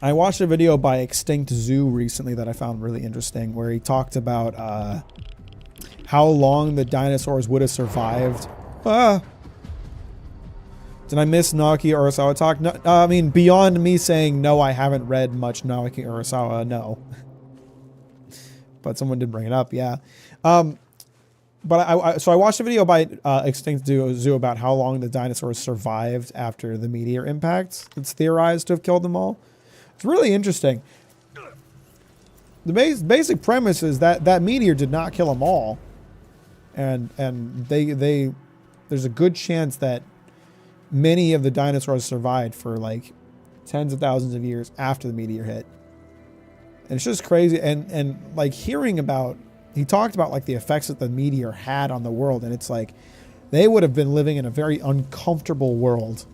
I watched a video by Extinct Zoo recently that I found really interesting, where he talked about how long the dinosaurs would have survived. Did I miss Naoki Urasawa talk? No, I mean, beyond me saying no, I haven't read much Naoki Urasawa. No, but someone did bring it up. Yeah. But so I watched a video by Extinct Zoo about how long the dinosaurs survived after the meteor impact. It's theorized to have killed them all. It's really interesting. The basic premise is that that meteor did not kill them all, and there's a good chance that many of the dinosaurs survived for like tens of thousands of years after the meteor hit. And it's just crazy, and like hearing about. He talked about like the effects that the meteor had on the world, and it's like they would have been living in a very uncomfortable world.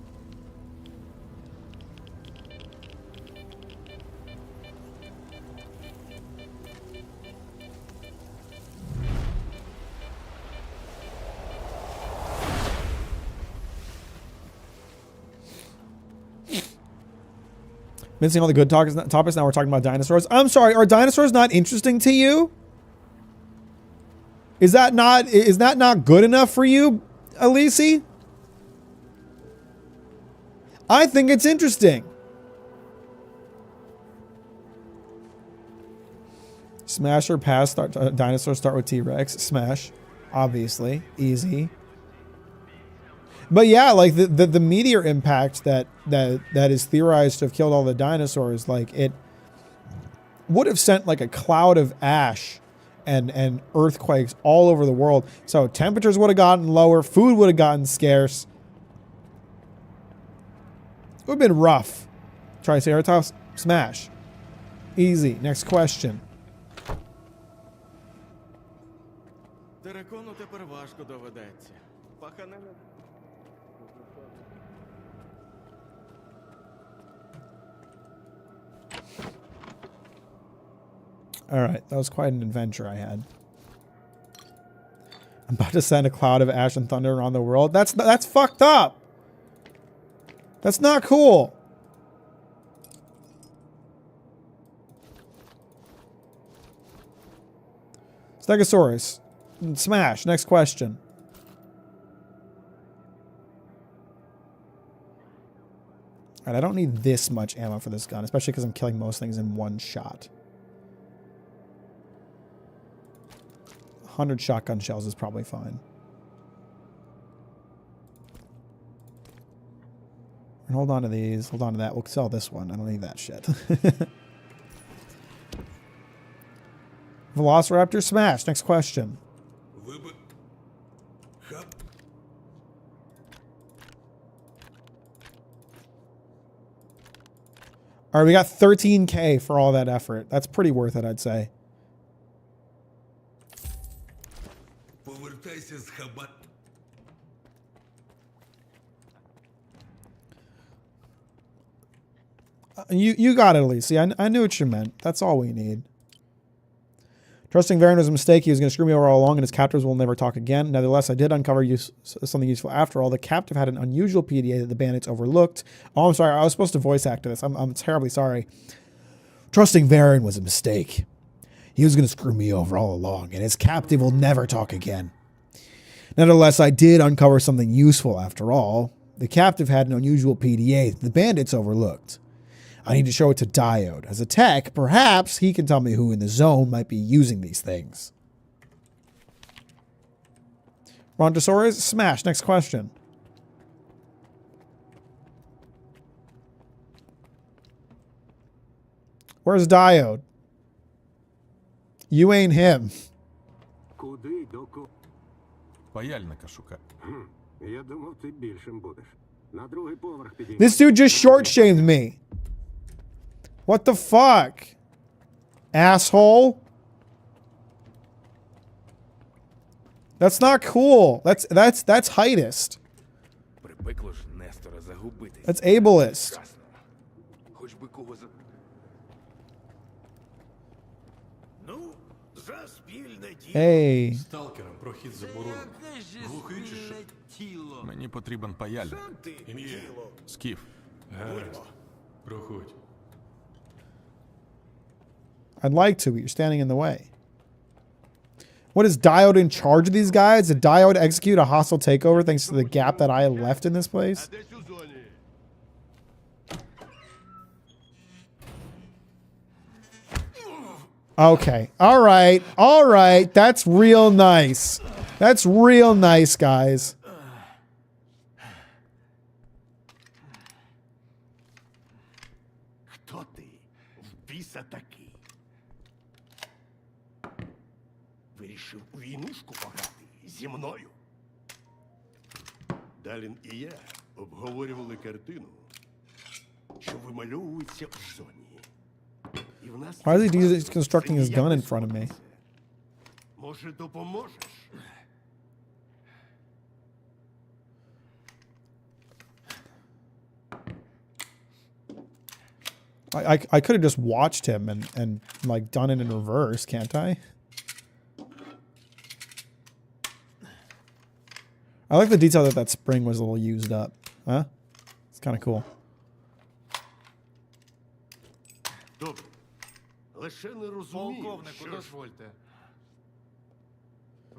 Missing all the good topics. Now we're talking about dinosaurs. I'm sorry, are dinosaurs not interesting to you? Is that not good enough for you, Elise? I think it's interesting. Smash or pass? Dinosaurs start with T-Rex. Smash, obviously, easy. But yeah, like the meteor impact that is theorized to have killed all the dinosaurs, like it would have sent like a cloud of ash and earthquakes all over the world. So temperatures would have gotten lower, food would have gotten scarce. It would have been rough. Triceratops, smash. Easy. Next question. Терекону тепер важко доведеться. Паханина. All right, that was quite an adventure I had. I'm about to send a cloud of ash and thunder around the world. That's fucked up. That's not cool. Stegosaurus. Smash. Next question. All right, I don't need this much ammo for this gun, especially because I'm killing most things in one shot. 100 shotgun shells is probably fine. And hold on to these. Hold on to that. We'll sell this one. I don't need that shit. Velociraptor smash. Next question. All right, we got 13K for all that effort. That's pretty worth it, I'd say. You got it, Elise. I knew what you meant. That's all we need. Trusting Varen was a mistake. He was going to screw me over all along, and his captors will never talk again. Nevertheless, I did uncover something useful after all. The captive had an unusual PDA that the bandits overlooked. Oh, I'm sorry. I was supposed to voice act this. I'm terribly sorry. Trusting Varen was a mistake. He was going to screw me over all along, and his captive will never talk again. Nevertheless, I did uncover something useful after all. The captive had an unusual PDA that the bandits overlooked. I need to show it to Diode. As a tech, perhaps he can tell me who in the zone might be using these things. Brontosaurus, smash. Next question. Where's Diode? You ain't him. Куди до Паяльника шукай. Я думав, ти більшим будеш. На другий поверх підіймай. This dude just short-shamed me. What the fuck? Asshole. That's not cool. That's heightist. Припекло ж Нестора загубитись. That's ableist. Красно. Хоч би кого за... Ну, за спільне діло. Hey. Сталкерам прохід заборонений. Глухий чи що? Тіло. Мені потрібен паяльник. Сам ти тіло. Скіф. Гаразд. Проходь. I'd like to, but you're standing in the way. What, is Diode in charge of these guys? Did Diode execute a hostile takeover thanks to the gap that I left in this place? Десь у зоні. Okay. All right. All right. That's real nice. That's real nice, guys. Хто ти? В біса такий. Вирішив у війнушку пограти зі мною. Далін і я обговорювали картину, що вимальовується в зоні. І в нас Why is he deconstructing his gun in front of me? Може, допоможеш? I could have just watched him and like done it in reverse, can't I? I like the detail that that spring was a little used up. Huh? It's kind of cool. Добре. Лише не розумію, Полковнику, що ж... дозвольте.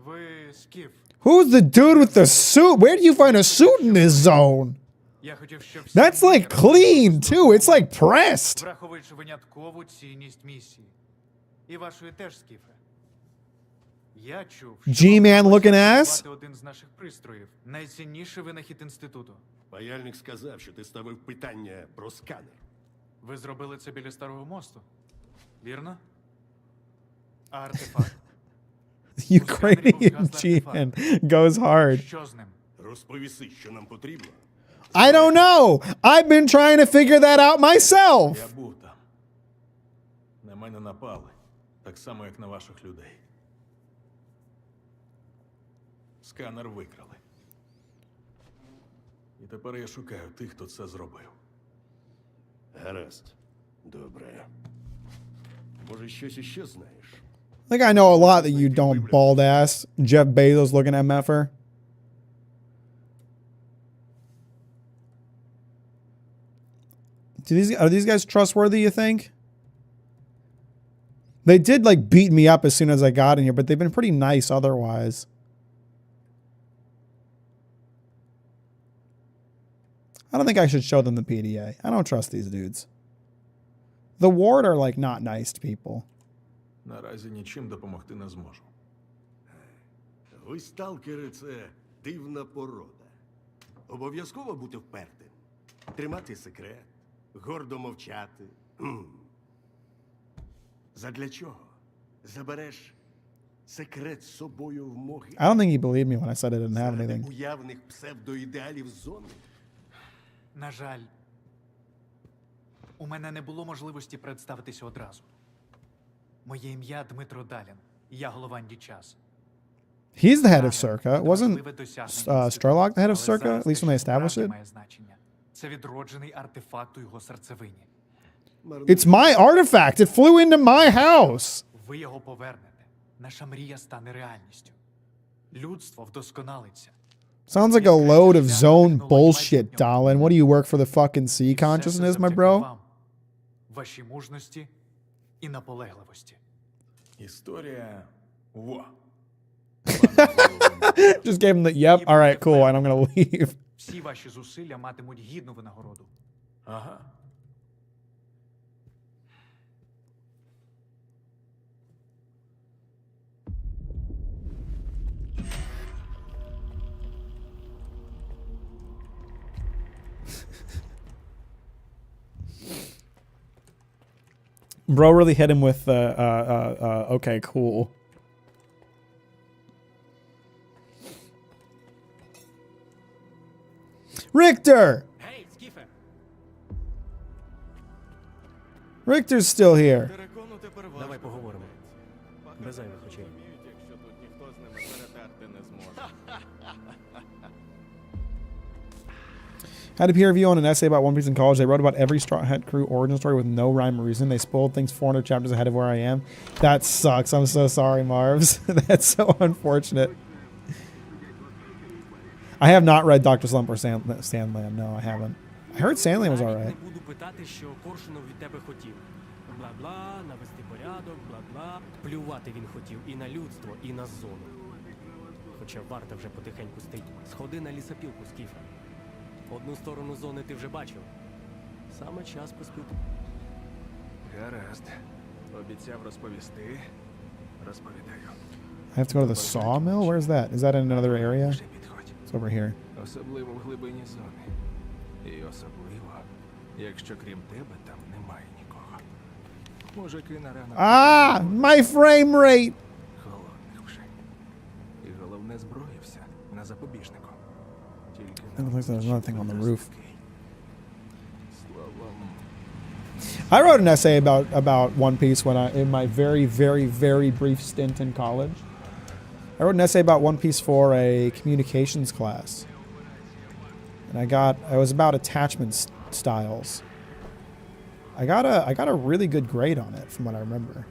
Ви скіф. Who's the dude with the suit? Where do you find a suit in this zone? Я хотів, щоб всі That's like clean too. It's like pressed. враховуючи виняткову цінність місії. І вашої теж, скіфе. Я чув, що G-man вам looking вдалося ass? зруйнувати один з наших пристроїв. Найцінніший винахід інституту. Паяльник сказав, що ти ставив питання про сканер. Ви зробили це біля Старого мосту. Вірно? А артефакт? Ukrainian G-man goes hard. Що з ним? Розповіси, що нам потрібно. I don't know. I've been trying to figure that out myself. Я був там. На мене напали. Так само, як на ваших людей. Сканер викрали. І тепер я шукаю тих, хто це зробив. Гаразд. Добре. Може, щось іще знаєш? I think I know a lot that you don't, bald ass. Jeff Bezos looking at MFR. Are these guys trustworthy, you think? They did like beat me up as soon as I got in here, but they've been pretty nice otherwise. I don't think I should show them the PDA. I don't trust these dudes. The ward are like not nice to people. Наразі нічим допомогти не зможу. Ви, сталкери, це дивна порода. Обов'язково бути впертим. Тримати секрет. Гордо мовчати. Задля чого? Забереш секрет з собою в могилу. I don't think he believed me when I said I didn't have Заради anything. уявних псевдоідеалів зони. На жаль, у мене не було можливості представитися одразу. Моє ім'я Дмитро Далін. Я голова Час. He's the head of Circa. Wasn't Strelok the head of Circa? At least when they established it? Має значення. Це відроджений артефакт у його серцевині. It's my artifact. It flew into my house. Ви його повернете. наша мрія стане реальністю. Людство вдосконалиться. Sounds like a load of zone bullshit, Dalin. What do you work for the fucking sea consciousness, my bro? Вам, вашій мужності і наполегливості. Історія. Во. Just gave him the, yep, all right, cool, and I'm gonna leave. Всі ваші зусилля матимуть гідну винагороду. Ага. Bro really hit him with the, okay, cool. Richter! Гей, Скіфе! Richter's still here. Переконати переважно. Давай поговоримо. Без зайвих очей. Якщо тут ніхто з ними перетерти не зможе. Had a peer review on an essay about One Piece in college. They wrote about every Straw Hat crew origin story with no rhyme or reason. They spoiled things 400 chapters ahead of where I am. That sucks. I'm so sorry, Marvs. That's so unfortunate. I have not read Dr. Slump or Sandland. No, I haven't. I heard Sandland was alright. Не буду питати, що Коршунов від тебе хотів. Бла-бла, навести порядок, бла-бла. Плювати він хотів і на людство, і на зону. Хоча варта вже потихеньку стоїть. Сходи на лісопілку, Скіфе. Одну сторону зони ти вже бачив. Саме час поспілкуватися. Гаразд. Обіцяв розповісти. Розповідаю. I have to go to the sawmill? Where's that? Is that in another area? Вже підходь. It's over here. Особливо в глибині зони. І особливо, якщо крім тебе там немає нікого. Мужики на ранок Ah! My frame rate! холодних вже. І головне зброївся на запобіжнику. Тільки It looks like there's another thing on the roof. Словом, I wrote an essay about One Piece when in my very, very, very brief stint in college. I wrote an essay about One Piece for a communications class. And it was about attachment styles. I got a really good grade on it from what I remember.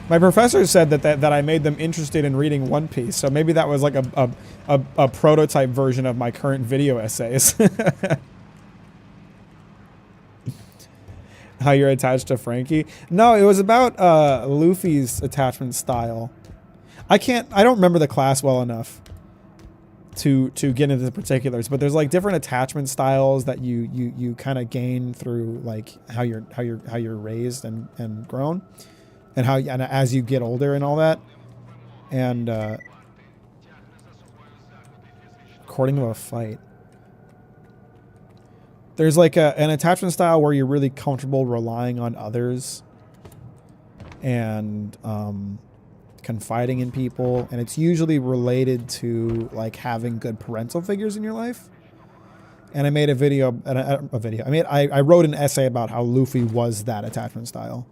My professor said that I made them interested in reading One Piece, so maybe that was like a prototype version of my current video essays. How you're attached to Frankie? No, it was about Luffy's attachment style. I don't remember the class well enough to get into the particulars, but there's like different attachment styles that you kind of gain through like how you're raised and grown. And as you get older and all that, and according to a fight, there's like an attachment style where you're really comfortable relying on others and confiding in people, and it's usually related to like having good parental figures in your life. And I made I wrote an essay about how Luffy was that attachment style.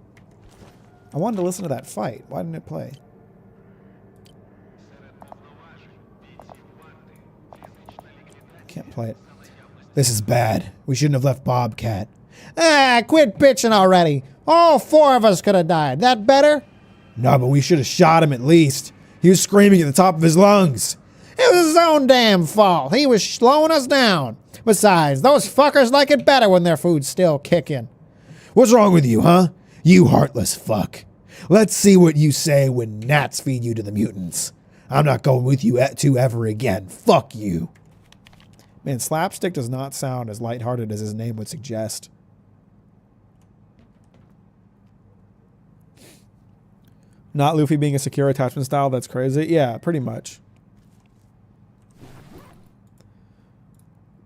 I wanted to listen to that fight. Why didn't it play? I can't play it. This is bad. We shouldn't have left Bobcat. Ah, quit bitching already. All 4 of us could have died. That better? No, but we should have shot him at least. He was screaming at the top of his lungs. It was his own damn fault. He was slowing us down. Besides, those fuckers like it better when their food's still kicking. What's wrong with you, huh? You heartless fuck. Let's see what you say when gnats feed you to the mutants. I'm not going with you two ever again. Fuck you. Man, Slapstick does not sound as lighthearted as his name would suggest. Not Luffy being a secure attachment style, that's crazy. Yeah, pretty much.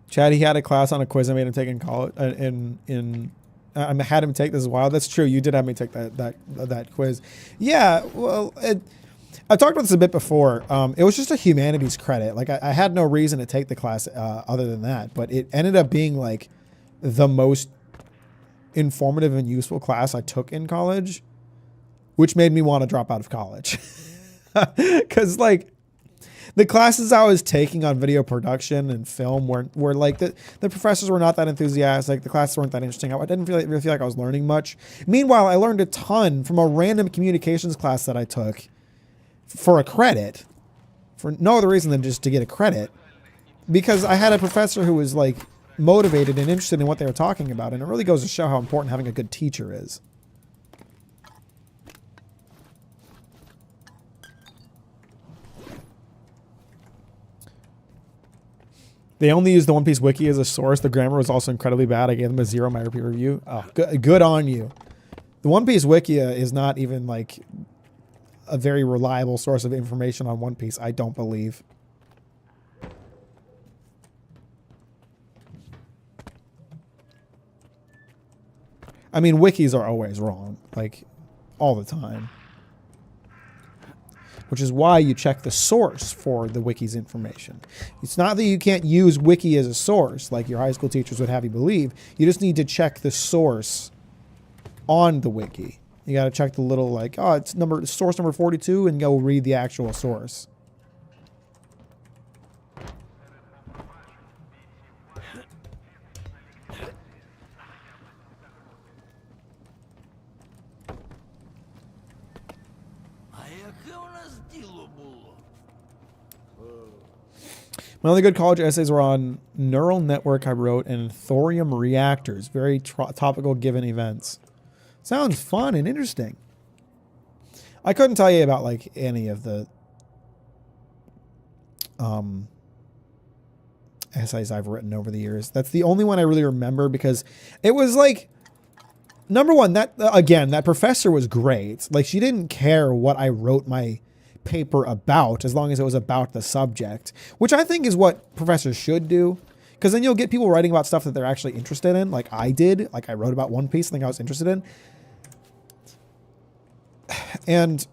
Chad, he had a class on a quiz I made him take in college. I had him take this a while. That's true. You did have me take that quiz. Yeah, well, I talked about this a bit before. It was just a humanities credit. Like I had no reason to take the class other than that, but it ended up being like the most informative and useful class I took in college, which made me want to drop out of college. Because like The classes I was taking on video production and film were like the professors were not that enthusiastic. The classes weren't that interesting. I didn't really feel like I was learning much. Meanwhile, I learned a ton from a random communications class that I took for a credit, for no other reason than just to get a credit, because I had a professor who was like motivated and interested in what they were talking about, and it really goes to show how important having a good teacher is. They only used the One Piece wiki as a source. The grammar was also incredibly bad. I gave them a 0 in my repeat review. Oh, good on you. The One Piece wiki is not even like a very reliable source of information on One Piece, I don't believe. I mean, wikis are always wrong, like all the time. Which is why you check the source for the wiki's information. It's not that you can't use wiki as a source, like your high school teachers would have you believe. You just need to check the source on the wiki. You got to check the little like, oh, it's source number 42, and go read the actual source. My only good college essays were on neural network I wrote and thorium reactors. Very topical given events. Sounds fun and interesting. I couldn't tell you about like any of the essays I've written over the years. That's the only one I really remember because it was like, number one, that again, that professor was great. Like she didn't care what I wrote my paper about as long as it was about the subject, which I think is what professors should do, because then you'll get people writing about stuff that they're actually interested in, like I did. Like I wrote about One Piece, something I was interested in, and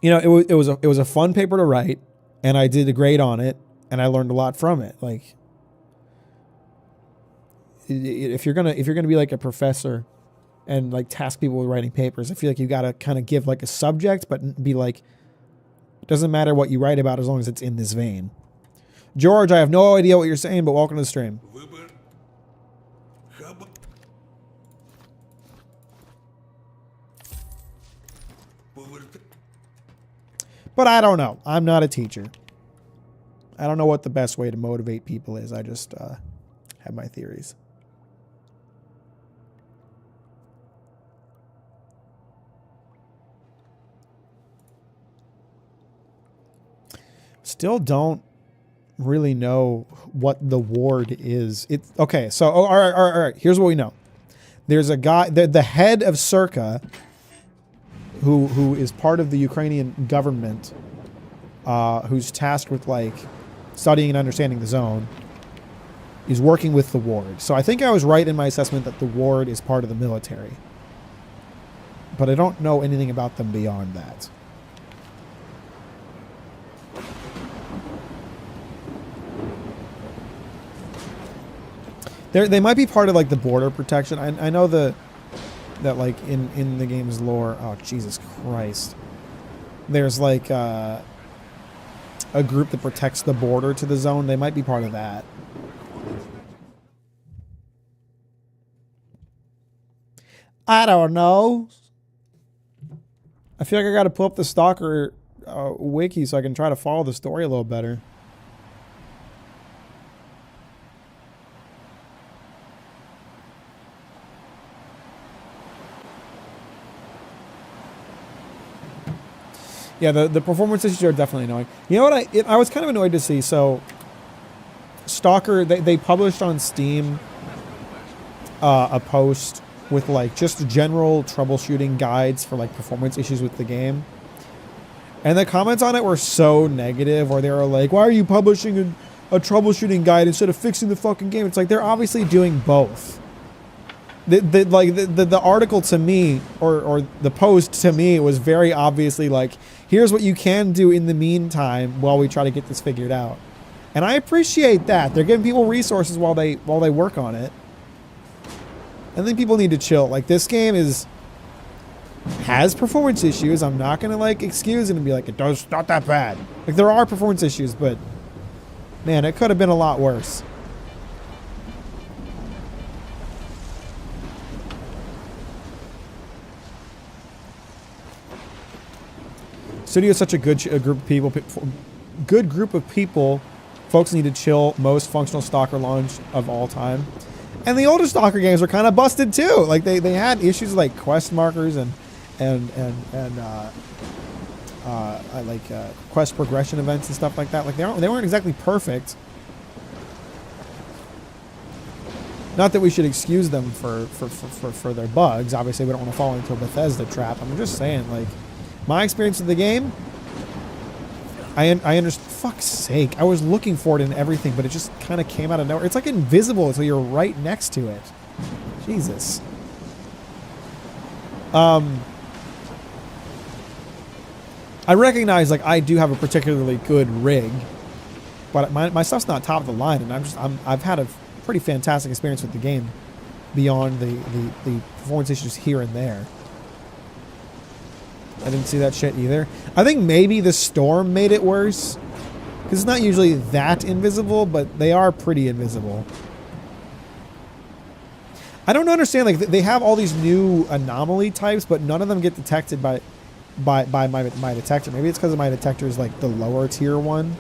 you know it was a fun paper to write, and I did a grade on it, and I learned a lot from it. Like if you're gonna be like a professor and like task people with writing papers, I feel like you got to kind of give like a subject, but be like, it doesn't matter what you write about as long as it's in this vein. George, I have no idea what you're saying, but welcome to the stream. But I don't know. I'm not a teacher. I don't know what the best way to motivate people is. I just have my theories. Still don't really know what the ward is. It's okay. So, all right. Here's what we know. There's a guy, the head of S.T.A.L.K.E.R, who is part of the Ukrainian government, who's tasked with like studying and understanding the zone, is working with the ward. So I think I was right in my assessment that the ward is part of the military, but I don't know anything about them beyond that. They might be part of like the border protection. I know that like in the game's lore. Oh Jesus Christ! There's like a group that protects the border to the zone. They might be part of that. I don't know. I feel like I got to pull up the Stalker wiki so I can try to follow the story a little better. Yeah, the performance issues are definitely annoying. You know what? I was kind of annoyed to see. So, S.T.A.L.K.E.R, they published on Steam a post with like just general troubleshooting guides for like performance issues with the game. And the comments on it were so negative, or they were like, why are you publishing a troubleshooting guide instead of fixing the fucking game? It's like they're obviously doing both. The article to me, or the post to me, was very obviously like, here's what you can do in the meantime while we try to get this figured out. And I appreciate that. They're giving people resources while they work on it. And then people need to chill. Like, this game is has performance issues. I'm not gonna like excuse it and be like, it's not that bad. Like there are performance issues, but man, it could have been a lot worse. Studio is such a good group of people. Good group of people. Folks need to chill. Most functional Stalker launch of all time. And the older Stalker games were kind of busted too. Like they had issues like quest markers and quest progression events and stuff like that. Like they weren't exactly perfect. Not that we should excuse them for their bugs. Obviously, we don't want to fall into a Bethesda trap. I'm just saying, like, my experience with the game, I understand. Fuck's sake, I was looking for it in everything, but it just kind of came out of nowhere. It's like invisible until you're right next to it. Jesus. I recognize, like, I do have a particularly good rig, but my stuff's not top of the line, and I've had a pretty fantastic experience with the game beyond the performance issues here and there. I didn't see that shit either. I think maybe the storm made it worse, because it's not usually that invisible, but they are pretty invisible. I don't understand, like, they have all these new anomaly types, but none of them get detected by my detector. Maybe it's because my detector is like the lower tier one.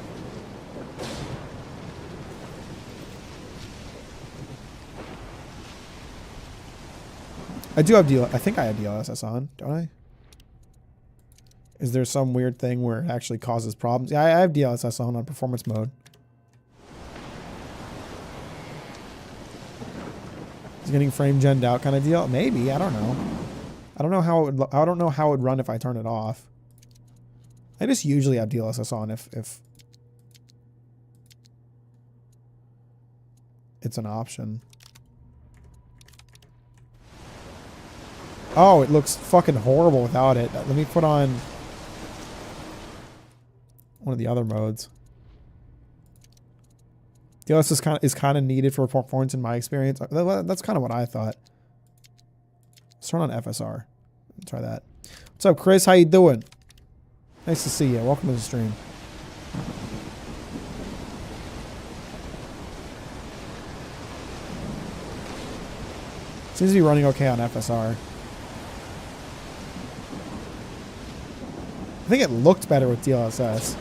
I do have I think I have DLSS on, don't I? Is there some weird thing where it actually causes problems? Yeah, I have DLSS on performance mode. Is getting frame genned out kind of deal? Maybe, I don't know. I don't know how it would run if I turn it off. I just usually have DLSS on if it's an option. Oh, it looks fucking horrible without it. Let me put on one of the other modes. DLSS is kind of needed for performance in my experience. That's kind of what I thought. Let's turn on FSR. Try that. What's up, Chris? How you doing? Nice to see you. Welcome to the stream. Seems to be running okay on FSR. I think it looked better with DLSS,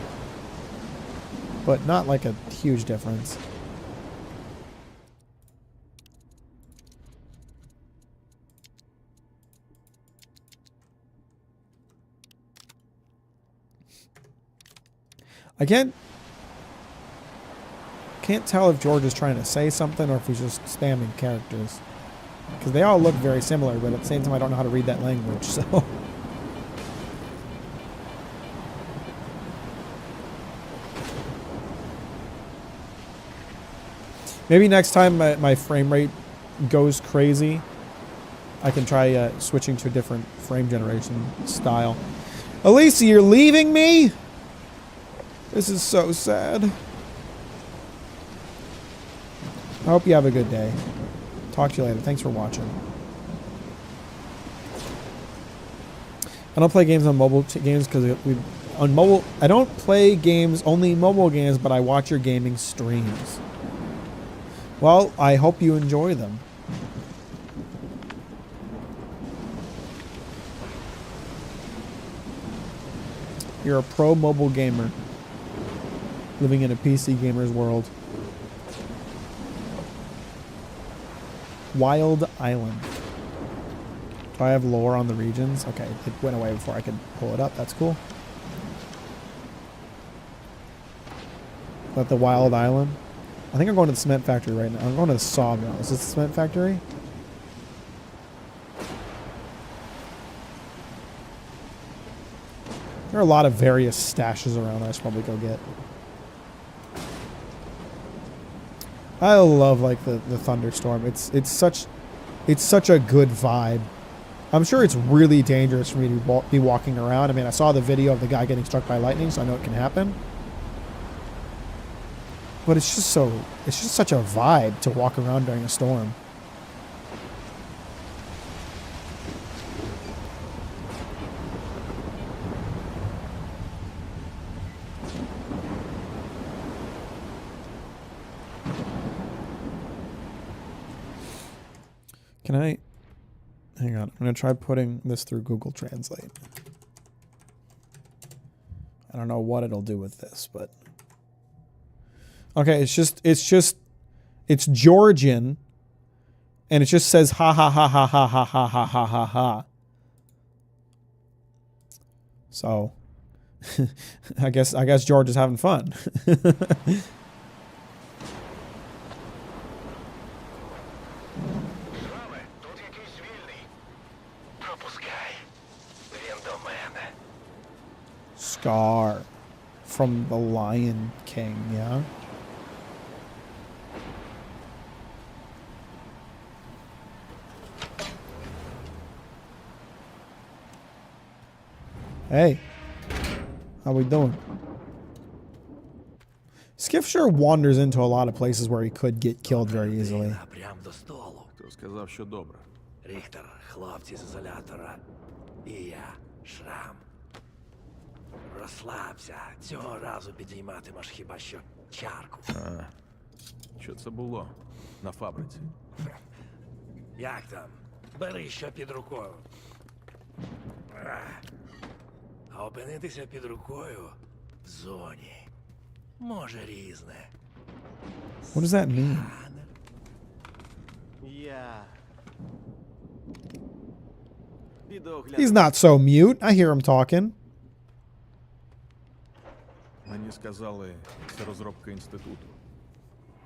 but not like a huge difference. I can't tell if George is trying to say something or if he's just spamming characters, because they all look very similar, but at the same time I don't know how to read that language, so... Maybe next time my frame rate goes crazy, I can try switching to a different frame generation style. Elisa, you're leaving me? This is so sad. I hope you have a good day. Talk to you later. Thanks for watching. I don't play games on mobile games because on mobile. I don't play games, only mobile games, but I watch your gaming streams. Well, I hope you enjoy them. You're a pro mobile gamer living in a PC gamer's world. Wild Island. Do I have lore on the regions? Okay, it went away before I could pull it up. That's cool. But the Wild Island. I think I'm going to the cement factory right now. I'm going to the sawmill. Is this the cement factory? There are a lot of various stashes around that I should probably go get. I love like the thunderstorm. It's such a good vibe. I'm sure it's really dangerous for me to be walking around. I mean, I saw the video of the guy getting struck by lightning, so I know it can happen. But it's just such a vibe to walk around during a storm. Can I... Hang on. I'm going to try putting this through Google Translate. I don't know what it'll do with this, but... Okay, it's Georgian, and it just says ha ha ha ha ha ha ha ha ha ha ha. So, I guess George is having fun. Scar from the Lion King, yeah. Hey, how we doing? Skiff sure wanders into a lot of places where he could get killed very easily. Прям до столу. Хто сказав, що добре? Ріхтер, хлопці з ізолятора. І я, Шрам. Розслабся. Цього разу підійматимеш хіба що чарку. Що це було? На фабриці. Як там? Бери що під рукою. А опинитися під рукою в зоні. Може різне. What does that mean? Я. He's not so mute. I hear him talking. Мені сказали, це розробка інституту.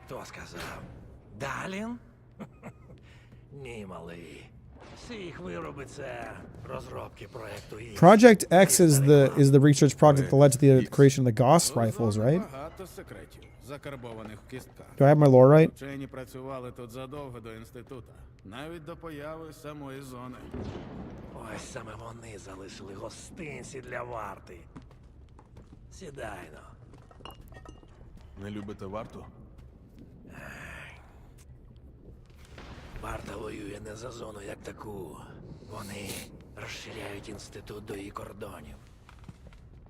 Хто сказав? Далін? Ні, малий. Всі їх вироби це розробки проекту X. Project X is the research project that led to the creation of the Gauss rifles, right? Багато секретів, закарбованих в кістках. Do I have my lore right? Вчені працювали тут задовго до інституту, навіть до появи самої зони. Ось саме вони залишили гостинці для варти. Сідайно. Не любите варту? Варта воює не за зону як таку. Вони розширяють інститут до її кордонів.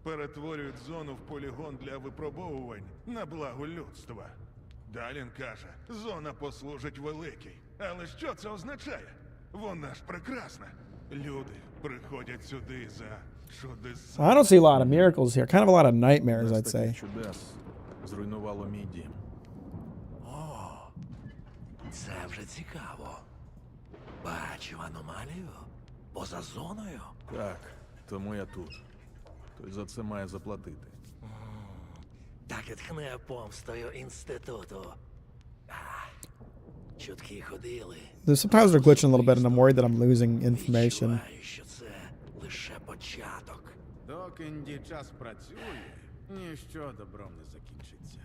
Перетворюють зону в полігон для випробовувань на благо людства. Далін каже, зона послужить великій. Але що це означає? Вона ж прекрасна. Люди приходять сюди за чудеса. I don't see a lot of miracles here. Kind of a lot of nightmares, I'd Без say. таких чудес зруйнувало мій дім. О, це вже цікаво. Бачу аномалію? Поза зоною? Так, тому я тут. Хтось за це має заплатити. Так і тхне помстою інституту. Чутки ходили. Sometimes they're glitching a little bit, and I'm worried that I'm losing information. Відчуваю, що це лише початок. Доки інді час працює, ніщо добром не закінчиться.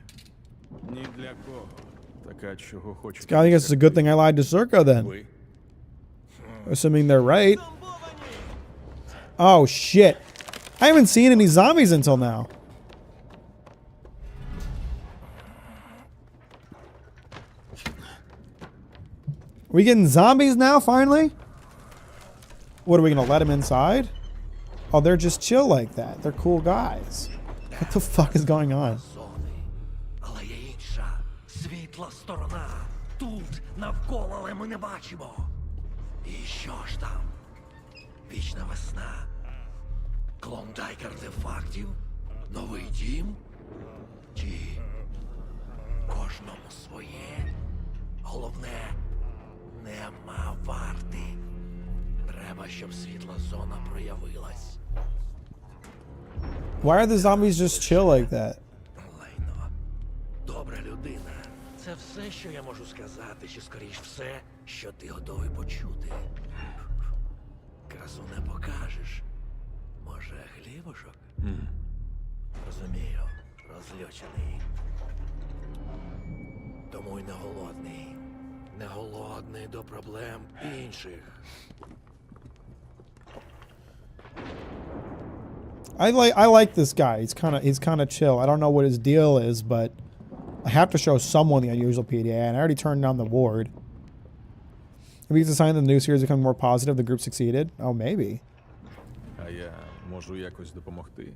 Ні для кого. Така, чого хочуть. I think it's a good thing I lied to Zerko then. Ви? Assuming they're right. Oh, shit. I haven't seen any zombies until now. Are we getting zombies now, finally? What, are we going to let them inside? Oh, they're just chill like that. They're cool guys. What the fuck is going on? Зони. Але є інша, світла сторона. Тут, навколо, але ми не бачимо. І що ж там? Вічна весна. Клондайк артефактів? Новий дім? Чи кожному своє? Головне, нема варти. Треба, щоб світла зона проявилась. Why are the zombies just chill like that? Лайно. Добра людина. Це все, що я можу сказати, чи скоріш все, що ти готовий почути. Красу не покажеш. Може, хлібушок? Розумію, розлючений. Тому й не голодний. Не голодний до проблем інших. I like this guy. He's kind of chill. I don't know what his deal is, but I have to show someone the unusual PDA, and I already turned down the ward. Maybe it's a sign that the new series is becoming more positive. The group succeeded. Oh, maybe. А я можу якось допомогти.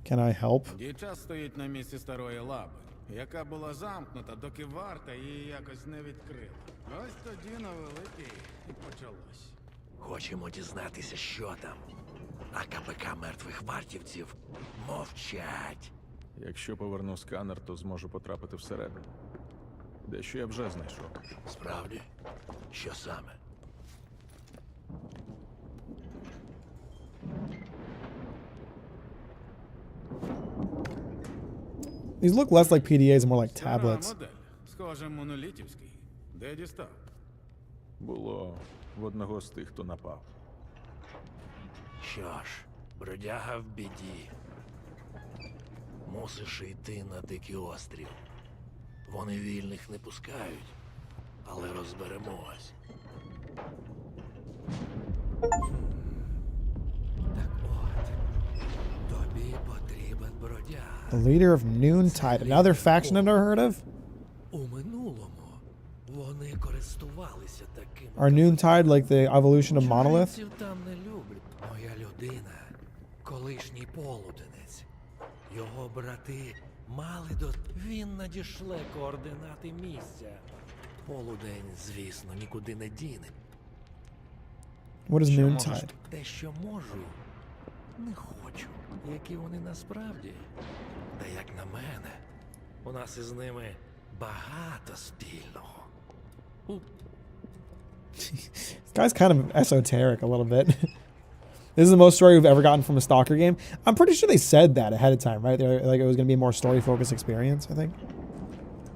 Can I help? Діча стоїть на місці старої лаби. яка була замкнута, доки варта її якось не відкрила. Ось тоді на великий і почалось. Хочемо дізнатися, що там. А КПК мертвих вартівців мовчать. Якщо поверну сканер, то зможу потрапити всередину. Дещо я вже знайшов. Справді? Що саме? These look less like PDAs, more like Стара tablets. модель. Схоже, монолітівський. Де дістав? Було в одного з тих, хто напав. Що ж, бродяга в біді. Мусиш йти на дикий острів. Вони вільних не пускають, але розберемось. Так от, тобі потрібен бродяга. The leader of Noontide, another faction I've never heard of? У минулому вони користувалися таким. Are Noontide like the evolution of Monolith? Чужинців там не люблять. Моя людина, колишній полуденець. Його брати мали до... Він надішле координати місця. Полудень, звісно, нікуди не діне. What is Що Noontide? можеш? Те, що можу, не хочу. Які вони насправді. Та як на мене, у нас із ними багато спільного. This guy's kind of esoteric a little bit. This is the most story we've ever gotten from a Stalker game. I'm pretty sure they said that ahead of time, right? Like it was going to be a more story-focused experience, I think.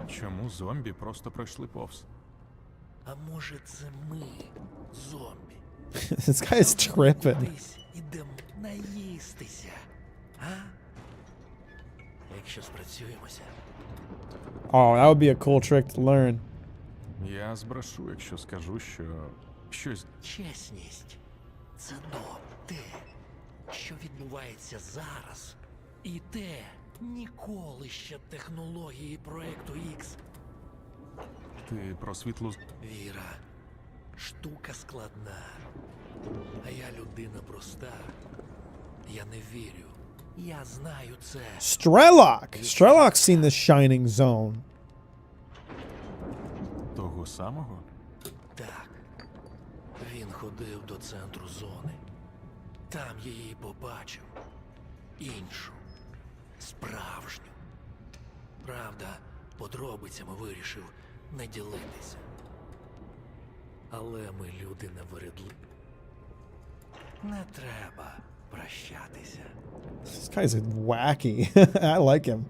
Чому зомбі просто пройшли повз? А може це ми, зомбі? This guy is tripping. Десь ідемо наїстися, а? Якщо спрацюємося. Oh, that would be a cool trick to learn. Я збрешу, якщо скажу, що щось Чесність – це те, що відбувається зараз. І те, ніколи ще технології проекту X. ти про світлу. Віра – штука складна. А я людина проста. Я не вірю. Я знаю це. Strelok! Strelok's seen the Shining Zone. Того самого? Так. Він ходив до центру зони. Там її побачив. Іншу. Справжню. Правда, подробицями вирішив не ділитися. Але ми люди не вередли. Не треба прощатися. This guy's wacky. I like him.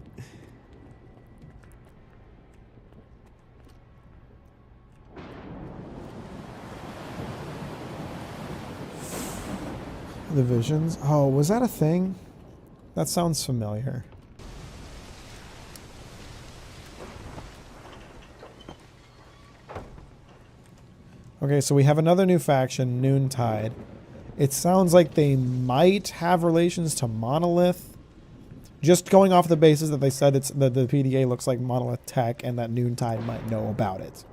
The visions. Oh, was that a thing? That sounds familiar. Okay, so we have another new faction, Noontide. It sounds like they might have relations to Monolith. Just going off the basis that they said it's the PDA looks like Monolith Tech and that Noontide might know about it.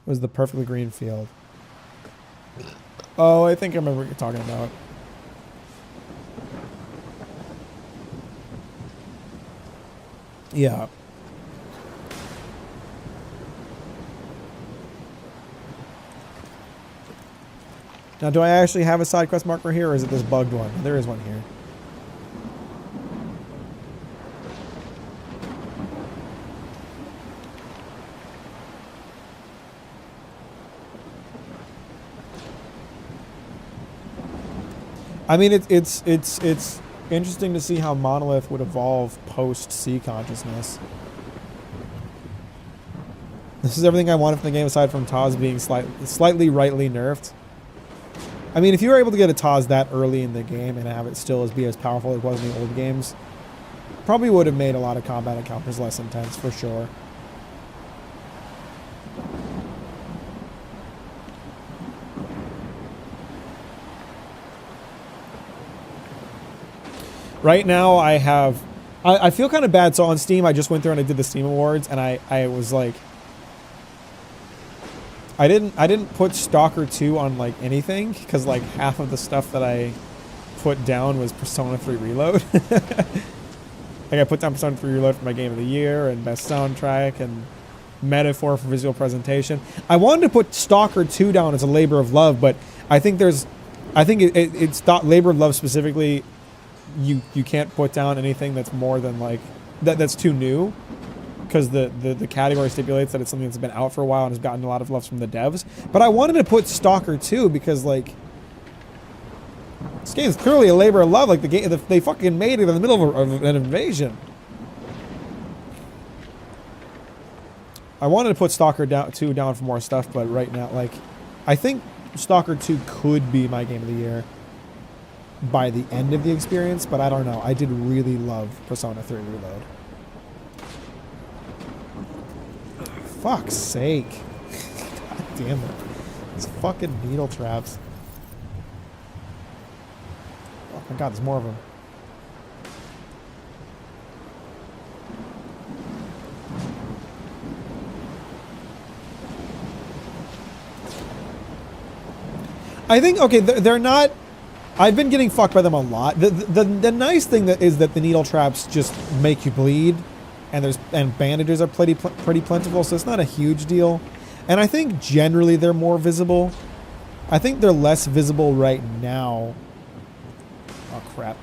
It was the perfectly green field. Oh, I think I remember what you're talking about. Yeah. Now, do I actually have a side quest marker here, or is it this bugged one? There is one here. I mean, it's interesting to see how Monolith would evolve post sea consciousness. This is everything I wanted from the game, aside from Taz being slightly rightly nerfed. I mean, if you were able to get a Taz that early in the game and have it still be as powerful as it was in the old games, probably would have made a lot of combat encounters less intense, for sure. Right now, I feel kind of bad. So on Steam, I just went through and I did the Steam Awards, and I was like, I didn't put Stalker 2 on like anything because like half of the stuff that I put down was Persona 3 Reload. Like I put down Persona 3 Reload for my game of the year and best soundtrack and metaphor for visual presentation. I wanted to put Stalker 2 down as a labor of love, but I think it's not labor of love specifically. You can't put down anything that's more than like that's too new, because the category stipulates that it's something that's been out for a while and has gotten a lot of love from the devs. But I wanted to put Stalker 2 because like this game is clearly a labor of love. Like they fucking made it in the middle of an invasion. I wanted to put Stalker 2 down for more stuff, but right now, like, I think Stalker 2 could be my game of the year by the end of the experience, but I don't know. I did really love Persona 3 Reload. Fuck's sake. God damn it. These fucking needle traps. Oh my god, there's more of them. I think, okay, they're not... I've been getting fucked by them a lot. The nice thing is that the needle traps just make you bleed, and bandages are pretty plentiful, so it's not a huge deal. And I think generally they're more visible. I think they're less visible right now. Oh, crap.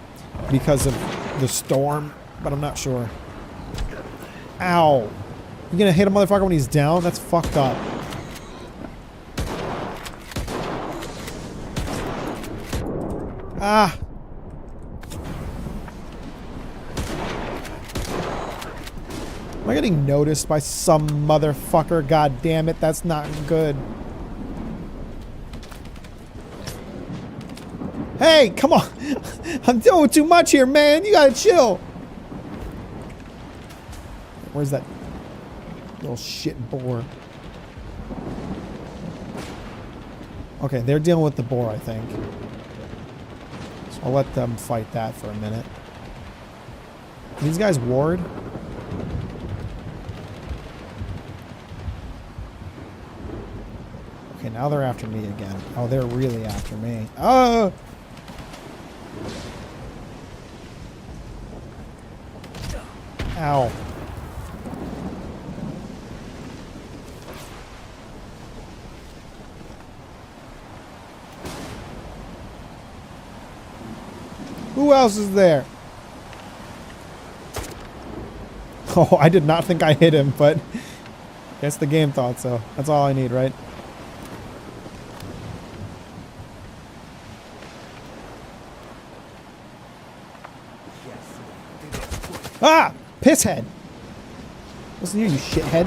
Because of the storm, but I'm not sure. Ow. You gonna hit a motherfucker when he's down? That's fucked up. Ah! Am I getting noticed by some motherfucker? God damn it, that's not good. Hey, come on! I'm doing too much here, man! You gotta chill! Where's that little shit boar? Okay, they're dealing with the boar, I think. I'll let them fight that for a minute. These guys ward? Okay, now they're after me again. Oh, they're really after me. Oh! Ow. Who else is there? Oh, I did not think I hit him, but guess the game thought so. That's all I need, right? Ah! Pisshead! Listen here, you shithead.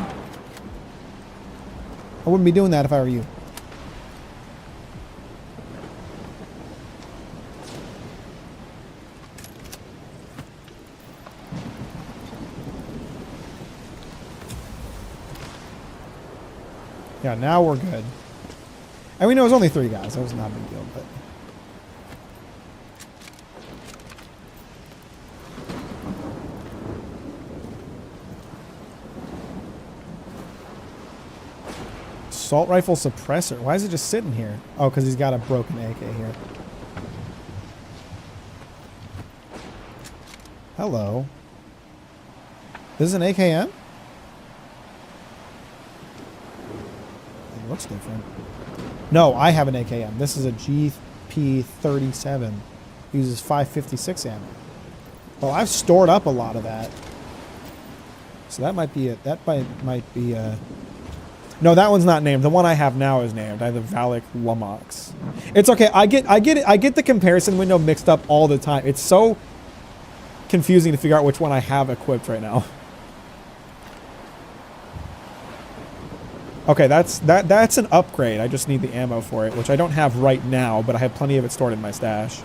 I wouldn't be doing that if I were you. Yeah, now we're good. And we know it was only 3 guys. That was not a big deal, but... Assault rifle suppressor. Why is it just sitting here? Oh, because he's got a broken AK here. Hello. This is an AKM? It looks different. No, I have an AKM. This is a GP37. Uses 556 ammo. Well, I've stored up a lot of that. So that might be it. That might be a... No, that one's not named. The one I have now is named. I have the Valak Lumox. It's okay. I get it. I get the comparison window mixed up all the time. It's so confusing to figure out which one I have equipped right now. Okay, that's an upgrade. I just need the ammo for it, which I don't have right now, but I have plenty of it stored in my stash.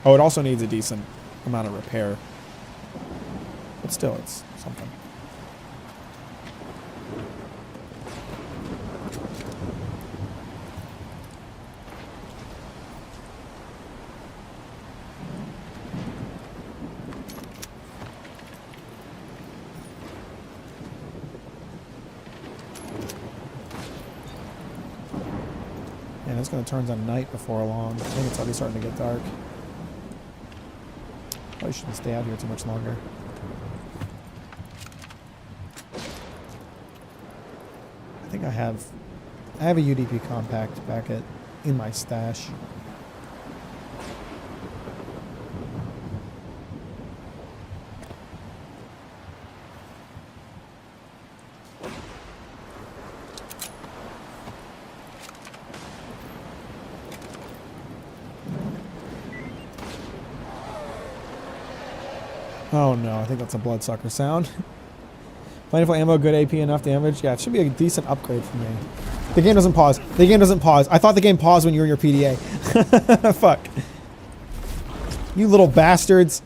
Oh, it also needs a decent amount of repair. But still, it's something. And it's going to turn on night before long. I think it's already starting to get dark. Probably shouldn't stay out here too much longer. I think I have a UDP compact back in my stash. Oh no, I think that's a bloodsucker sound. Plentiful ammo, good AP, enough damage. Yeah, it should be a decent upgrade for me. The game doesn't pause. The game doesn't pause. I thought the game paused when you were in your PDA. Fuck. You little bastards.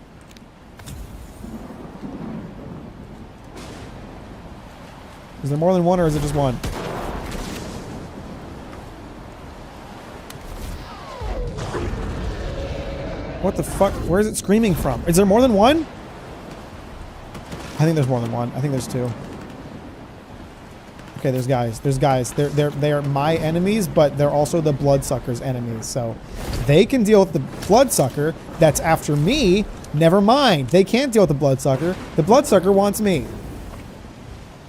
Is there more than one or is it just one? What the fuck? Where is it screaming from? Is there more than one? I think there's more than one. I think there's two. Okay, there's guys. There's guys. They're my enemies, but they're also the bloodsucker's enemies. So they can deal with the bloodsucker that's after me. Never mind. They can't deal with the bloodsucker. The bloodsucker wants me.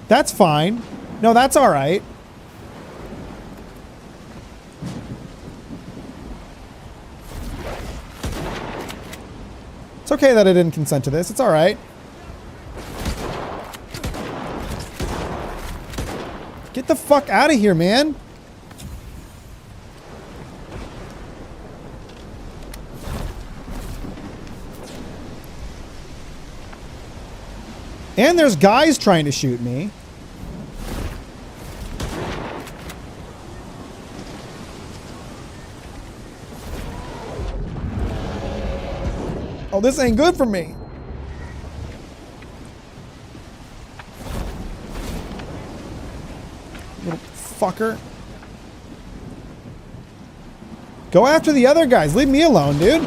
That's fine. No, that's all right. It's okay that I didn't consent to this. It's all right. Get the fuck out of here, man. And there's guys trying to shoot me. Oh, this ain't good for me. Little fucker. Go after the other guys. Leave me alone, dude.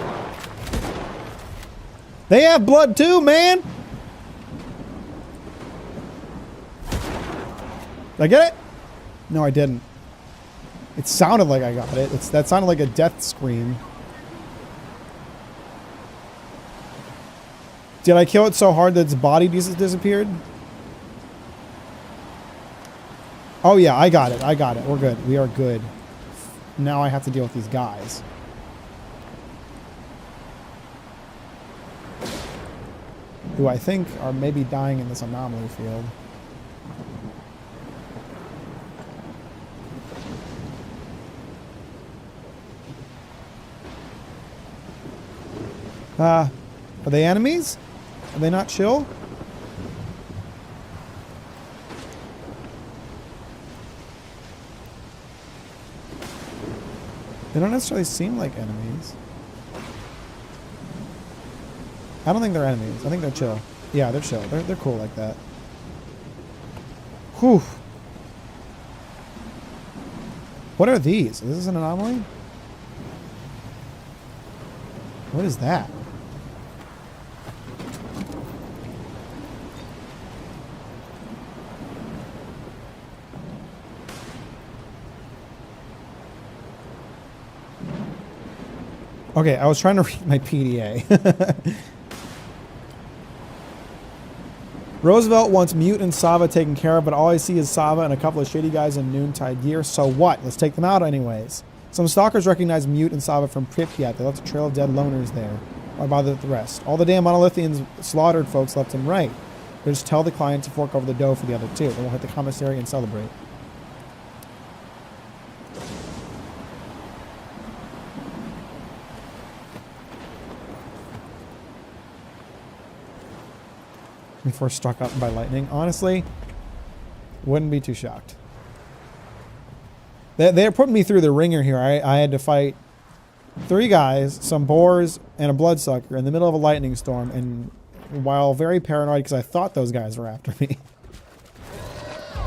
They have blood too, man. Did I get it? No, I didn't. It sounded like I got it. That sounded like a death scream. Did I kill it so hard that its body disappeared? Oh yeah, I got it. I got it. We're good. We are good. Now I have to deal with these guys. Who I think are maybe dying in this anomaly field. Are they enemies? Are they not chill? They don't necessarily seem like enemies. I don't think they're enemies. I think they're chill. Yeah, they're chill. They're cool like that. Whew. What are these? Is this an anomaly? What is that? Okay, I was trying to read my PDA. Roosevelt wants Mute and Sava taken care of, but all I see is Sava and a couple of shady guys in noontide gear. So what? Let's take them out anyways. Some stalkers recognize Mute and Sava from Pripyat. They left a trail of dead loners there. Why bother with the rest? All the damn monolithians slaughtered folks left and right. They just tell the client to fork over the dough for the other two. Then we'll hit the commissary and celebrate. Before struck up by lightning. Honestly, wouldn't be too shocked. They're putting me through the ringer here. I had to fight 3 guys, some boars, and a bloodsucker in the middle of a lightning storm, and while very paranoid because I thought those guys were after me.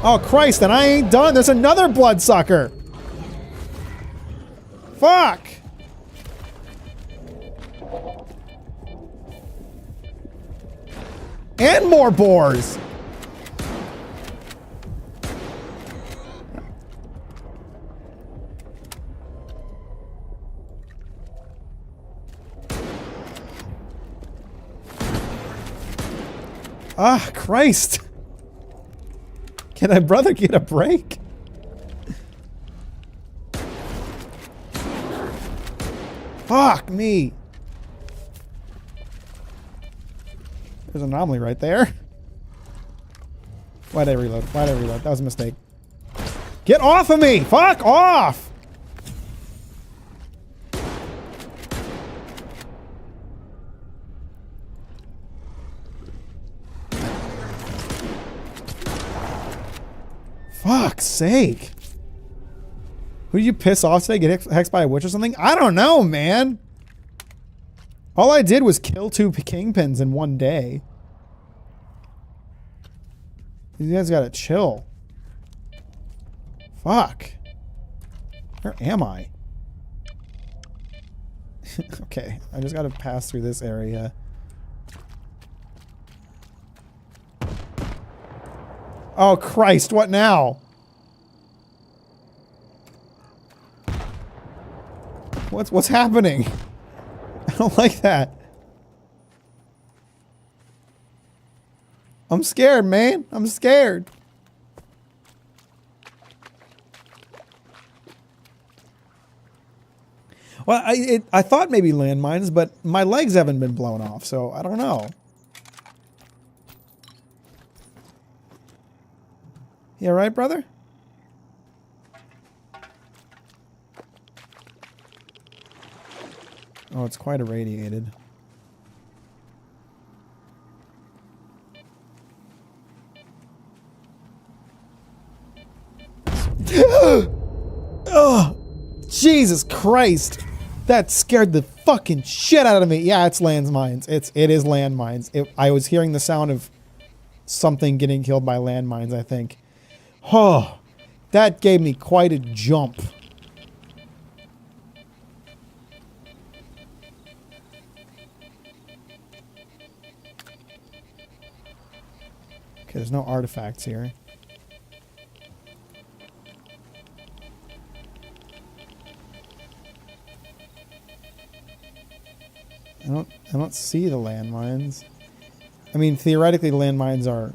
Oh Christ, and I ain't done. There's another bloodsucker. Fuck. And more boars. Ah, Christ. Can my brother get a break? Fuck me. There's an anomaly right there. Why'd I reload? Why'd I reload? That was a mistake. Get off of me! Fuck off! Fuck's sake. Who did you piss off today? Get hexed by a witch or something? I don't know, man. All I did was kill 2 kingpins in one day. You guys gotta chill. Fuck. Where am I? Okay, I just gotta pass through this area. Oh Christ, what now? What's happening? I don't like that. I'm scared, man. I'm scared. Well, I thought maybe landmines, but my legs haven't been blown off, so I don't know. You all right, brother? Oh, it's quite irradiated. Oh, Jesus Christ. That scared the fucking shit out of me. Yeah, it's landmines. It is landmines. I was hearing the sound of something getting killed by landmines, I think. Oh, that gave me quite a jump. Okay, there's no artifacts here. I don't see the landmines. I mean, theoretically, landmines are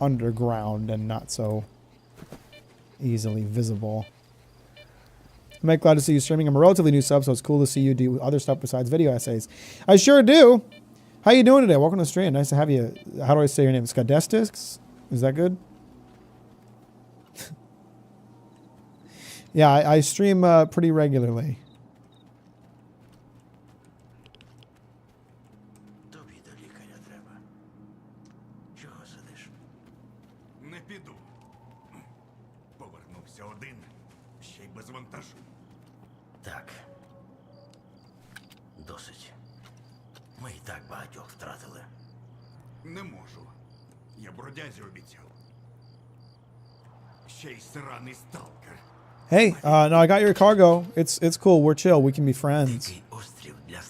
underground and not so easily visible. I'm glad to see you streaming. I'm a relatively new sub, so it's cool to see you do other stuff besides video essays. I sure do. How you doing today? Welcome to the stream. Nice to have you. How do I say your name? Skadestis? Is that good? Yeah, I stream pretty regularly. Не піду. Повернувся один, ще й без вантажу. Так. Досить. Ми і так багатьох втратили. Не можу. Я бродязі обіцяв. Ще й сраний сталкер. Hey, no, I got your cargo. It's cool. We're chill. We can be friends. Такий острів для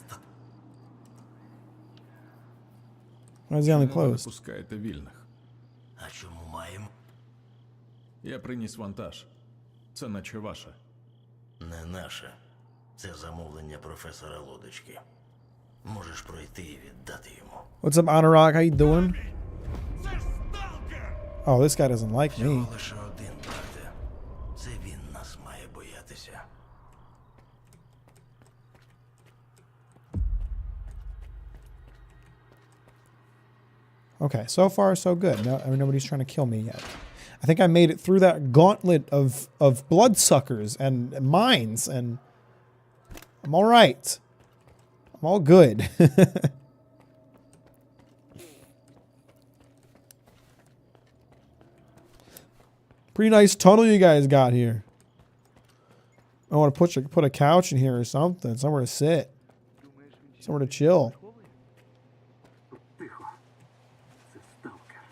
Why is he only Чому ви closed? пускаєте вільних? А чому маємо? Я приніс вантаж. Це наче ваше. Не наше. Це замовлення професора Лодочки. Можеш пройти і віддати йому. What's up, Anorak? How you doing? Це ж сталкер! Oh, this guy doesn't like me. Всього лише один, брате. Це він нас має боятися. Okay, so far so good. No, nobody's trying to kill me yet. I think I made it through that gauntlet of bloodsuckers and mines, and I'm all right. I'm all good. Pretty nice tunnel you guys got here. I want to put a couch in here or something, somewhere to sit, somewhere to chill. Тихо. Це сталкер.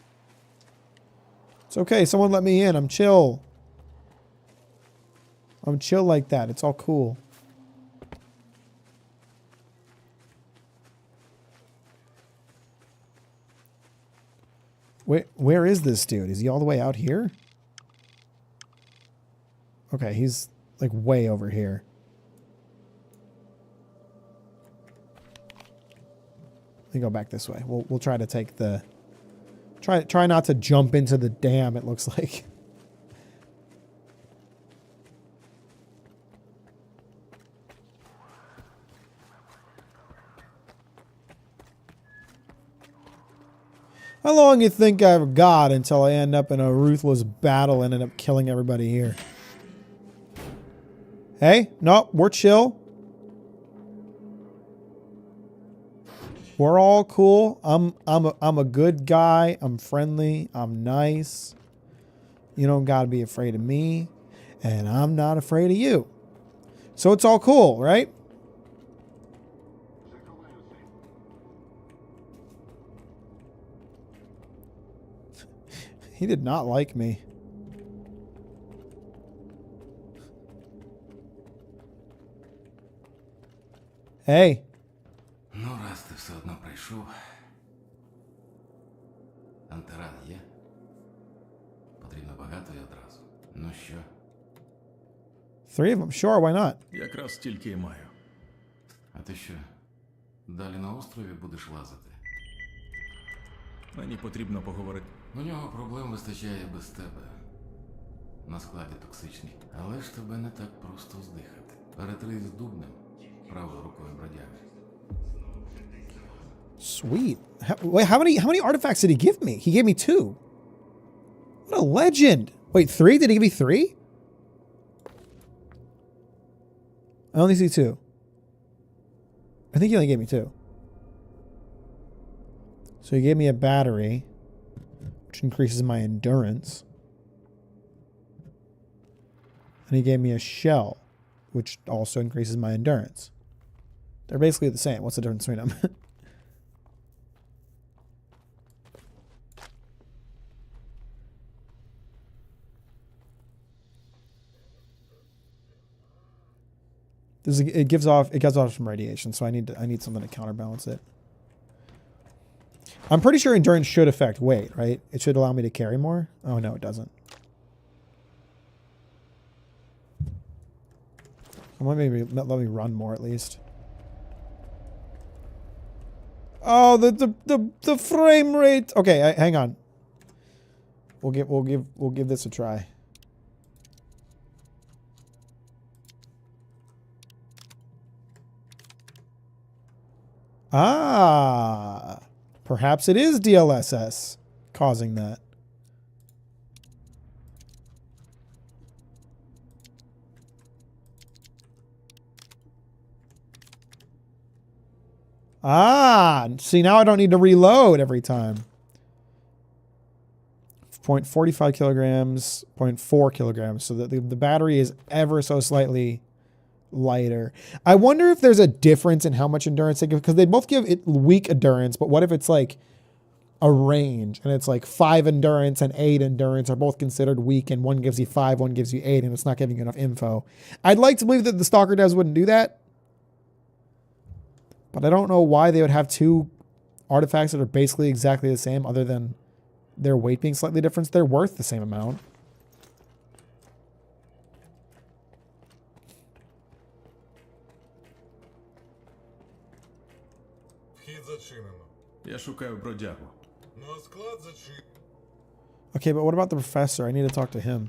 It's okay. Someone let me in. I'm chill. I'm chill like that. It's all cool. Where is this dude? Is he all the way out here? Okay, he's like way over here. Let me go back this way. We'll try to take the Try not to jump into the dam, it looks like. How long you think I've got until I end up in a ruthless battle and end up killing everybody here? Hey, no, we're chill. We're all cool. I'm a good guy. I'm friendly. I'm nice. You don't gotta be afraid of me, and I'm not afraid of you. So it's all cool, right? He did not like me. Hey. Ну, раз ти все одно прийшов. Антиран є? Потрібно багато і одразу. Ну що? 3 of them. Sure, why not? Якраз стільки і маю. А ти що? Далі на острові будеш лазити? Мені потрібно поговорити. У нього проблем вистачає без тебе. На складі токсичний. Але ж тебе не так просто здихати. Перетри з дубнем правою рукою бродяги. Sweet. Wait, how many artifacts did he give me? He gave me 2. What a legend. Wait, 3? Did he give me 3? I only see 2. I think he only gave me 2. So he gave me a battery, which increases my endurance. And he gave me a shell, which also increases my endurance. They're basically the same. What's the difference between them? It gives off some radiation, so I need something to counterbalance it. I'm pretty sure endurance should affect weight, right? It should allow me to carry more. Oh no, it doesn't. Well, maybe let me run more at least. Oh, the frame rate. Okay, hang on. We'll give this a try. Ah, perhaps it is DLSS causing that. Ah, see, now I don't need to reload every time. 0.45 kilograms, 0.4 kilograms. So that the battery is ever so slightly lighter. I wonder if there's a difference in how much endurance they give, because they both give it weak endurance, but what if it's like a range and it's like 5 endurance and 8 endurance are both considered weak, and one gives you 5, one gives you 8, and it's not giving you enough info. I'd like to believe that the Stalker devs wouldn't do that, but I don't know why they would have 2 artifacts that are basically exactly the same other than their weight being slightly different. They're worth the same amount. Я шукаю бродягу. Okay, but what about the professor? I need to talk to him.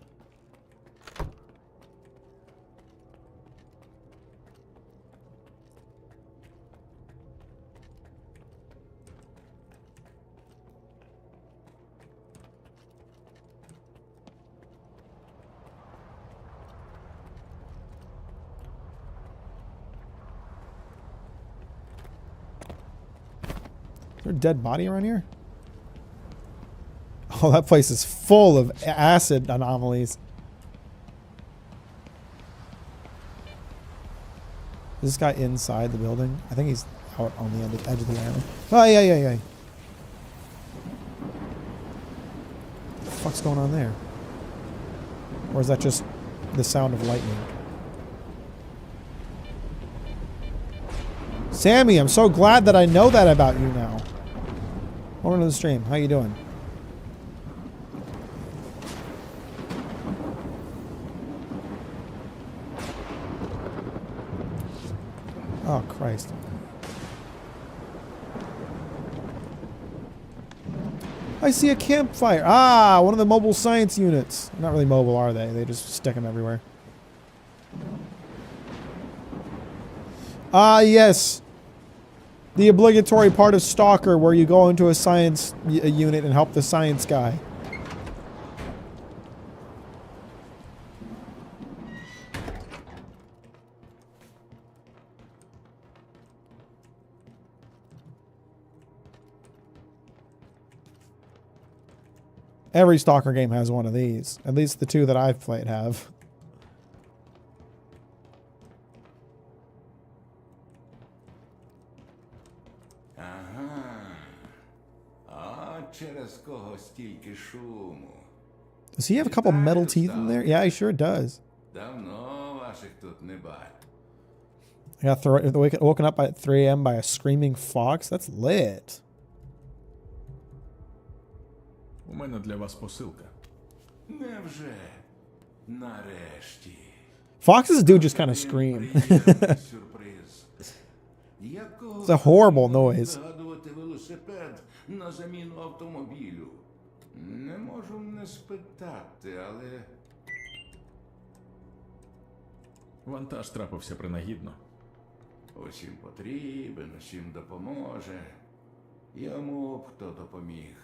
Is there a dead body around here? Oh, that place is full of acid anomalies. Is this guy inside the building? I think he's out on the edge of the island. Oh, yeah. What the fuck's going on there? Or is that just the sound of lightning? Sammy, I'm so glad that I know that about you now. Welcome to the stream. How you doing? Oh, Christ. I see a campfire. Ah, one of the mobile science units. Not really mobile, are they? They just stick them everywhere. Ah, yes. The obligatory part of S.T.A.L.K.E.R. where you go into a science unit and help the science guy. Every S.T.A.L.K.E.R. game has one of these. At least the two that I've played have. Ага. А через кого стільки шуму? Does he have a couple metal teeth in there? Yeah, he sure does. Давно ваших тут не бачив. I got woken up at 3 a.m. by a screaming fox? That's lit. У мене для вас посилка. Невже? Нарешті. Foxes do just kind of scream. Сюрприз. Якого It's a horrible noise. згадувати велосипед на заміну автомобілю? Не можу не спитати, але... Вантаж трапився принагідно. Усім потрібен, усім допоможе. Йому б хто допоміг.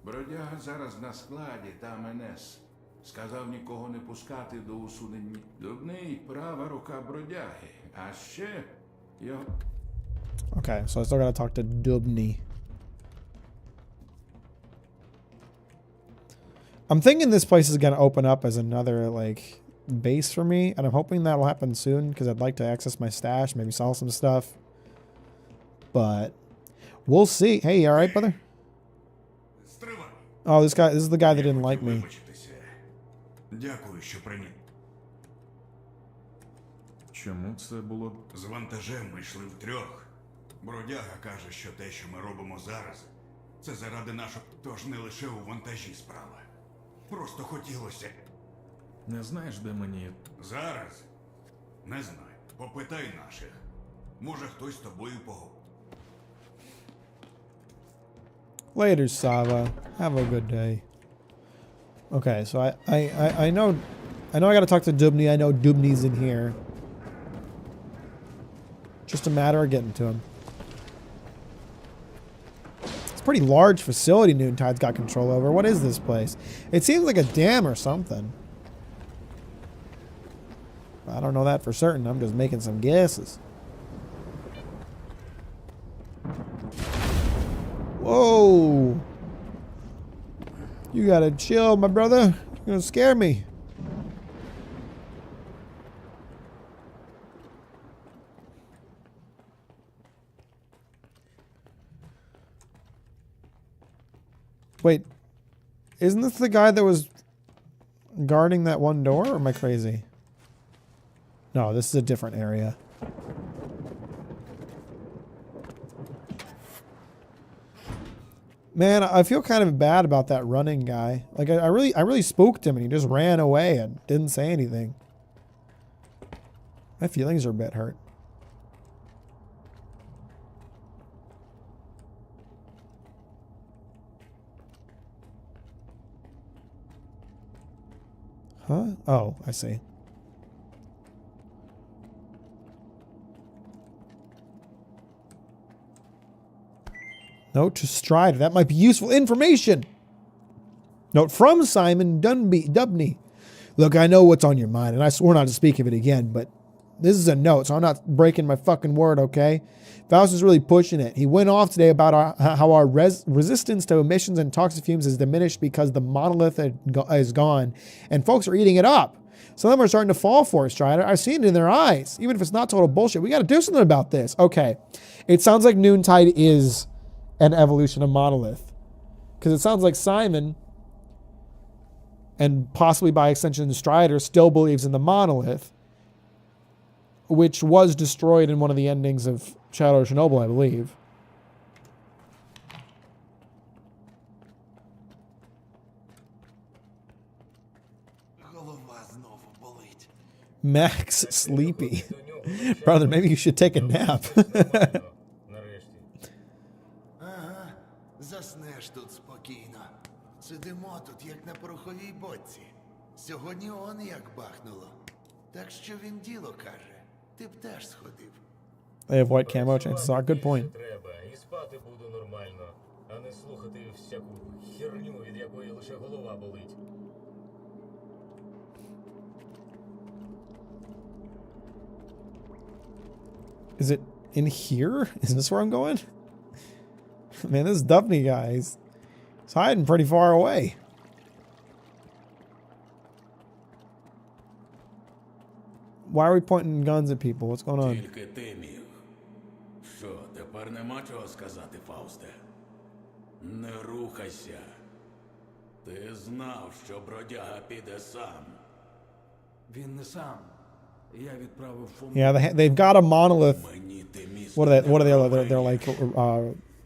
Бродяга зараз на складі, там НС. Сказав нікого не пускати до усунення. Дубний – права рука бродяги. А ще його... Okay, so I still gotta talk to Dubny. I'm thinking this place is gonna open up as another, like, base for me, and I'm hoping that'll happen soon, because I'd like to access my stash, maybe sell some stuff. But we'll see. Hey, you alright, brother? Oh, this is the guy that didn't like me. Дякую, що прийняв. Чому це було? З вантажем ми йшли втрьох. Бродяга каже, що те, що ми робимо зараз, це заради нашого. Тож не лише у вантажі справа. Просто хотілося. Не знаєш, де мені... Зараз? Не знаю. Попитай наших. Може, хтось з тобою поговорить. Later, Sava. Have a good day. Okay, so I know I gotta talk to Dubny. I know Dubny's in here. Just a matter of getting to him. It's a pretty large facility Noontide's got control over. What is this place? It seems like a dam or something. I don't know that for certain. I'm just making some guesses. Whoa. You gotta chill, my brother. You're gonna scare me. Wait, isn't this the guy that was guarding that one door, or am I crazy? No, this is a different area. Man, I feel kind of bad about that running guy. Like I really spooked him and he just ran away and didn't say anything. My feelings are a bit hurt. Huh? Oh, I see. Note to Strider. That might be useful information. Note from Simon Dubney. Look, I know what's on your mind, and I swore not to speak of it again, but this is a note, so I'm not breaking my fucking word, okay? Faust is really pushing it. He went off today about how our resistance to emissions and toxic fumes has diminished because the monolith is gone, and folks are eating it up. Some of them are starting to fall for it, Strider. I've seen it in their eyes. Even if it's not total bullshit, we got to do something about this. Okay. It sounds like Noontide is an evolution of Monolith. Because it sounds like Simon, and possibly by extension Strider, still believes in the Monolith, which was destroyed in one of the endings of Shadow of Chernobyl, I believe. Mack's sleepy. Brother, maybe you should take a nap. заснеш тут спокійно. Сидимо тут, як на пороховій бочці. Сьогодні он як бахнуло. Так що він діло каже. Ти б теж сходив. They have white camo, chances are. Good point. Треба, і спати буду нормально, а не слухати всяку херню, від якої лише голова болить. Is it in here? Is this where I'm going? Man, this Duffney guy is hiding pretty far away. Why are we pointing guns at people? What's going on? Тільки ти міг. Що, тепер нема чого сказати, Фаусте? Не рухайся. Ти знав, що бродяга піде сам. Він не сам. Я відправив Фому. Yeah, they've got a monolith. Мені ти міст What are they? What are they? They're like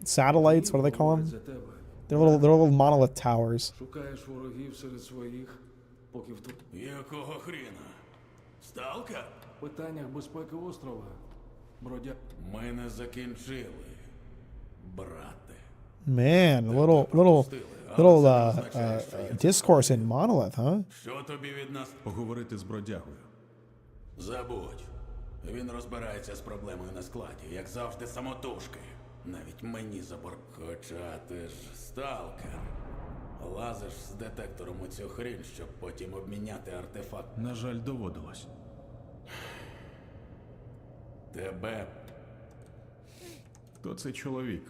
satellites. What do they call them? За тебе. They're little monolith towers. Шукаєш ворогів серед своїх, поки в тут. Якого хріна? Сталкер? В питаннях безпеки острова. Бродя. Ми не закінчили, брате. Man, a little discourse in monolith, huh? Що тобі від нас? Поговорити з бродягою. Забудь. Він розбирається з проблемою на складі, як завжди, самотужки. Навіть мені забор. Хоча ти ж сталкер. Лазиш з детектором у цю хрінь, щоб потім обміняти артефакт. На жаль, доводилось. Тебе Хто цей чоловік,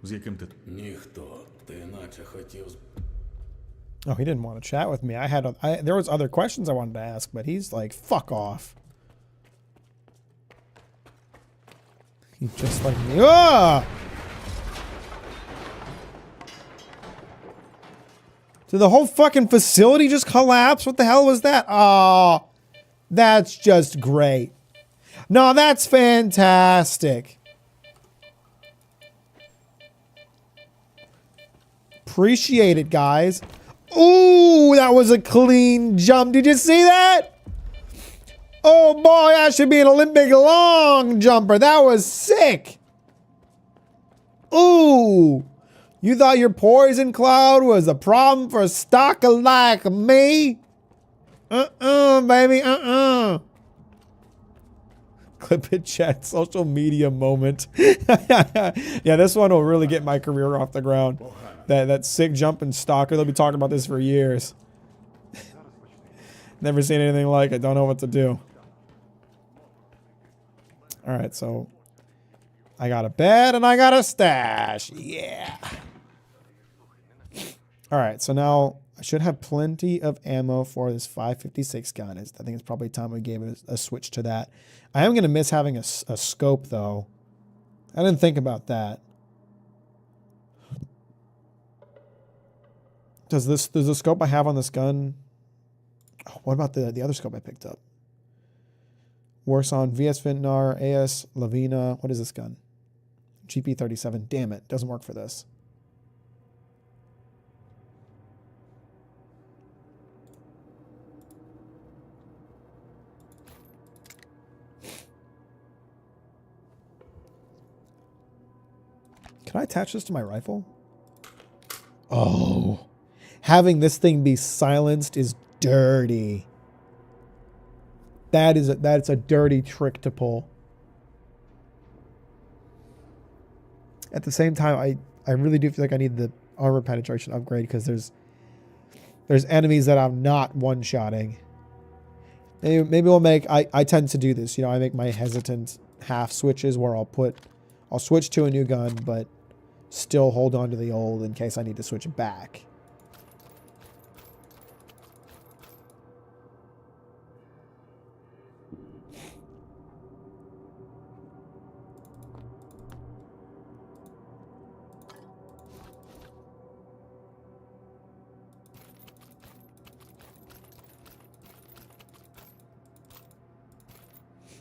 з яким ти... ніхто. Ти наче хотів... Oh, he didn't want to chat with me. There was other questions I wanted to ask, but he's like, fuck off. He's just like me. Ah! Did the whole fucking facility just collapse? What the hell was that? Oh, that's just great. No, that's fantastic. Appreciate it, guys. Ooh, that was a clean jump. Did you see that? Oh boy, I should be an Olympic long jumper. That was sick. Ooh. You thought your poison cloud was a problem for a stalker like me? Baby, Clip it, chat. Social media moment. Yeah, this one will really get my career off the ground. That sick jumping stalker. They'll be talking about this for years. Never seen anything like it. Don't know what to do. All right, so I got a bed and I got a stash. Yeah. All right, so now I should have plenty of ammo for this 5.56 gun. I think it's probably time we gave it a switch to that. I am going to miss having a scope, though. I didn't think about that. Does the scope I have on this gun... Oh, what about the other scope I picked up? Warson, VS Vintnar, AS Lavina. What is this gun? GP37. Damn it. Doesn't work for this. Can I attach this to my rifle? Oh. Having this thing be silenced is dirty. That's a dirty trick to pull. At the same time, I really do feel like I need the armor penetration upgrade because there's enemies that I'm not one-shotting. Maybe we'll make... I tend to do this. You know, I make my hesitant half switches where I'll switch to a new gun, but still hold on to the old in case I need to switch it back.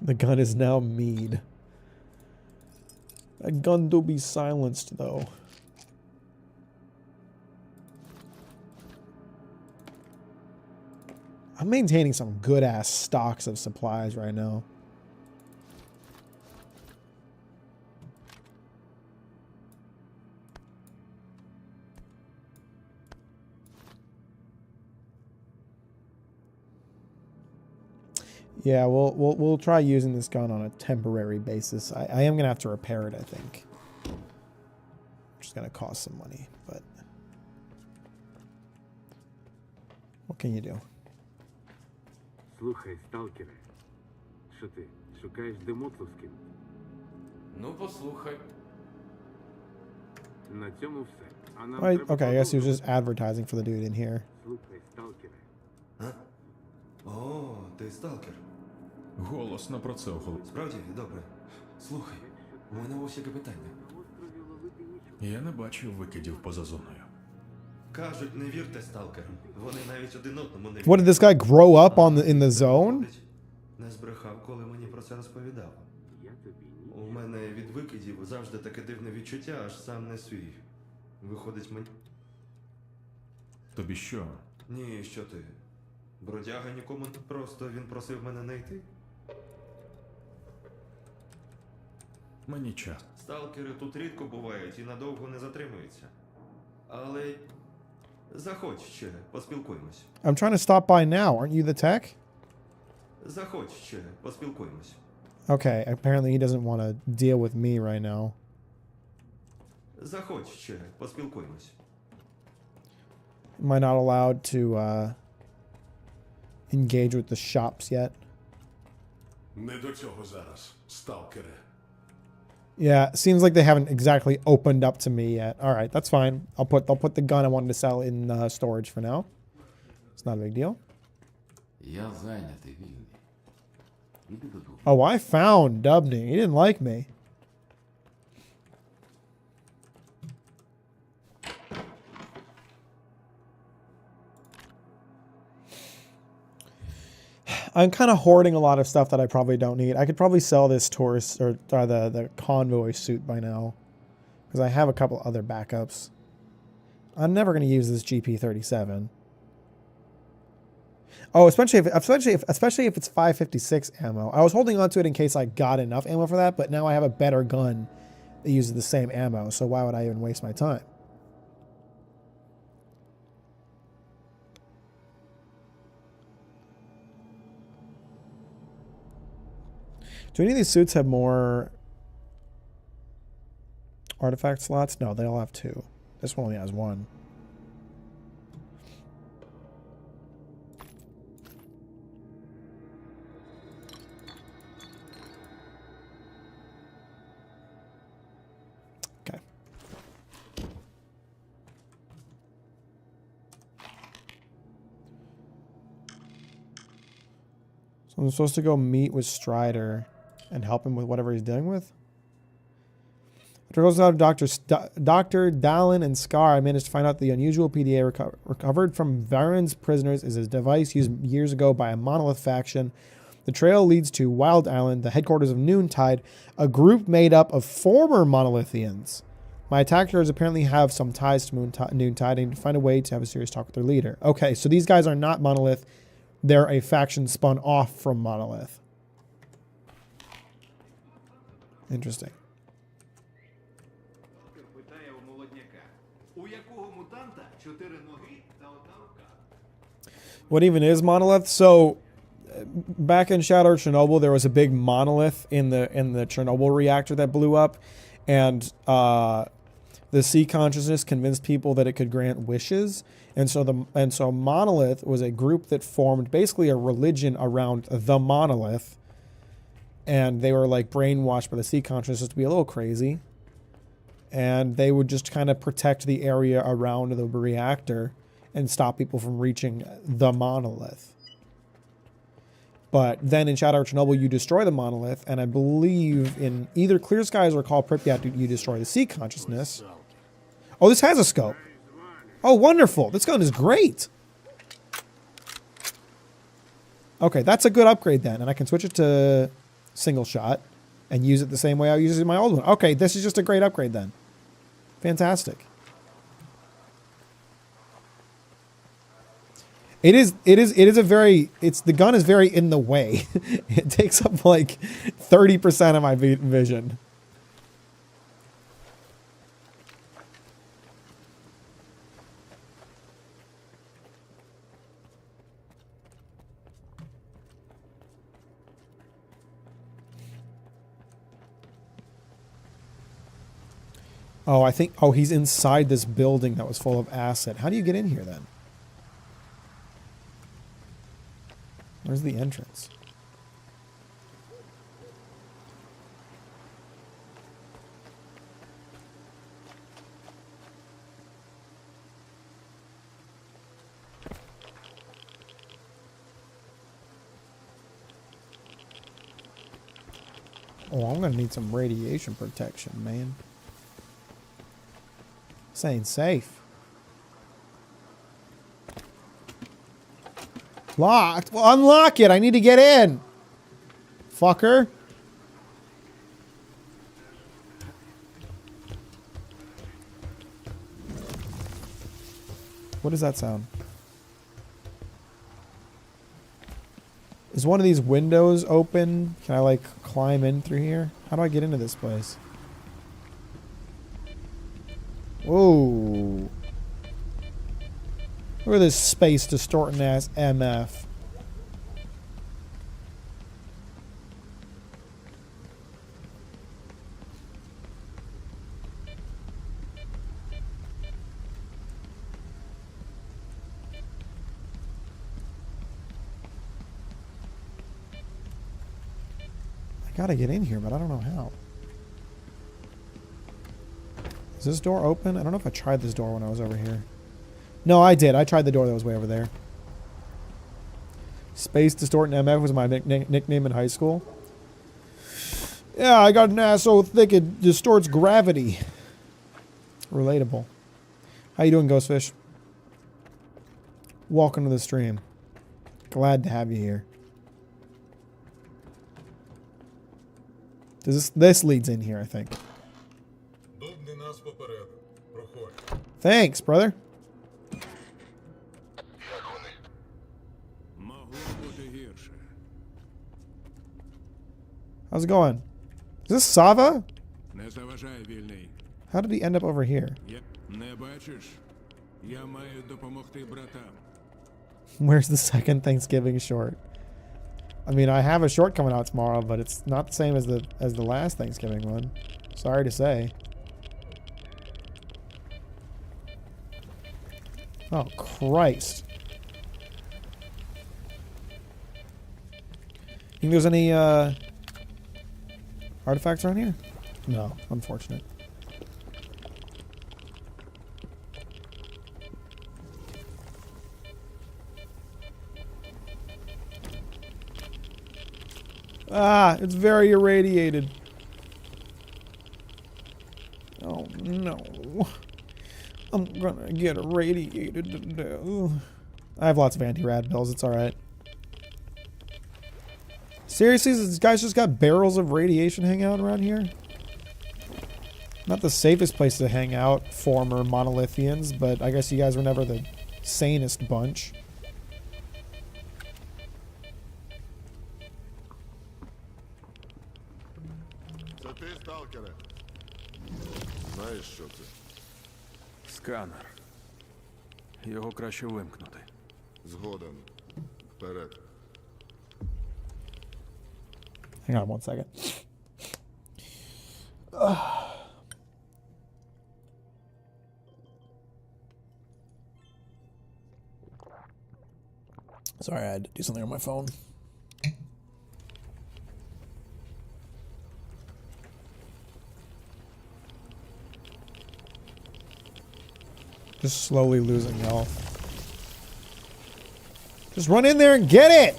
The gun is now mead. That gun do be silenced, though. I'm maintaining some good-ass stocks of supplies right now. Yeah, we'll try using this gun on a temporary basis. I am gonna have to repair it, I think. Which is gonna cost some money, but what can you do? Слухай, сталкере, що ти, шукаєш де мотлу скинути? Ну, послухай. На цьому все. А нам Right, треба okay, I guess he was продовжувати. just advertising for the dude in here. Слухай, сталкере. О, ти сталкер. Голосно про це оголосив. Справді, добре. Слухай, у мене ось яке питання. Я не бачив викидів поза зоною. Кажуть, не вірте сталкерам. Вони навіть один одному не вірять. What did this guy grow up in the zone? Не збрехав, коли мені про це розповідав. У мене від викидів завжди таке дивне відчуття, аж сам не свій. Виходить мені... Тобі що? Ні, що ти? Бродяга нікому не просто, він просив мене не йти. Мені час. Сталкери тут рідко бувають і надовго не затримуються. Але заходь ще, поспілкуємось. I'm trying to stop by now. Aren't you the tech? Заходь ще, поспілкуємось. Okay, apparently he doesn't want to deal with me right now. Заходь ще, поспілкуємось. Am I not allowed to engage with the shops yet? Не до цього зараз, сталкере. Yeah, it seems like they haven't exactly opened up to me yet. All right, that's fine. I'll put the gun I wanted to sell in storage for now. It's not a big deal. Я зайнятий, вільний. Іди додому. Oh, I found Dubney. He didn't like me. I'm kind of hoarding a lot of stuff that I probably don't need. I could probably sell this tourist or the convoy suit by now because I have a couple other backups. I'm never going to use this GP37. Oh, especially if it's 556 ammo. I was holding on to it in case I got enough ammo for that, but now I have a better gun that uses the same ammo. So why would I even waste my time? Do any of these suits have more artifact slots? No, they all have 2. This one only has 1. Okay. So I'm supposed to go meet with Strider and help him with whatever he's dealing with. After goes out of Dr. Dallin and S.T.A.L.K.E.R, I managed to find out the unusual PDA recovered from Varen's prisoners is a device used years ago by a monolith faction. The trail leads to Wild Island, the headquarters of Noontide, a group made up of former monolithians. My attackers apparently have some ties to Noontide and need to find a way to have a serious talk with their leader. Okay, so these guys are not Monolith. They're a faction spun off from Monolith. Interesting. What even is Monolith? So back in Shadow of Chernobyl, there was a big monolith in the Chernobyl reactor that blew up, and the sea consciousness convinced people that it could grant wishes, and so Monolith was a group that formed basically a religion around the monolith, and they were like brainwashed by the sea consciousness to be a little crazy, and they would just kind of protect the area around the reactor and stop people from reaching the monolith. But then in Shadow of Chernobyl, you destroy the monolith, and I believe in either Clear Skies or Call Pripyat, you destroy the sea consciousness. Oh, this has a scope. Oh, wonderful. This gun is great. Okay, that's a good upgrade then, and I can switch it to single shot and use it the same way I use it in my old one. Okay, this is just a great upgrade then. Fantastic. The gun is very in the way. It takes up like 30% of my vision. Oh, I think... Oh, he's inside this building that was full of acid. How do you get in here, then? Where's the entrance? Oh, I'm gonna need some radiation protection, man. This ain't safe. Locked? Well, unlock it. I need to get in. Fucker. What does that sound? Is one of these windows open? Can I, like, climb in through here? How do I get into this place? Whoa. Look at this space distorting ass MF. I gotta get in here, but I don't know how. Is this door open? I don't know if I tried this door when I was over here. No, I did. I tried the door that was way over there. Space Distorting MF was my nickname in high school. Yeah, I got an ass so thick it distorts gravity. Relatable. How you doing, Ghostfish? Welcome to the stream. Glad to have you here. This leads in here, I think. Thanks, brother. How's it going? Is this Sava? How did he end up over here? Where's the second Thanksgiving short? I mean, I have a short coming out tomorrow, but it's not the same as the last Thanksgiving one. Sorry to say. Oh, Christ. Think there's any artifacts around here? No, unfortunate. Ah, it's very irradiated. Oh no. I'm gonna get irradiated to death. I have lots of anti-rad pills, it's alright. Seriously, this guy's just got barrels of radiation hanging out around here? Not the safest place to hang out, former monolithians, but I guess you guys were never the sanest bunch. Це ти, сталкере? Знаєш, що це? Сканер. Його краще вимкнути. Згоден. Вперед. Hang on one second. Sorry, I had to do something on my phone. Just slowly losing health. Just run in there and get it!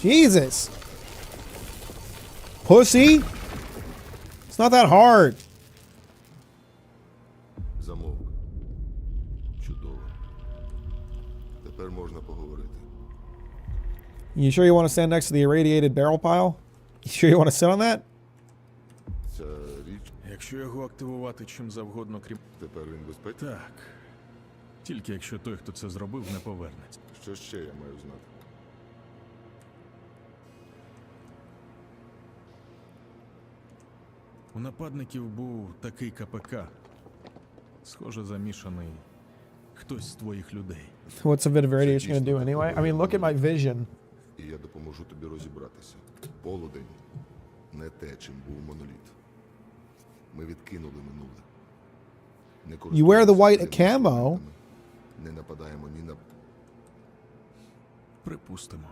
Jesus! Pussy! It's not that hard. Замовк. Чудово. Тепер можна поговорити. You sure you want to stand next to the irradiated barrel pile? You sure you want to sit on that? Ця річ... Якщо його активувати чим завгодно, крім... Тепер він безпечний? Так. Тільки якщо той, хто це зробив, не повернеться. Що ще я маю знати? У нападників був такий КПК. Схоже, замішаний хтось з твоїх людей. What's a bit of radiation going to do anyway? I mean, look at my vision. І я допоможу тобі розібратися. Полудень не те, чим був моноліт. Ми відкинули минуле. Не You wear the white користуємося camo. інструментами, не нападаємо ні на... Припустимо.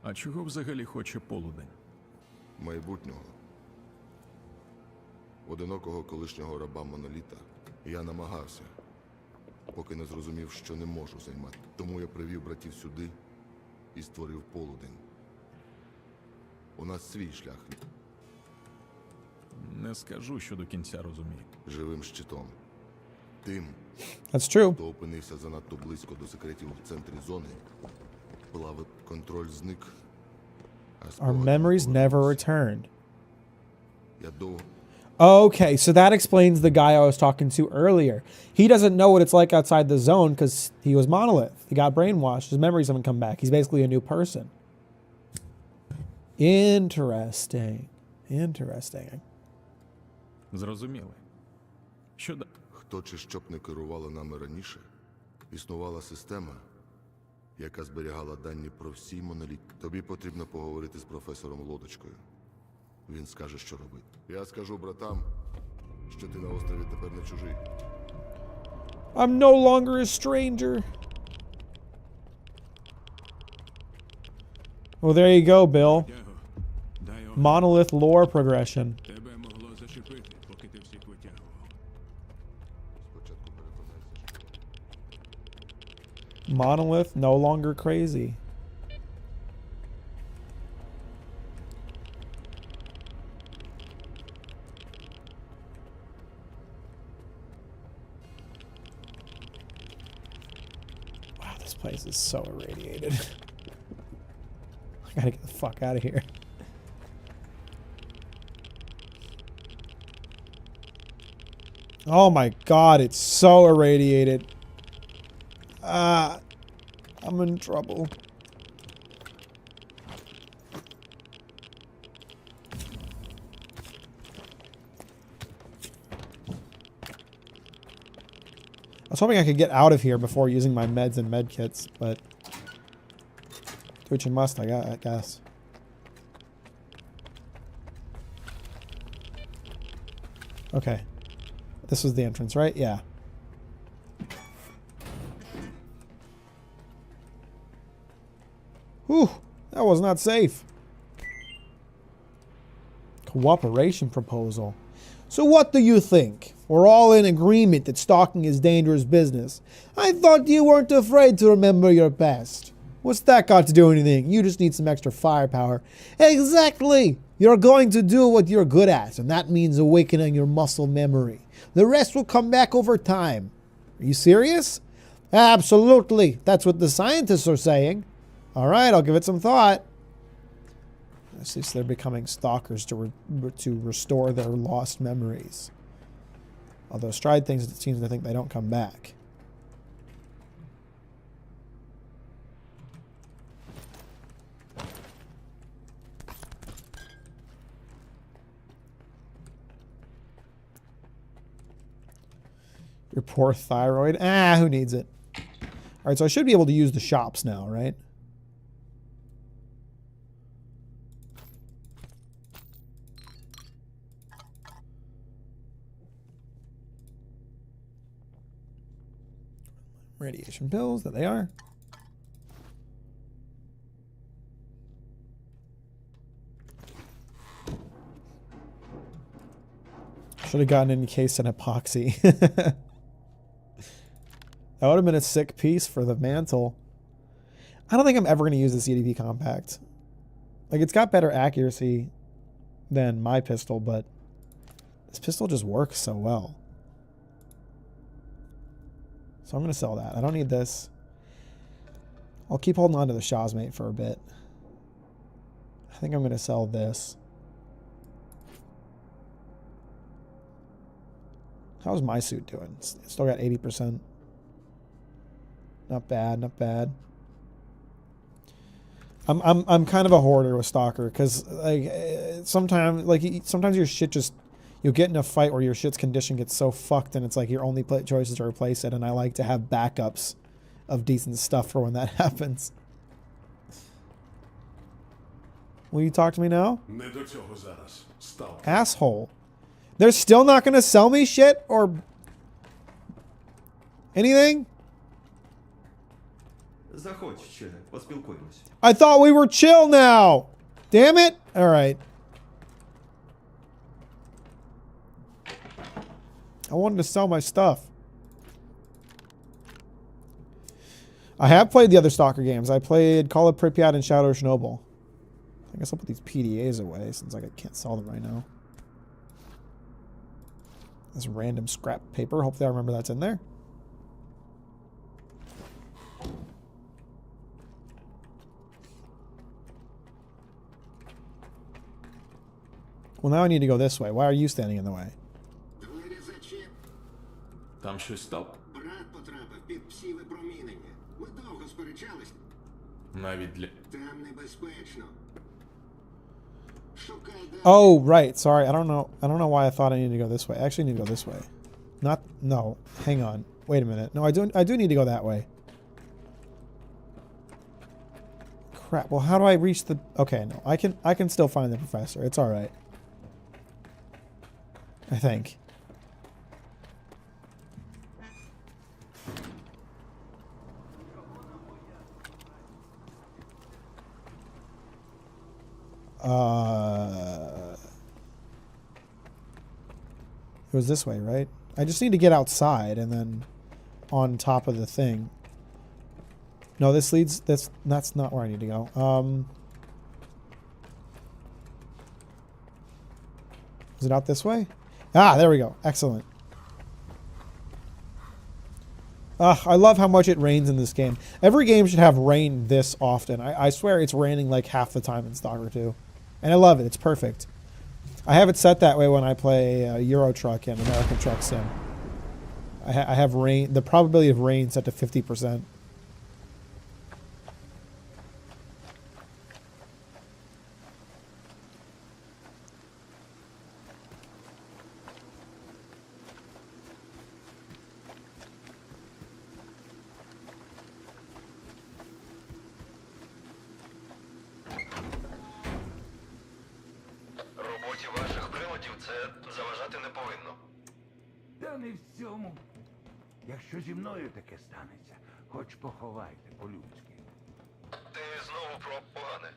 А чого взагалі хоче полудень? майбутнього. Одинокого колишнього раба Моноліта я намагався, поки не зрозумів, що не можу займати. Тому я привів братів сюди і створив полудень. У нас свій шлях. Не скажу, що до кінця розумію. Живим щитом. Тим, That's true. хто опинився занадто близько до секретів в центрі зони, плавив контроль зник. Our memories never returned. Я довго... Okay, so that explains the guy I was talking to earlier. He doesn't know what it's like outside the zone because he was Monolith. He got brainwashed. His memories haven't come back. He's basically a new person. Interesting. Interesting. Зрозуміли. Що да? Хто чи що б не керувало нами раніше, існувала система, яка зберігала дані про всі моноліт. Тобі потрібно поговорити з професором Лодочкою. Він скаже, що робити. Я скажу братам, що ти на острові тепер не чужий. I'm no longer a stranger. Well, there you go, Bill. Monolith lore progression. Тебе могло зачепити, поки ти всіх витягував. Спочатку переконайся, що... Monolith no longer crazy. Wow, this place is so irradiated. I gotta get the fuck out of here. Oh my god, it's so irradiated. I'm in trouble. I was hoping I could get out of here before using my meds and med kits, but do what you must, I guess. Okay. This was the entrance, right? Yeah. Whew, that was not safe. Cooperation proposal. So what do you think? We're all in agreement that stalking is dangerous business. I thought you weren't afraid to remember your past. What's that got to do with anything? You just need some extra firepower. Exactly! You're going to do what you're good at, and that means awakening your muscle memory. The rest will come back over time. Are you serious? Absolutely. That's what the scientists are saying. All right, I'll give it some thought. At least they're becoming stalkers to restore their lost memories. Although Stride thinks it seems to think they don't come back. Your poor thyroid. Who needs it? All right, so I should be able to use the shops now, right? Radiation pills, there they are. Should have gotten encased in epoxy. That would have been a sick piece for the mantle. I don't think I'm ever going to use the CDP compact. Like, it's got better accuracy than my pistol, but this pistol just works so well. So I'm going to sell that. I don't need this. I'll keep holding on to the Shawsmate for a bit. I think I'm going to sell this. How's my suit doing? Still got 80%. Not bad, not bad. I'm kind of a hoarder with Stalker because sometimes your shit just, you'll get in a fight where your shit's condition gets so fucked and it's like your only choice is to replace it, and I like to have backups of decent stuff for when that happens. Will you talk to me now? Не до цього зараз. Сталкер. Asshole. They're still not going to sell me shit? Or Anything? Заходь ще, поспілкуємось. I thought we were chill now. Damn it. All right. I wanted to sell my stuff. I have played the other Stalker games. I played Call of Pripyat and Shadow of Chernobyl. I guess I'll put these PDAs away since I can't sell them right now. This random scrap paper. Hopefully I remember that's in there. Well, now I need to go this way. Why are you standing in the way? Там щось став? Брат потрапив під псі випромінення. Ми довго сперечались. Навіть для... Там небезпечно. Oh, right. Sorry. I don't know why I thought I needed to go this way. I actually need to go this way. No. Hang on. Wait a minute. No, I do need to go that way. Crap. Well, how do I reach the... Okay, no. I can still find the professor. It's all right. I think. It was this way, right? I just need to get outside and then on top of the thing. No, this leads... That's not where I need to go. Is it out this way? Ah, there we go. Excellent. I love how much it rains in this game. Every game should have rain this often. I swear it's raining like half the time in Stalker 2. And I love it. It's perfect. I have it set that way when I play Euro Truck and American Truck Sim. I have rain. The probability of rain set to 50%. Роботі ваших приладів це заважати не повинно. Та не в цьому. Якщо зі мною таке станеться, хоч поховайте по-людськи. Ти знову про погане.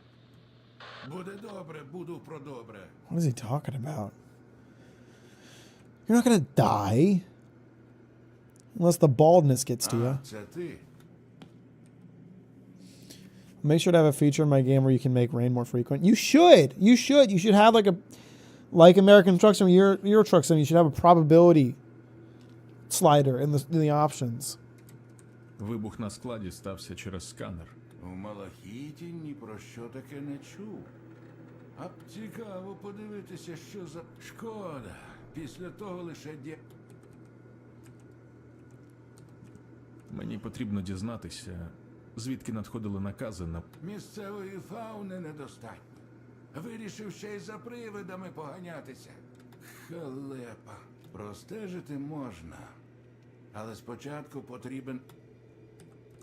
Буде добре, буду про добре. What is he talking about? You're not gonna die. Unless the baldness gets to you. Це ти. Make sure to have a feature in my game where you can make rain more frequent. You should. You should. You should have like American Truck Sim, Euro Truck Sim. You should have a probability slider in the options. Вибух на складі стався через сканер. У Малахіті ні про що таке не чув. А б цікаво подивитися, що за... Шкода. Після того лише Мені потрібно дізнатися, звідки надходили накази на... Місцевої фауни недостатньо. Вирішив ще й за привидами поганятися. Халепа. Простежити можна. Але спочатку потрібен...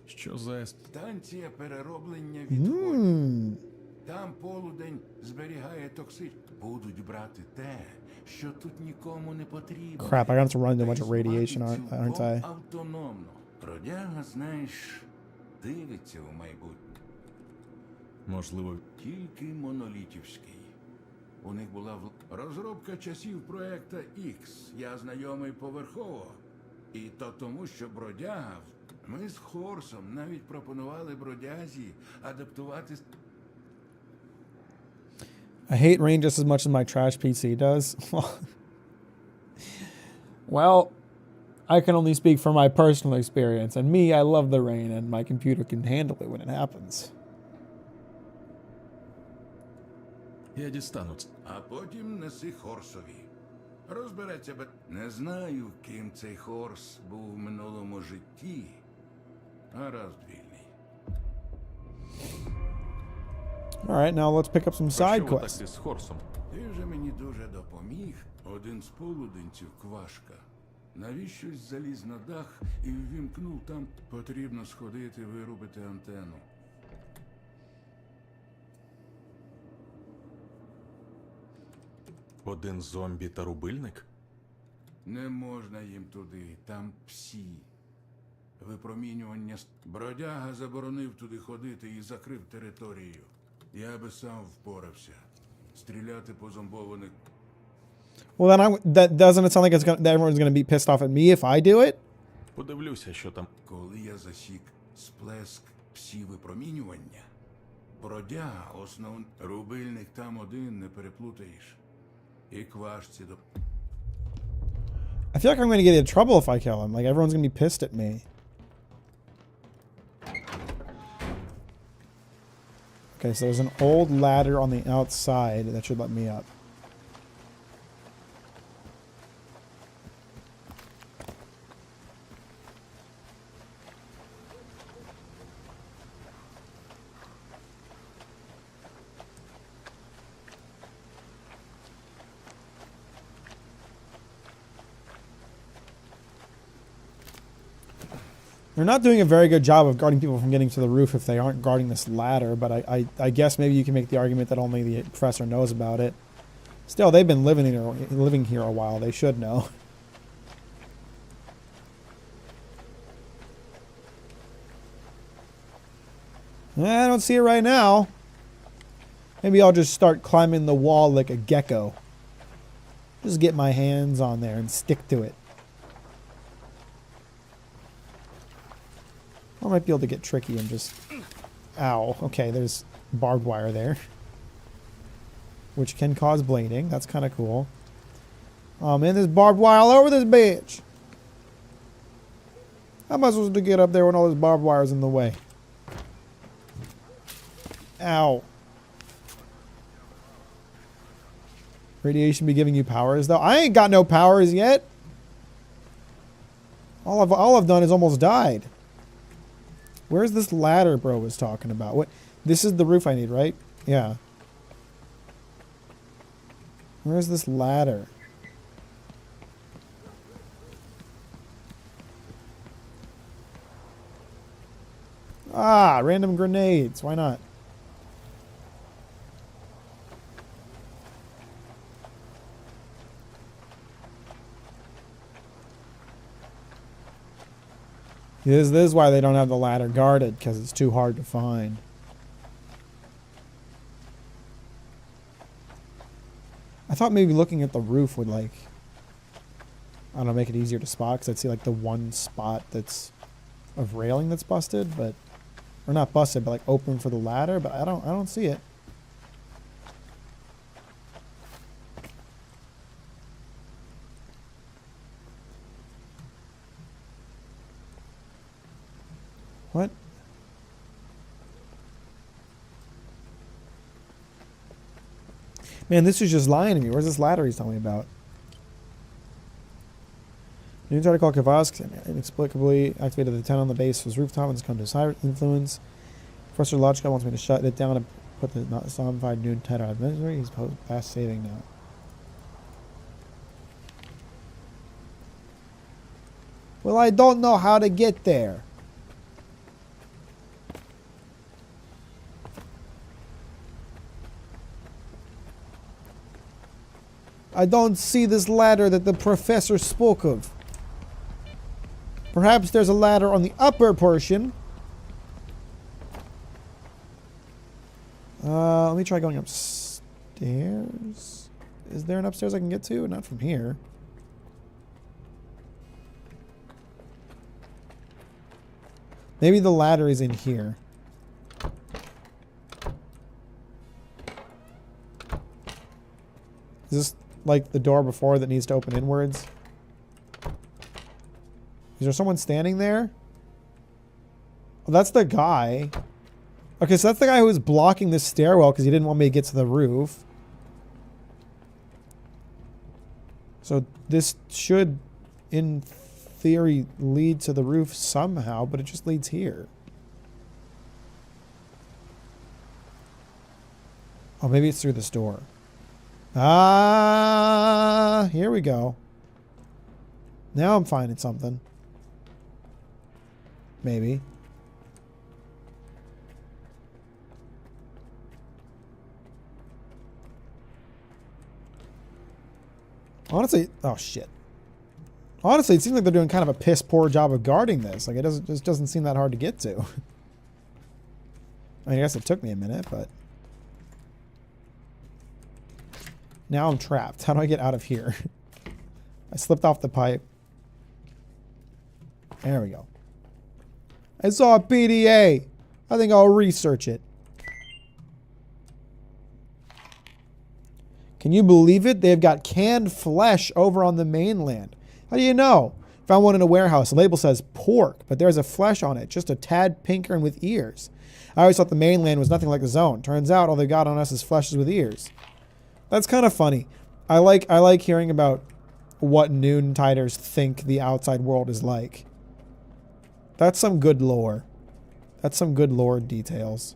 Що за... Станція перероблення відходів. Там полудень зберігає токсич. Будуть брати те, що тут нікому не потрібно. Crap, I got to run into a bunch of radiation, aren't I? Автономно. Бродяга, знаєш, дивиться у майбутнє. Можливо. Тільки монолітівський. У них була розробка часів проекта X. Я знайомий поверхово. І то тому, що бродяга... Ми з Хорсом навіть пропонували бродязі адаптувати... I hate rain just as much as my trash PC does. Well, I can only speak from my personal experience. And me, I love the rain, and my computer can handle it when it happens. Я дістану. А потім неси Хорсові. Розбереться, не знаю, ким цей Хорс був в минулому житті. Гаразд, вільний. Alright, now let's pick up some side quests. з Хорсом? Ти вже мені дуже допоміг. Один з полуденців, Квашка, навіщось заліз на дах і ввімкнув там. Потрібно сходити, вирубити антенну. Один зомбі та рубильник? Не можна їм туди, там псі. Випромінювання. Бродяга заборонив туди ходити і закрив територію. Я би сам впорався. Стріляти по зомбованих. Well, then that doesn't it sound like that everyone's gonna be pissed off at me if I do it? Подивлюся, що там. Коли я засік сплеск псі-випромінювання, бродяга рубильник там один, не переплутаєш. І квашці до... I feel like I'm gonna get in trouble if I kill him. Like everyone's gonna be pissed at me. Okay, so there's an old ladder on the outside that should let me up. They're not doing a very good job of guarding people from getting to the roof if they aren't guarding this ladder, but I guess maybe you can make the argument that only the professor knows about it. Still, they've been living here a while. They should know. I don't see it right now. Maybe I'll just start climbing the wall like a gecko. Just get my hands on there and stick to it. I might be able to get tricky and just... Ow. Okay, there's barbed wire there. Which can cause bleeding. That's kind of cool. Oh man, there's barbed wire all over this bitch. How am I supposed to get up there when all this barbed wire is in the way? Ow. Radiation be giving you powers though? I ain't got no powers yet. All I've done is almost died. Where's this ladder bro was talking about? What? This is the roof I need, right? Yeah. Where's this ladder? Ah, random grenades. Why not? This is why they don't have the ladder guarded, because it's too hard to find. I thought maybe looking at the roof would, like, I don't know, make it easier to spot, because I'd see, like, the one spot that's of railing that's busted, but, or not busted, but, like, open for the ladder, but I don't see it. What? Man, this is just lying to me. Where's this ladder he's telling me about? New article Kavask inexplicably activated the antenna on the base of his rooftop and has come to his high influence. Professor Logica wants me to shut it down and put the not zombified new antenna out of misery. He's fast saving now. Well, I don't know how to get there. I don't see this ladder that the professor spoke of. Perhaps there's a ladder on the upper portion. Let me try going upstairs. Is there an upstairs I can get to? Not from here. Maybe the ladder is in here. Is this like the door before that needs to open inwards? Is there someone standing there? Oh, that's the guy. Okay, so that's the guy who was blocking this stairwell because he didn't want me to get to the roof. So this should, in theory, lead to the roof somehow, but it just leads here. Oh, maybe it's through this door. Ah, here we go. Now I'm finding something. Maybe. Honestly, oh shit. Honestly, it seems like they're doing kind of a piss poor job of guarding this. Like, it just doesn't seem that hard to get to. I guess it took me a minute, but now I'm trapped. How do I get out of here? I slipped off the pipe. There we go. I saw a PDA. I think I'll research it. Can you believe it? They've got canned flesh over on the mainland. How do you know? Found one in a warehouse. The label says pork, but there's a flesh on it, just a tad pinker and with ears. I always thought the mainland was nothing like the zone. Turns out all they got on us is fleshes with ears. That's kind of funny. I like hearing about what Noontiders think the outside world is like. That's some good lore. That's some good lore details.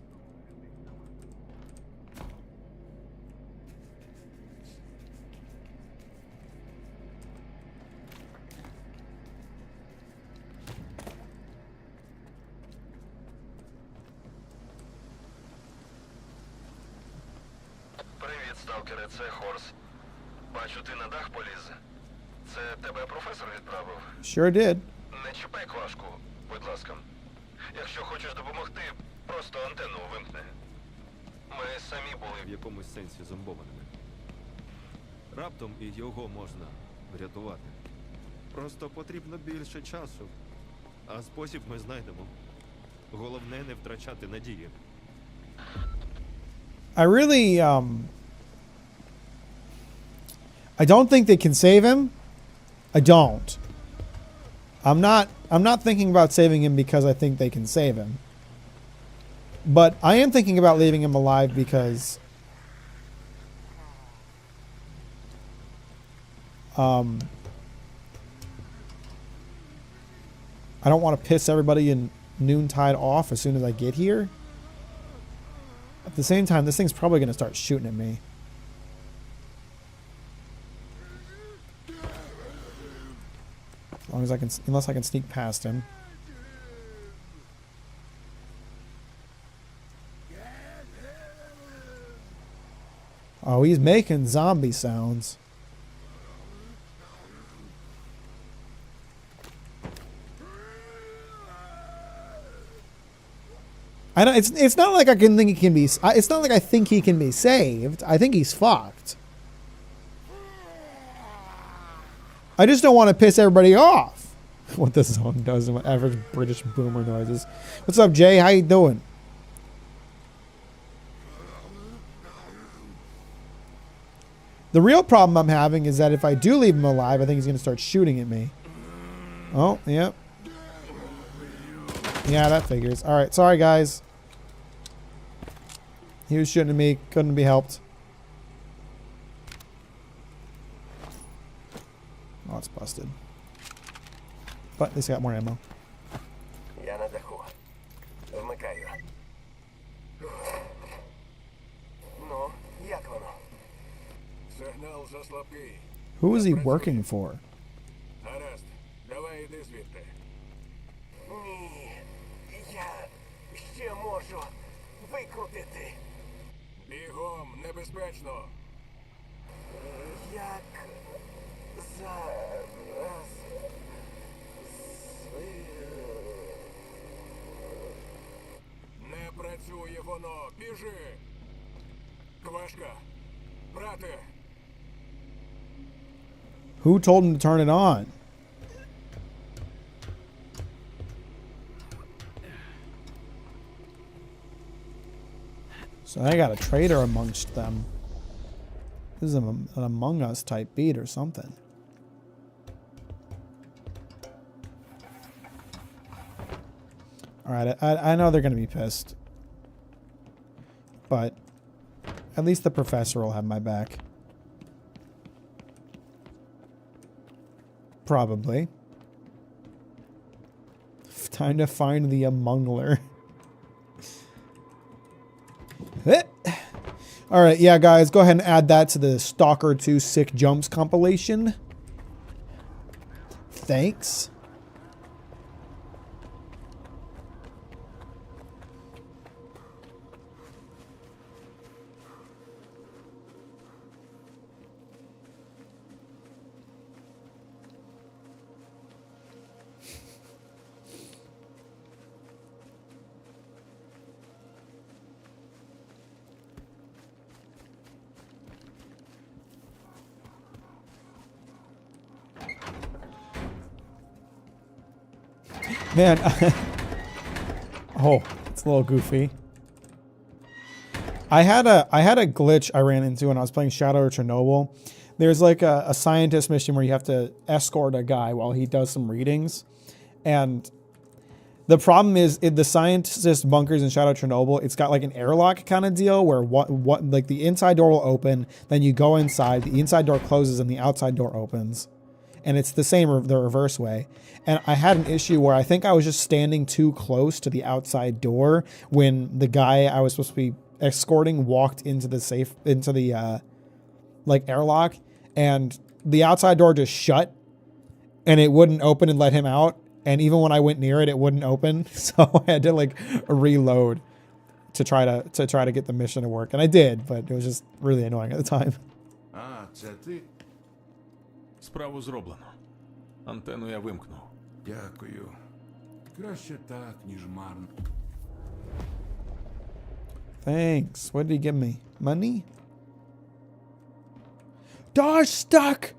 Привіт, сталкере, це Хорс. Бачу, ти на дах поліз. Це тебе професор відправив? Sure did. Не чіпай квашку, будь ласка. Якщо хочеш допомогти, просто антенну вимкни. Ми самі були В якомусь сенсі зомбованими. Раптом і його можна врятувати. Просто потрібно більше часу. А спосіб ми знайдемо. Головне не втрачати надії. I really, I don't think they can save him. I don't. I'm not thinking about saving him because I think they can save him. But I am thinking about leaving him alive because I don't want to piss everybody in Noontide off as soon as I get here. At the same time, this thing's probably going to start shooting at me. As long as I can, unless I can sneak past him. Oh, he's making zombie sounds. I don't, it's not like I can think he can be. It's not like I think he can be saved. I think he's fucked. I just don't want to piss everybody off. What this song does and what average British boomer noises. What's up, Jay? How you doing? The real problem I'm having is that if I do leave him alive, I think he's going to start shooting at me. Oh, yep. Yeah, that figures. All right, sorry, guys. He was shooting at me. Couldn't be helped. Oh, it's busted. But at least I got more ammo. Я на даху. Вмикаю. Ну, як воно? Сигнал заслабкий. Who is he working for? Гаразд, давай іди звідти. Ні, я ще можу викрутити. Бігом, небезпечно. Як зараз... Не працює воно. Біжи. Квашка. Брате. Who told him to turn it on? So I got a traitor amongst them. This is an Among Us type beat or something. Alright, I know they're going to be pissed. But at least the professor will have my back. Probably. Time to find the Amongler. Alright, yeah, guys, go ahead and add that to the Stalker 2 Sick Jumps compilation. Thanks. Man, oh, it's a little goofy. I had a glitch I ran into when I was playing Shadow or Chernobyl. There's like a scientist mission where you have to escort a guy while he does some readings. And the problem is the scientist bunkers in Shadow Chernobyl, it's got like an airlock kind of deal where what like the inside door will open, then you go inside, the inside door closes and the outside door opens. And it's the same the reverse way. And I had an issue where I think I was just standing too close to the outside door when the guy I was supposed to be escorting walked into the like airlock, and the outside door just shut and it wouldn't open and let him out. And even when I went near it, it wouldn't open. So I had to like reload to try to get the mission to work. And I did, but it was just really annoying at the time. А, це ти? Справу зроблено. Антенну я вимкнув. Дякую. Краще так, ніж марно. Thanks. What did he give me? Money? Dodge stuck!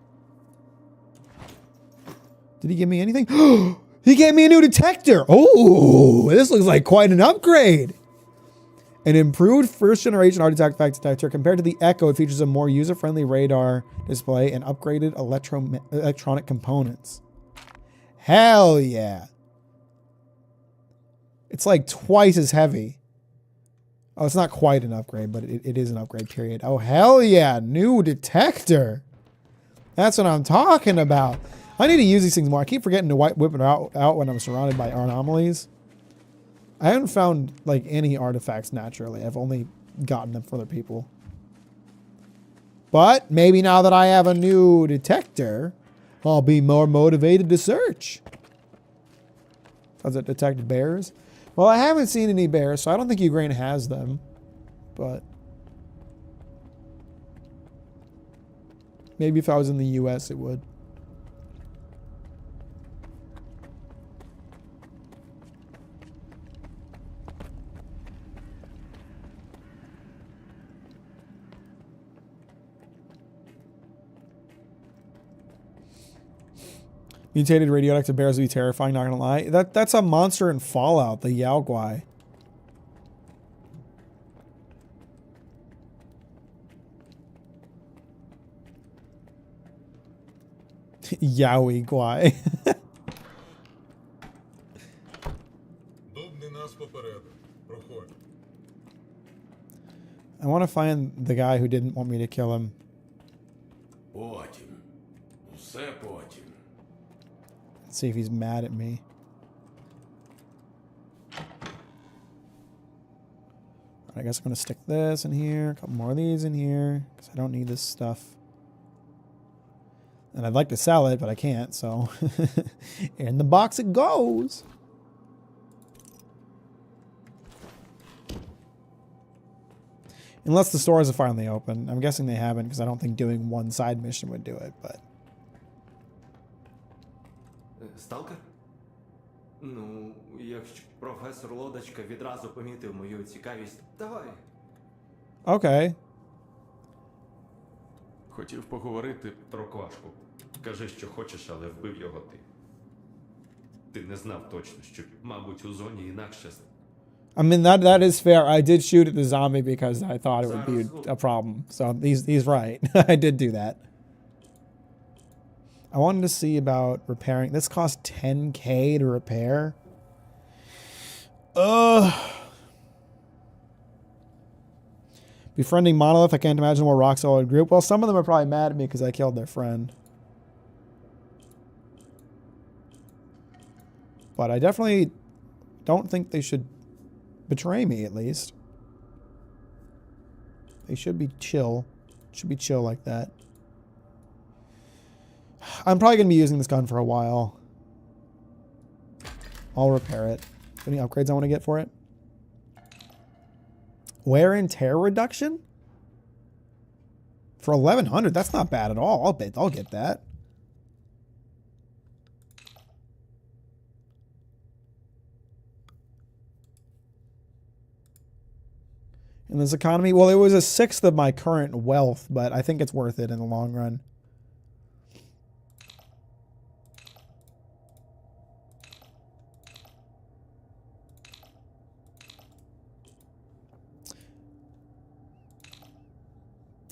Did he give me anything? He gave me a new detector! Oh, this looks like quite an upgrade! An improved first-generation artifact detector. Compared to the Echo, it features a more user-friendly radar display and upgraded electronic components. Hell yeah! It's like twice as heavy. Oh, it's not quite an upgrade, but it is an upgrade, period. Oh, hell yeah. New detector. That's what I'm talking about. I need to use these things more. I keep forgetting to whip it out when I'm surrounded by anomalies. I haven't found, like, any artifacts naturally. I've only gotten them for other people. But maybe now that I have a new detector, I'll be more motivated to search. Does it detect bears? Well, I haven't seen any bears, so I don't think Ukraine has them. But maybe if I was in the US, it would. Mutated radioactive bears would be terrifying, not gonna lie. That's a monster in Fallout, the Yaogwai. Yowie Guai. I want to find the guy who didn't want me to kill him. Потім. Все потім. See if he's mad at me. I guess I'm going to stick this in here. A couple more of these in here. Because I don't need this stuff. And I'd like to sell it, but I can't. So in the box it goes. Unless the stores are finally open. I'm guessing they haven't because I don't think doing one side mission would do it. But Сталкер? Ну, якщо професор Лодочка відразу помітив мою цікавість, давай. Okay. Хотів поговорити про Квашку. Кажи, що хочеш, але вбив його ти. Ти не знав точно, що, мабуть, у зоні інакше. I mean, that is fair. I did shoot at the zombie because I thought it would be a problem. So he's right. I did do that. I wanted to see about repairing. This cost $10K to repair. Befriending Monolith. I can't imagine more rock solid group. Well, some of them are probably mad at me because I killed their friend. But I definitely don't think they should betray me, at least. They should be chill. Should be chill like that. I'm probably going to be using this gun for a while. I'll repair it. Any upgrades I want to get for it? Wear and tear reduction? For 1100, that's not bad at all. I'll get that. In this economy, well, it was a sixth of my current wealth, but I think it's worth it in the long run.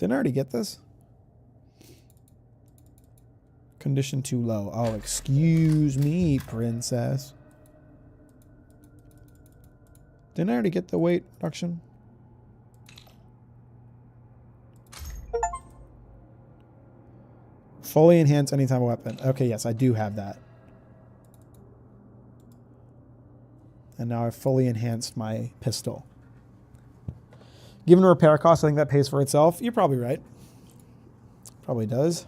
Didn't I already get this? Condition too low. Oh, excuse me, princess. Didn't I already get the weight reduction? Fully enhance any type of weapon. Okay, yes, I do have that. And now I've fully enhanced my pistol. Given repair cost, I think that pays for itself. You're probably right. Probably does.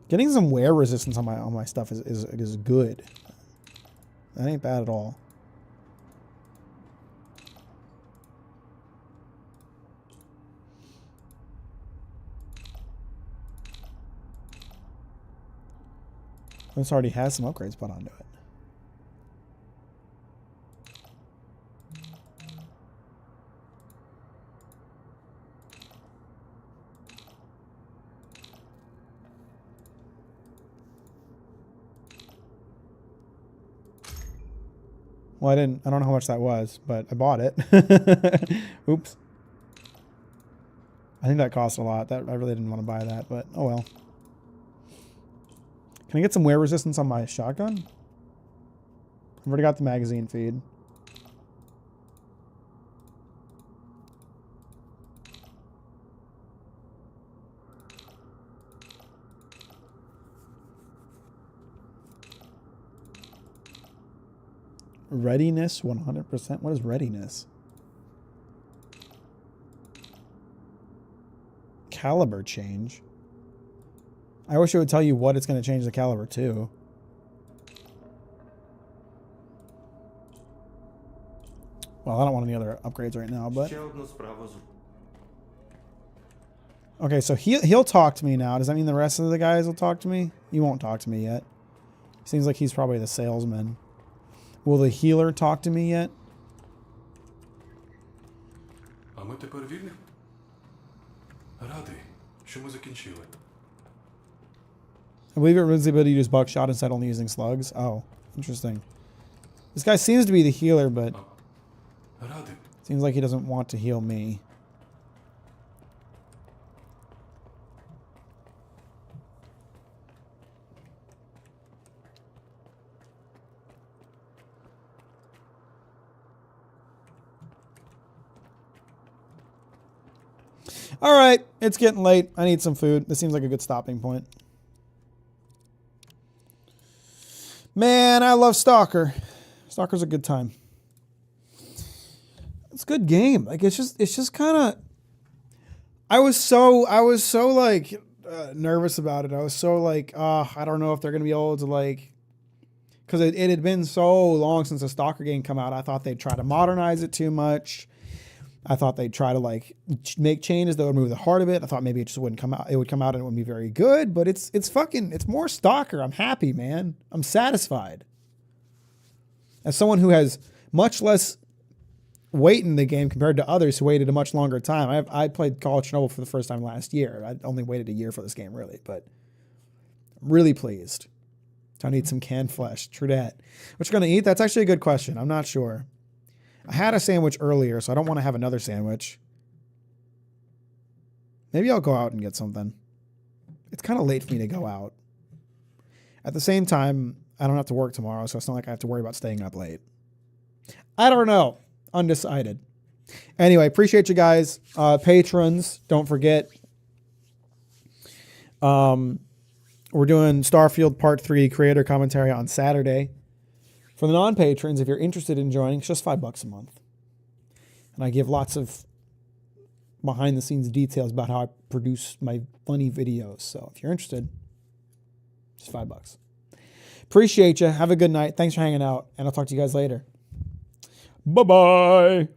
Getting some wear resistance on my stuff is good. That ain't bad at all. This already has some upgrades put onto it. Well, I don't know how much that was, but I bought it. Oops. I think that cost a lot. I really didn't want to buy that, but oh well. Can I get some wear resistance on my shotgun? I've already got the magazine feed. Readiness 100%. What is readiness? Caliber change. I wish it would tell you what it's going to change the caliber to. Well, I don't want any other upgrades right now, but... Okay, so he'll talk to me now. Does that mean the rest of the guys will talk to me? He won't talk to me yet. Seems like he's probably the salesman. Will the healer talk to me yet? А ми тепер вільні? Радий, що ми закінчили. I believe it removes the ability to use buckshot instead of only using slugs. Oh, interesting. This guy seems to be the healer, but seems like he doesn't want to heal me. All right, it's getting late. I need some food. This seems like a good stopping point. Man, I love Stalker. Stalker's a good time. It's a good game. Like it's just kind of. I was so like nervous about it. I was so like, I don't know if they're gonna be able to like, because it had been so long since the Stalker game come out. I thought they'd try to modernize it too much. I thought they'd try to like make changes that would remove the heart of it. I thought maybe it just wouldn't come out. It would come out and it wouldn't be very good, but it's more Stalker. I'm happy, man. I'm satisfied. As someone who has much less weight in the game compared to others who waited a much longer time. I played Call of Chernobyl for the first time last year. I only waited a year for this game really, but I'm really pleased. So I need some canned flesh. True that. What you gonna eat? That's actually a good question. I'm not sure. I had a sandwich earlier, so I don't want to have another sandwich. Maybe I'll go out and get something. It's kind of late for me to go out. At the same time, I don't have to work tomorrow, so it's not like I have to worry about staying up late. I don't know. Undecided. Anyway, appreciate you guys. Patrons, don't forget. We're doing Starfield Part 3 creator commentary on Saturday. For the non-patrons, if you're interested in joining, it's just $5 a month. And I give lots of behind-the-scenes details about how I produce my funny videos. So if you're interested, it's $5. Appreciate you. Have a good night. Thanks for hanging out. And I'll talk to you guys later. Bye-bye.